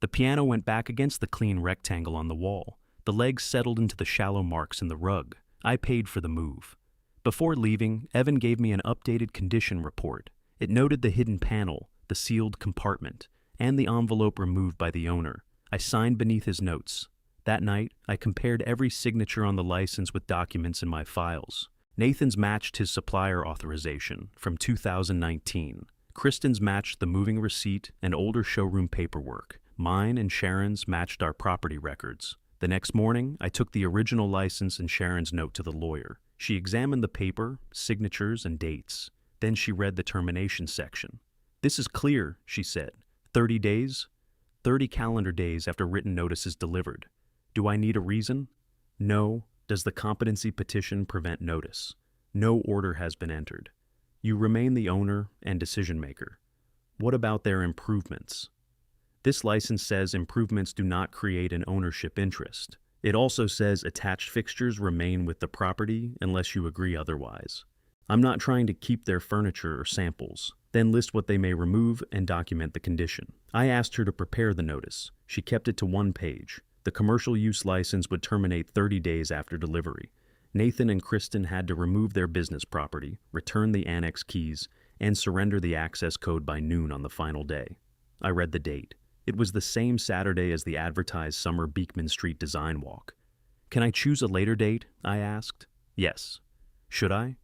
The piano went back against the clean rectangle on the wall. The legs settled into the shallow marks in the rug. I paid for the move. Before leaving, Evan gave me an updated condition report. It noted the hidden panel, the sealed compartment, and the envelope removed by the owner. I signed beneath his notes. That night, I compared every signature on the license with documents in my files. Nathan's matched his supplier authorization from 2019. Kristen's matched the moving receipt and older showroom paperwork. Mine and Sharon's matched our property records. The next morning, I took the original license and Sharon's note to the lawyer. She examined the paper, signatures, and dates. Then she read the termination section. "This is clear," she said. 30 days? 30 calendar days after written notice is delivered. Do I need a reason? No. Does the competency petition prevent notice? No order has been entered. You remain the owner and decision maker. What about their improvements? This license says improvements do not create an ownership interest. It also says attached fixtures remain with the property unless you agree otherwise. I'm not trying to keep their furniture or samples. Then list what they may remove and document the condition. I asked her to prepare the notice. She kept it to 1 page. The commercial use license would terminate 30 days after delivery. Nathan and Kristen had to remove their business property, return the annex keys, and surrender the access code by noon on the final day. I read the date. It was the same Saturday as the advertised summer Beekman Street design walk. "Can I choose a later date?" I asked. "Yes." "Should I?"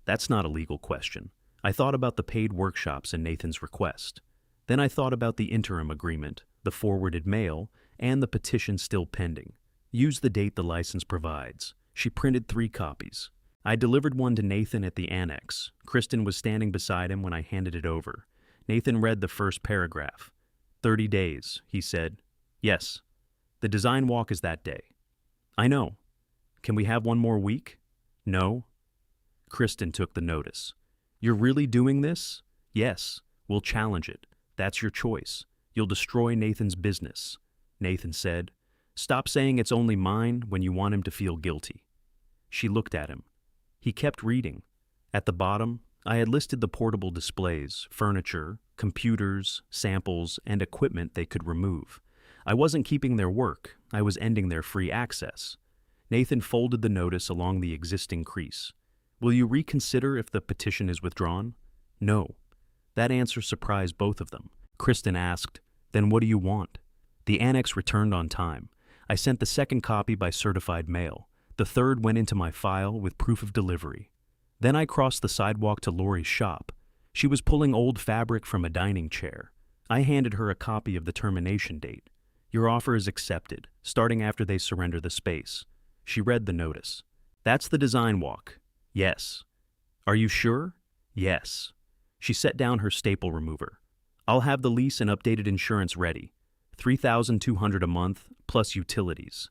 "That's not a legal question." I thought about the paid workshops and Nathan's request. Then I thought about the interim agreement, the forwarded mail, and the petition still pending. Use the date the license provides. She printed 3 copies. I delivered one to Nathan at the annex. Kristen was standing beside him when I handed it over. Nathan read the first paragraph. 30 days, he said. "Yes. The design walk is that day." "I know. Can we have one more week?" "No." Kristen took the notice. "You're really doing this?" "Yes. We'll challenge it. That's your choice. You'll destroy Nathan's business." Nathan said, "Stop saying it's only mine when you want him to feel guilty." She looked at him. He kept reading. At the bottom, I had listed the portable displays, furniture, computers, samples, and equipment they could remove. I wasn't keeping their work. I was ending their free access. Nathan folded the notice along the existing crease. "Will you reconsider if the petition is withdrawn?" "No." That answer surprised both of them. Kristen asked, "Then what do you want?" The annex returned on time. I sent the second copy by certified mail. The third went into my file with proof of delivery. Then I crossed the sidewalk to Lori's shop. She was pulling old fabric from a dining chair. I handed her a copy of the termination date. "Your offer is accepted, starting after they surrender the space." She read the notice. "That's the design walk." "Yes." "Are you sure?" "Yes." She set down her staple remover. "I'll have the lease and updated insurance ready. $3,200 a month, plus utilities.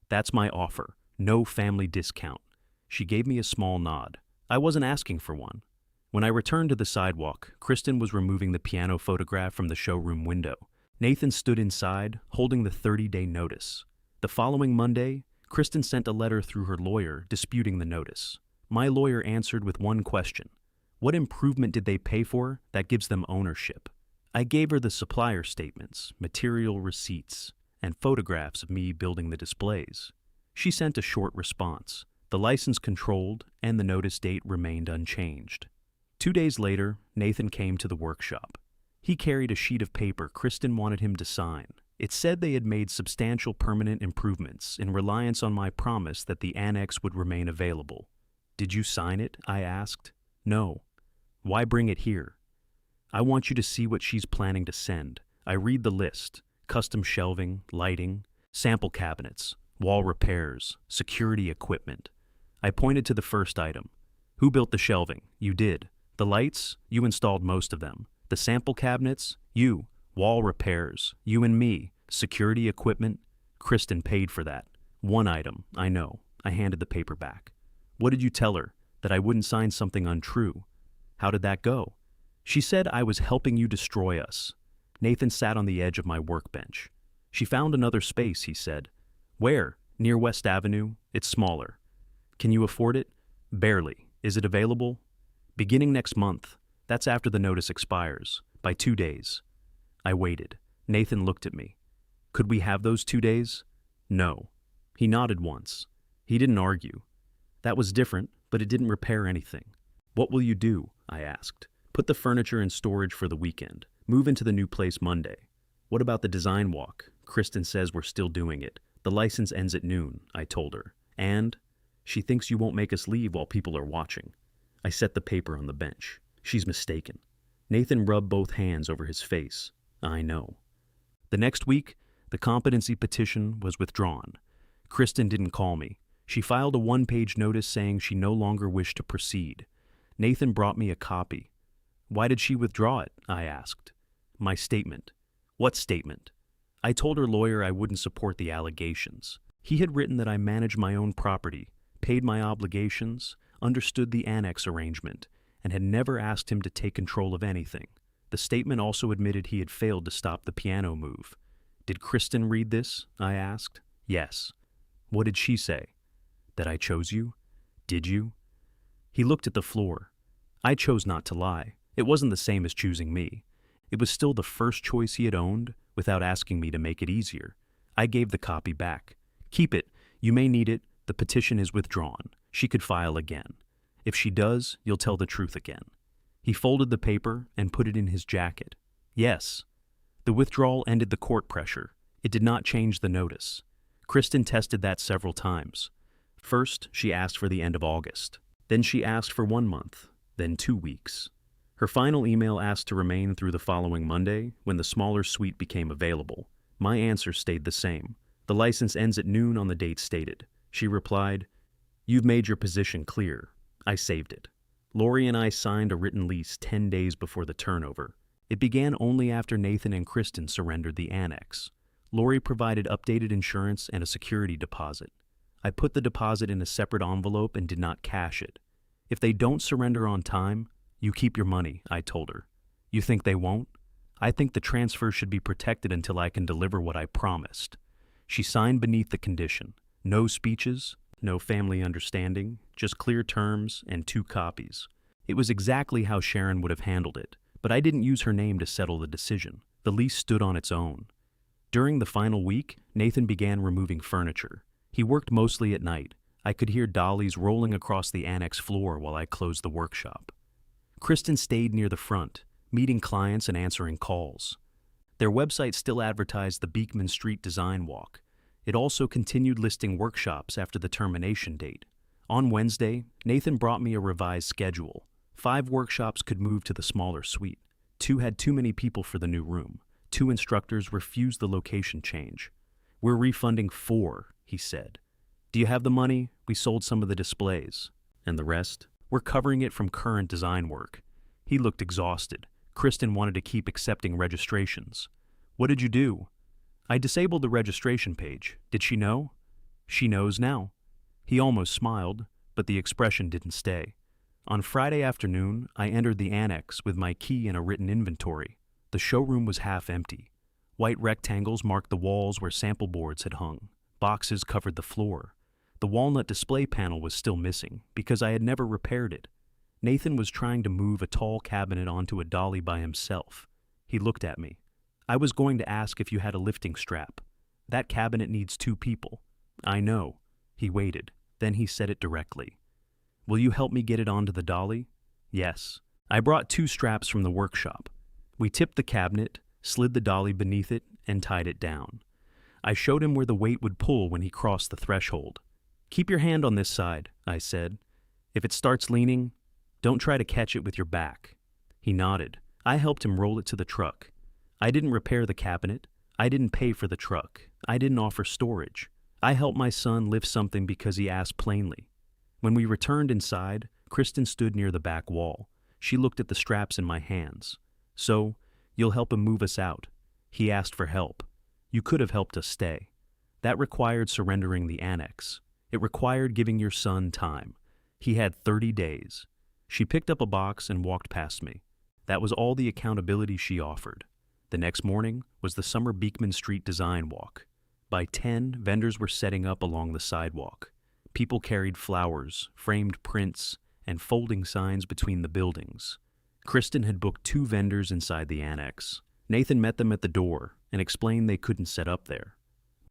That's my offer. No family discount." She gave me a small nod. I wasn't asking for one. When I returned to the sidewalk, Kristen was removing the piano photograph from the showroom window. Nathan stood inside, holding the 30-day notice. The following Monday, Kristen sent a letter through her lawyer disputing the notice. My lawyer answered with one question. What improvement did they pay for that gives them ownership? I gave her the supplier statements, material receipts, and photographs of me building the displays. She sent a short response. The license controlled and the notice date remained unchanged. 2 days later, Nathan came to the workshop. He carried a sheet of paper Kristen wanted him to sign. It said they had made substantial permanent improvements in reliance on my promise that the annex would remain available. Did you sign it? I asked. No. Why bring it here? I want you to see what she's planning to send. I read the list: custom shelving, lighting, sample cabinets, wall repairs, security equipment. I pointed to the first item. Who built the shelving? You did. The lights? You installed most of them. The sample cabinets? You. Wall repairs? You and me. Security equipment? Kristen paid for that. One item, I know. I handed the paper back. What did you tell her? That I wouldn't sign something untrue. How did that go? She said I was helping you destroy us. Nathan sat on the edge of my workbench. She found another space, he said. Where? Near West Avenue. It's smaller. Can you afford it? Barely. Is it available? Beginning next month. That's after the notice expires. By 2 days. I waited. Nathan looked at me. Could we have those 2 days? No. He nodded once. He didn't argue. That was different, but it didn't repair anything. What will you do? I asked. Put the furniture in storage for the weekend. Move into the new place Monday. What about the design walk? Kristen says we're still doing it. The license ends at noon, I told her. And? She thinks you won't make us leave while people are watching. I set the paper on the bench. She's mistaken. Nathan rubbed both hands over his face. I know. The next week, the competency petition was withdrawn. Kristen didn't call me. She filed a 1-page notice saying she no longer wished to proceed. Nathan brought me a copy. Why did she withdraw it? I asked. My statement. What statement? I told her lawyer I wouldn't support the allegations. He had written that I managed my own property, paid my obligations, understood the annex arrangement, and had never asked him to take control of anything. The statement also admitted he had failed to stop the piano move. Did Kristen read this? I asked. Yes. What did she say? That I chose you? Did you? He looked at the floor. I chose not to lie. It wasn't the same as choosing me. It was still the first choice he had owned, without asking me to make it easier. I gave the copy back. Keep it. You may need it. The petition is withdrawn. She could file again. If she does, you'll tell the truth again. He folded the paper and put it in his jacket. Yes. The withdrawal ended the court pressure. It did not change the notice. Kristen tested that several times. First, she asked for the end of August. Then she asked for 1 month. Then 2 weeks. Her final email asked to remain through the following Monday, when the smaller suite became available. My answer stayed the same. The license ends at noon on the date stated. She replied, "You've made your position clear." I saved it. Lori and I signed a written lease 10 days before the turnover. It began only after Nathan and Kristen surrendered the annex. Lori provided updated insurance and a security deposit. I put the deposit in a separate envelope and did not cash it. If they don't surrender on time, you keep your money, I told her. You think they won't? I think the transfer should be protected until I can deliver what I promised. She signed beneath the condition. No speeches, no family understanding, just clear terms and 2 copies. It was exactly how Sharon would have handled it, but I didn't use her name to settle the decision. The lease stood on its own. During the final week, Nathan began removing furniture. He worked mostly at night. I could hear dollies rolling across the annex floor while I closed the workshop. Kristen stayed near the front, meeting clients and answering calls. Their website still advertised the Beekman Street Design Walk. It also continued listing workshops after the termination date. On Wednesday, Nathan brought me a revised schedule. 5 workshops could move to the smaller suite. 2 had too many people for the new room. 2 instructors refused the location change. We're refunding 4, he said. Do you have the money? We sold some of the displays. And the rest? We're covering it from current design work. He looked exhausted. Kristen wanted to keep accepting registrations. What did you do? I disabled the registration page. Did she know? She knows now. He almost smiled, but the expression didn't stay. On Friday afternoon, I entered the annex with my key and a written inventory. The showroom was half empty. White rectangles marked the walls where sample boards had hung. Boxes covered the floor. The walnut display panel was still missing because I had never repaired it. Nathan was trying to move a tall cabinet onto a dolly by himself. He looked at me. I was going to ask if you had a lifting strap. That cabinet needs 2 people. I know. He waited. Then he said it directly. Will you help me get it onto the dolly? Yes. I brought 2 straps from the workshop. We tipped the cabinet, slid the dolly beneath it, and tied it down. I showed him where the weight would pull when he crossed the threshold. Keep your hand on this side, I said. If it starts leaning, don't try to catch it with your back. He nodded. I helped him roll it to the truck. I didn't repair the cabinet. I didn't pay for the truck. I didn't offer storage. I helped my son lift something because he asked plainly. When we returned inside, Kristen stood near the back wall. She looked at the straps in my hands. So, you'll help him move us out. He asked for help. You could have helped us stay. That required surrendering the annex. It required giving your son time. He had 30 days. She picked up a box and walked past me. That was all the accountability she offered. The next morning was the summer Beekman Street design walk. By 10, vendors were setting up along the sidewalk. People carried flowers, framed prints, and folding signs between the buildings. Kristen had booked 2 vendors inside the annex. Nathan met them at the door and explained they couldn't set up there.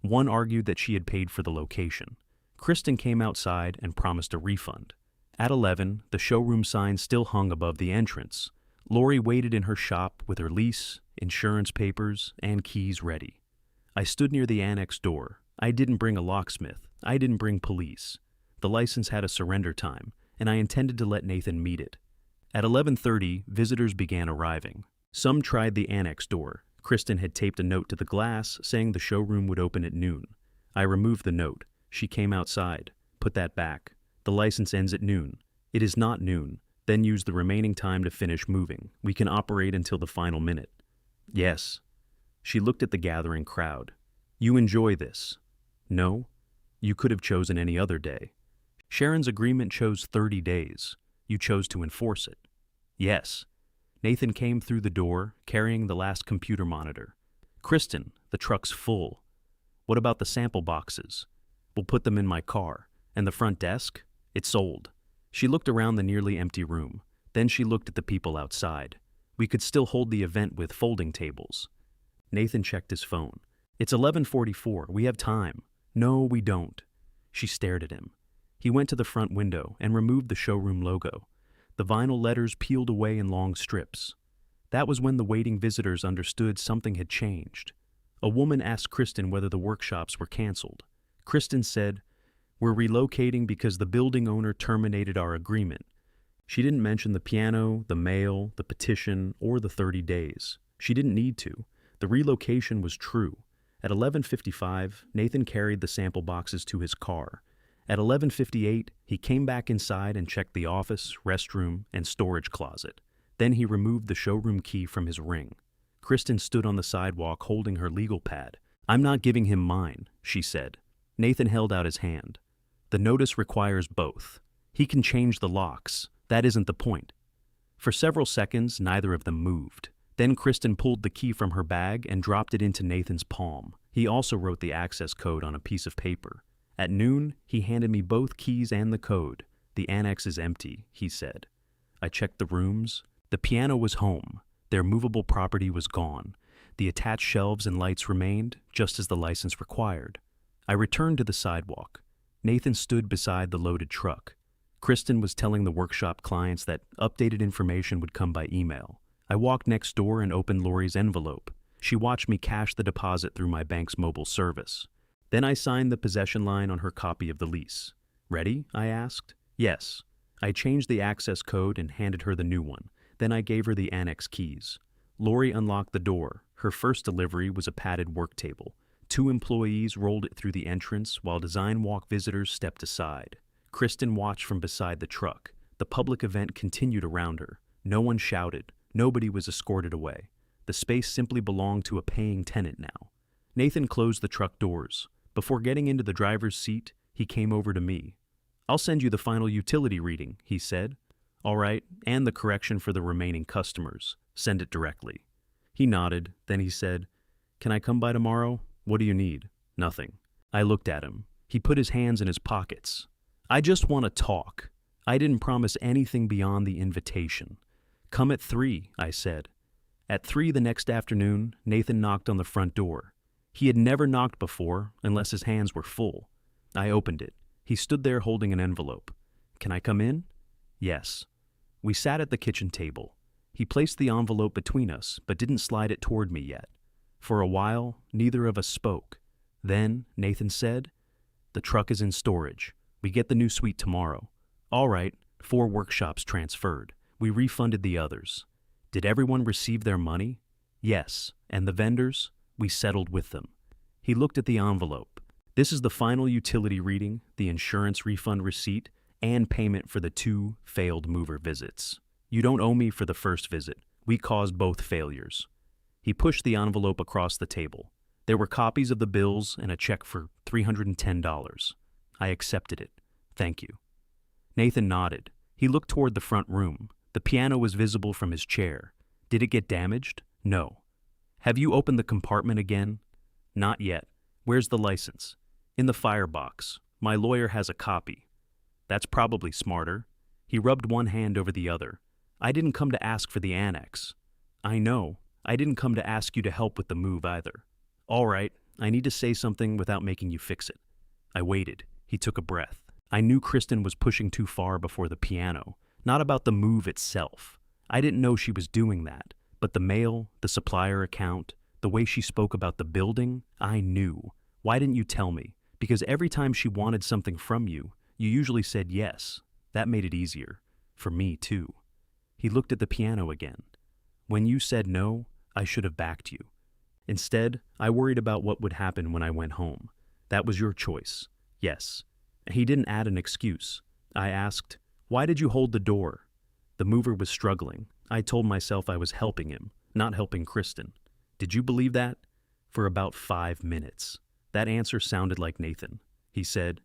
One argued that she had paid for the location. Kristen came outside and promised a refund. At 11, the showroom sign still hung above the entrance. Lori waited in her shop with her lease, insurance papers, and keys ready. I stood near the annex door. I didn't bring a locksmith. I didn't bring police. The license had a surrender time, and I intended to let Nathan meet it. At 11:30, visitors began arriving. Some tried the annex door. Kristen had taped a note to the glass saying the showroom would open at noon. I removed the note. She came outside. Put that back. The license ends at noon. It is not noon. Then use the remaining time to finish moving. We can operate until the final minute. Yes. She looked at the gathering crowd. You enjoy this? No? You could have chosen any other day. Sharon's agreement chose 30 days. You chose to enforce it. Yes. Nathan came through the door, carrying the last computer monitor. Kristen, the truck's full. What about the sample boxes? We'll put them in my car. And the front desk? It's sold. She looked around the nearly empty room. Then she looked at the people outside. We could still hold the event with folding tables. Nathan checked his phone. It's 11:44. We have time. No, we don't. She stared at him. He went to the front window and removed the showroom logo. The vinyl letters peeled away in long strips. That was when the waiting visitors understood something had changed. A woman asked Kristen whether the workshops were canceled. Kristen said, "We're relocating because the building owner terminated our agreement." She didn't mention the piano, the mail, the petition, or the 30 days. She didn't need to. The relocation was true. At 11:55, Nathan carried the sample boxes to his car. At 11:58, he came back inside and checked the office, restroom, and storage closet. Then he removed the showroom key from his ring. Kristen stood on the sidewalk holding her legal pad. "I'm not giving him mine," she said. Nathan held out his hand. "The notice requires both. He can change the locks. That isn't the point." For several seconds, neither of them moved. Then Kristen pulled the key from her bag and dropped it into Nathan's palm. He also wrote the access code on a piece of paper. At noon, he handed me both keys and the code. "The annex is empty," he said. I checked the rooms. The piano was home. Their movable property was gone. The attached shelves and lights remained, just as the license required. I returned to the sidewalk. Nathan stood beside the loaded truck. Kristen was telling the workshop clients that updated information would come by email. I walked next door and opened Lori's envelope. She watched me cash the deposit through my bank's mobile service. Then I signed the possession line on her copy of the lease. "Ready?" I asked. "Yes." I changed the access code and handed her the new one. Then I gave her the annex keys. Lori unlocked the door. Her first delivery was a padded work table. 2 employees rolled it through the entrance while Design Walk visitors stepped aside. Kristen watched from beside the truck. The public event continued around her. No one shouted. Nobody was escorted away. The space simply belonged to a paying tenant now. Nathan closed the truck doors. Before getting into the driver's seat, he came over to me. "I'll send you the final utility reading," he said. "All right, and the correction for the remaining customers. Send it directly." He nodded. Then he said, "Can I come by tomorrow? What do you need?" "Nothing." I looked at him. He put his hands in his pockets. "I just want to talk. I didn't promise anything beyond the invitation. Come at 3, I said. At 3 the next afternoon, Nathan knocked on the front door. He had never knocked before, unless his hands were full. I opened it. He stood there holding an envelope. Can I come in? Yes. We sat at the kitchen table. He placed the envelope between us, but didn't slide it toward me yet. For a while, neither of us spoke. Then, Nathan said, "The truck is in storage. We get the new suite tomorrow." All right, 4 workshops transferred. We refunded the others. Did everyone receive their money? Yes. And the vendors? We settled with them. He looked at the envelope. This is the final utility reading, the insurance refund receipt, and payment for the 2 failed mover visits. You don't owe me for the first visit. We caused both failures. He pushed the envelope across the table. There were copies of the bills and a check for $310. I accepted it. Thank you. Nathan nodded. He looked toward the front room. The piano was visible from his chair. Did it get damaged? No. Have you opened the compartment again? Not yet. Where's the license? In the firebox. My lawyer has a copy. That's probably smarter. He rubbed one hand over the other. I didn't come to ask for the annex. I know. I didn't come to ask you to help with the move either. All right, I need to say something without making you fix it. I waited. He took a breath. I knew Kristen was pushing too far before the piano, not about the move itself. I didn't know she was doing that, but the mail, the supplier account, the way she spoke about the building, I knew. Why didn't you tell me? Because every time she wanted something from you, you usually said yes. That made it easier. For me, too. He looked at the piano again. When you said no, I should have backed you. Instead, I worried about what would happen when I went home. That was your choice. Yes. He didn't add an excuse. I asked, "Why did you hold the door?" The mover was struggling. I told myself I was helping him, not helping Kristen. Did you believe that? For about 5 minutes. That answer sounded like Nathan. He said,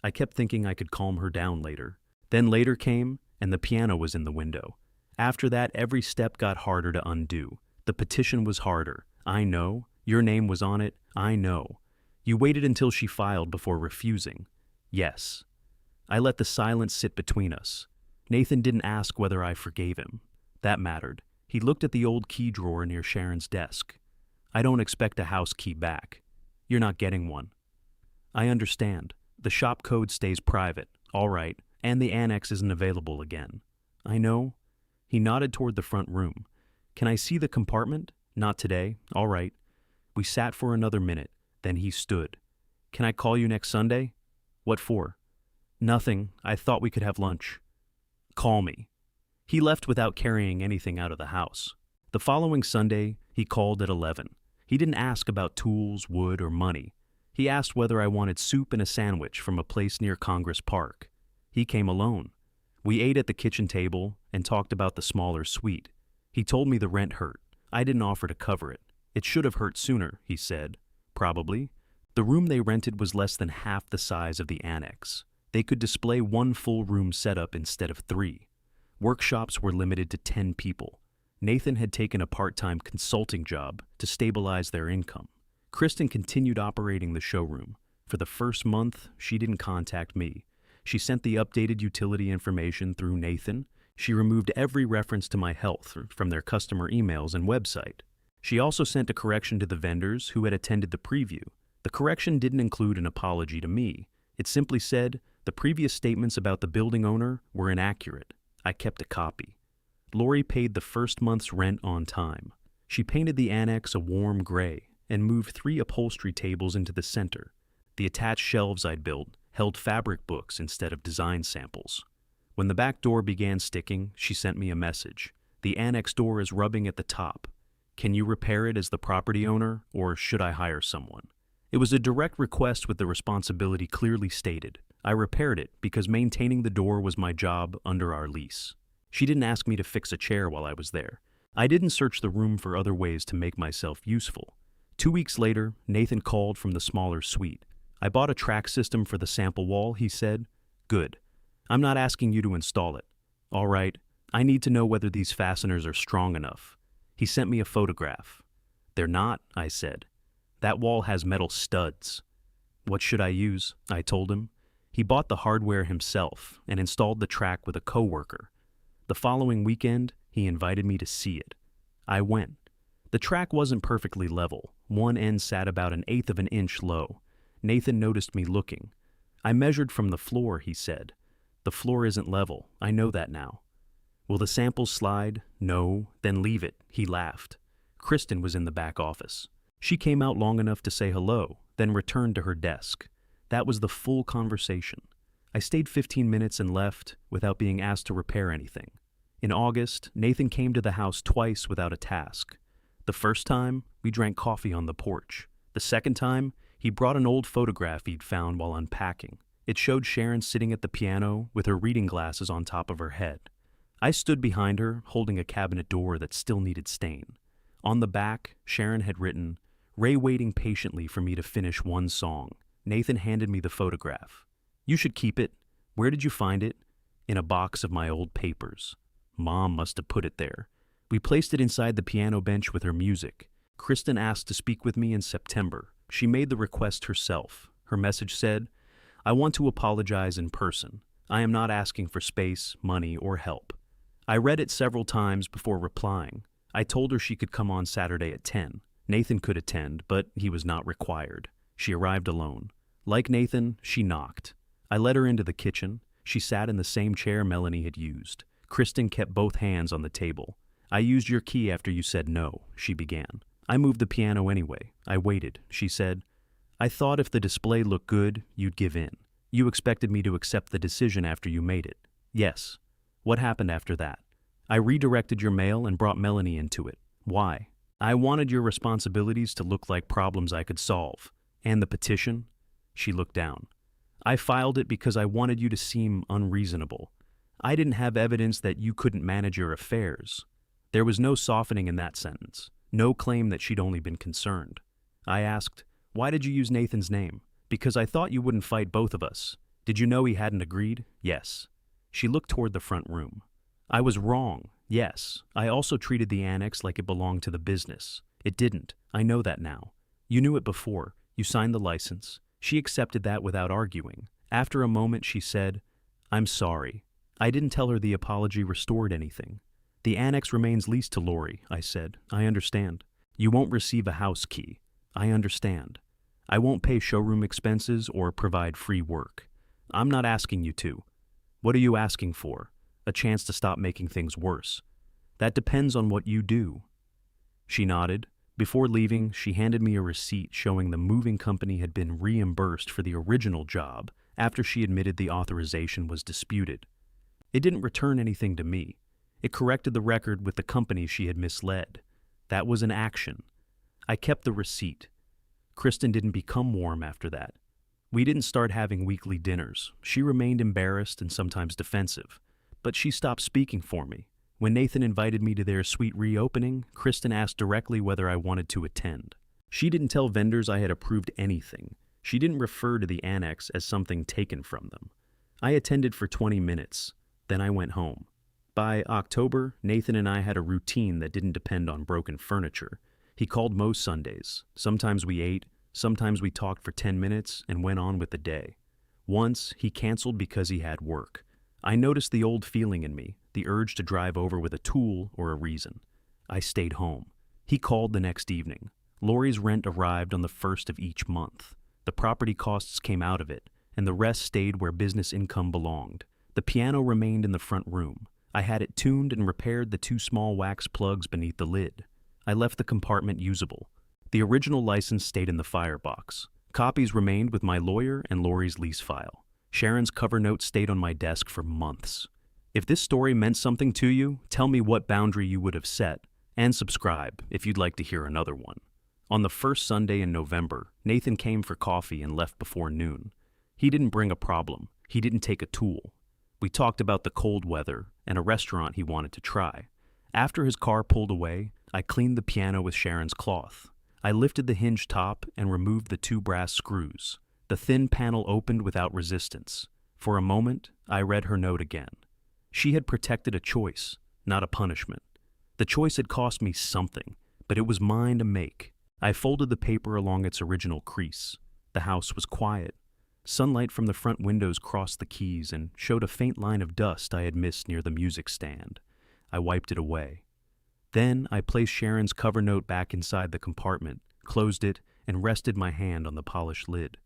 I kept thinking I could calm her down later. Then later came, and the piano was in the window. After that, every step got harder to undo. The petition was harder. I know. Your name was on it. I know. You waited until she filed before refusing. Yes. I let the silence sit between us. Nathan didn't ask whether I forgave him. That mattered. He looked at the old key drawer near Sharon's desk. I don't expect a house key back. You're not getting one. I understand. The shop code stays private. All right. And the annex isn't available again. I know. He nodded toward the front room. Can I see the compartment? Not today. All right. We sat for another minute. Then he stood. Can I call you next Sunday? What for? Nothing. I thought we could have lunch. Call me. He left without carrying anything out of the house. The following Sunday, he called at 11. He didn't ask about tools, wood, or money. He asked whether I wanted soup and a sandwich from a place near Congress Park. He came alone. We ate at the kitchen table and talked about the smaller suite. He told me the rent hurt. I didn't offer to cover it. It should have hurt sooner, he said. Probably. The room they rented was less than half the size of the annex. They could display 1 full room setup instead of 3. Workshops were limited to 10 people. Nathan had taken a part-time consulting job to stabilize their income. Kristen continued operating the showroom. For the first month, she didn't contact me. She sent the updated utility information through Nathan. She removed every reference to my health from their customer emails and website. She also sent a correction to the vendors who had attended the preview. The correction didn't include an apology to me. It simply said, the previous statements about the building owner were inaccurate. I kept a copy. Lori paid the first month's rent on time. She painted the annex a warm gray and moved 3 upholstery tables into the center. The attached shelves I'd built held fabric books instead of design samples. When the back door began sticking, she sent me a message. The annex door is rubbing at the top. Can you repair it as the property owner, or should I hire someone? It was a direct request with the responsibility clearly stated. I repaired it because maintaining the door was my job under our lease. She didn't ask me to fix a chair while I was there. I didn't search the room for other ways to make myself useful. 2 weeks later, Nathan called from the smaller suite. I bought a track system for the sample wall, he said. Good. I'm not asking you to install it. All right. I need to know whether these fasteners are strong enough. He sent me a photograph. They're not, I said. That wall has metal studs. What should I use? I told him. He bought the hardware himself and installed the track with a coworker. The following weekend, he invited me to see it. I went. The track wasn't perfectly level. One end sat about 1/8 of an inch low. Nathan noticed me looking. I measured from the floor, he said. The floor isn't level. I know that now. Will the samples slide? No. Then leave it. He laughed. Kristen was in the back office. She came out long enough to say hello, then returned to her desk. That was the full conversation. I stayed 15 minutes and left without being asked to repair anything. In August, Nathan came to the house twice without a task. The first time, we drank coffee on the porch. The second time, he brought an old photograph he'd found while unpacking. It showed Sharon sitting at the piano with her reading glasses on top of her head. I stood behind her, holding a cabinet door that still needed stain. On the back, Sharon had written, "Ray waiting patiently for me to finish one song." Nathan handed me the photograph. "You should keep it." "Where did you find it?" "In a box of my old papers." Mom must have put it there. We placed it inside the piano bench with her music. Kristen asked to speak with me in September. She made the request herself. Her message said, "I want to apologize in person. I am not asking for space, money, or help." I read it several times before replying. I told her she could come on Saturday at 10. Nathan could attend, but he was not required. She arrived alone. Like Nathan, she knocked. I led her into the kitchen. She sat in the same chair Melanie had used. Kristen kept both hands on the table. "I used your key after you said no," she began. "I moved the piano anyway. I waited," she said. "I thought if the display looked good, you'd give in. You expected me to accept the decision after you made it." "Yes." "What happened after that?" "I redirected your mail and brought Melanie into it." "Why?" "I wanted your responsibilities to look like problems I could solve." "And the petition?" She looked down. "I filed it because I wanted you to seem unreasonable. I didn't have evidence that you couldn't manage your affairs." There was no softening in that sentence, no claim that she'd only been concerned. I asked, "Why did you use Nathan's name?" "Because I thought you wouldn't fight both of us." "Did you know he hadn't agreed?" "Yes." She looked toward the front room. "I was wrong. Yes. I also treated the annex like it belonged to the business. It didn't. I know that now. You knew it before. You signed the license." She accepted that without arguing. After a moment, she said, "I'm sorry." I didn't tell her the apology restored anything. "The annex remains leased to Lori," I said. "I understand." "You won't receive a house key." "I understand." "I won't pay showroom expenses or provide free work." "I'm not asking you to." "What are you asking for?" "A chance to stop making things worse." "That depends on what you do." She nodded. Before leaving, she handed me a receipt showing the moving company had been reimbursed for the original job after she admitted the authorization was disputed. It didn't return anything to me. It corrected the record with the company she had misled. That was an action. I kept the receipt. Kristen didn't become warm after that. We didn't start having weekly dinners. She remained embarrassed and sometimes defensive. But she stopped speaking for me. When Nathan invited me to their suite reopening, Kristen asked directly whether I wanted to attend. She didn't tell vendors I had approved anything. She didn't refer to the annex as something taken from them. I attended for 20 minutes. Then I went home. By October, Nathan and I had a routine that didn't depend on broken furniture. He called most Sundays. Sometimes we ate, sometimes we talked for 10 minutes and went on with the day. Once, he canceled because he had work. I noticed the old feeling in me, the urge to drive over with a tool or a reason. I stayed home. He called the next evening. Lori's rent arrived on the 1st of each month. The property costs came out of it, and the rest stayed where business income belonged. The piano remained in the front room. I had it tuned and repaired the 2 small wax plugs beneath the lid. I left the compartment usable. The original license stayed in the firebox. Copies remained with my lawyer and Lori's lease file. Sharon's cover note stayed on my desk for months. If this story meant something to you, tell me what boundary you would have set, and subscribe if you'd like to hear another one. On the first Sunday in November, Nathan came for coffee and left before noon. He didn't bring a problem. He didn't take a tool. We talked about the cold weather and a restaurant he wanted to try. After his car pulled away, I cleaned the piano with Sharon's cloth. I lifted the hinge top and removed the 2 brass screws. The thin panel opened without resistance. For a moment, I read her note again. She had protected a choice, not a punishment. The choice had cost me something, but it was mine to make. I folded the paper along its original crease. The house was quiet. Sunlight from the front windows crossed the keys and showed a faint line of dust I had missed near the music stand. I wiped it away. Then I placed Sharon's cover note back inside the compartment, closed it, and rested my hand on the polished lid.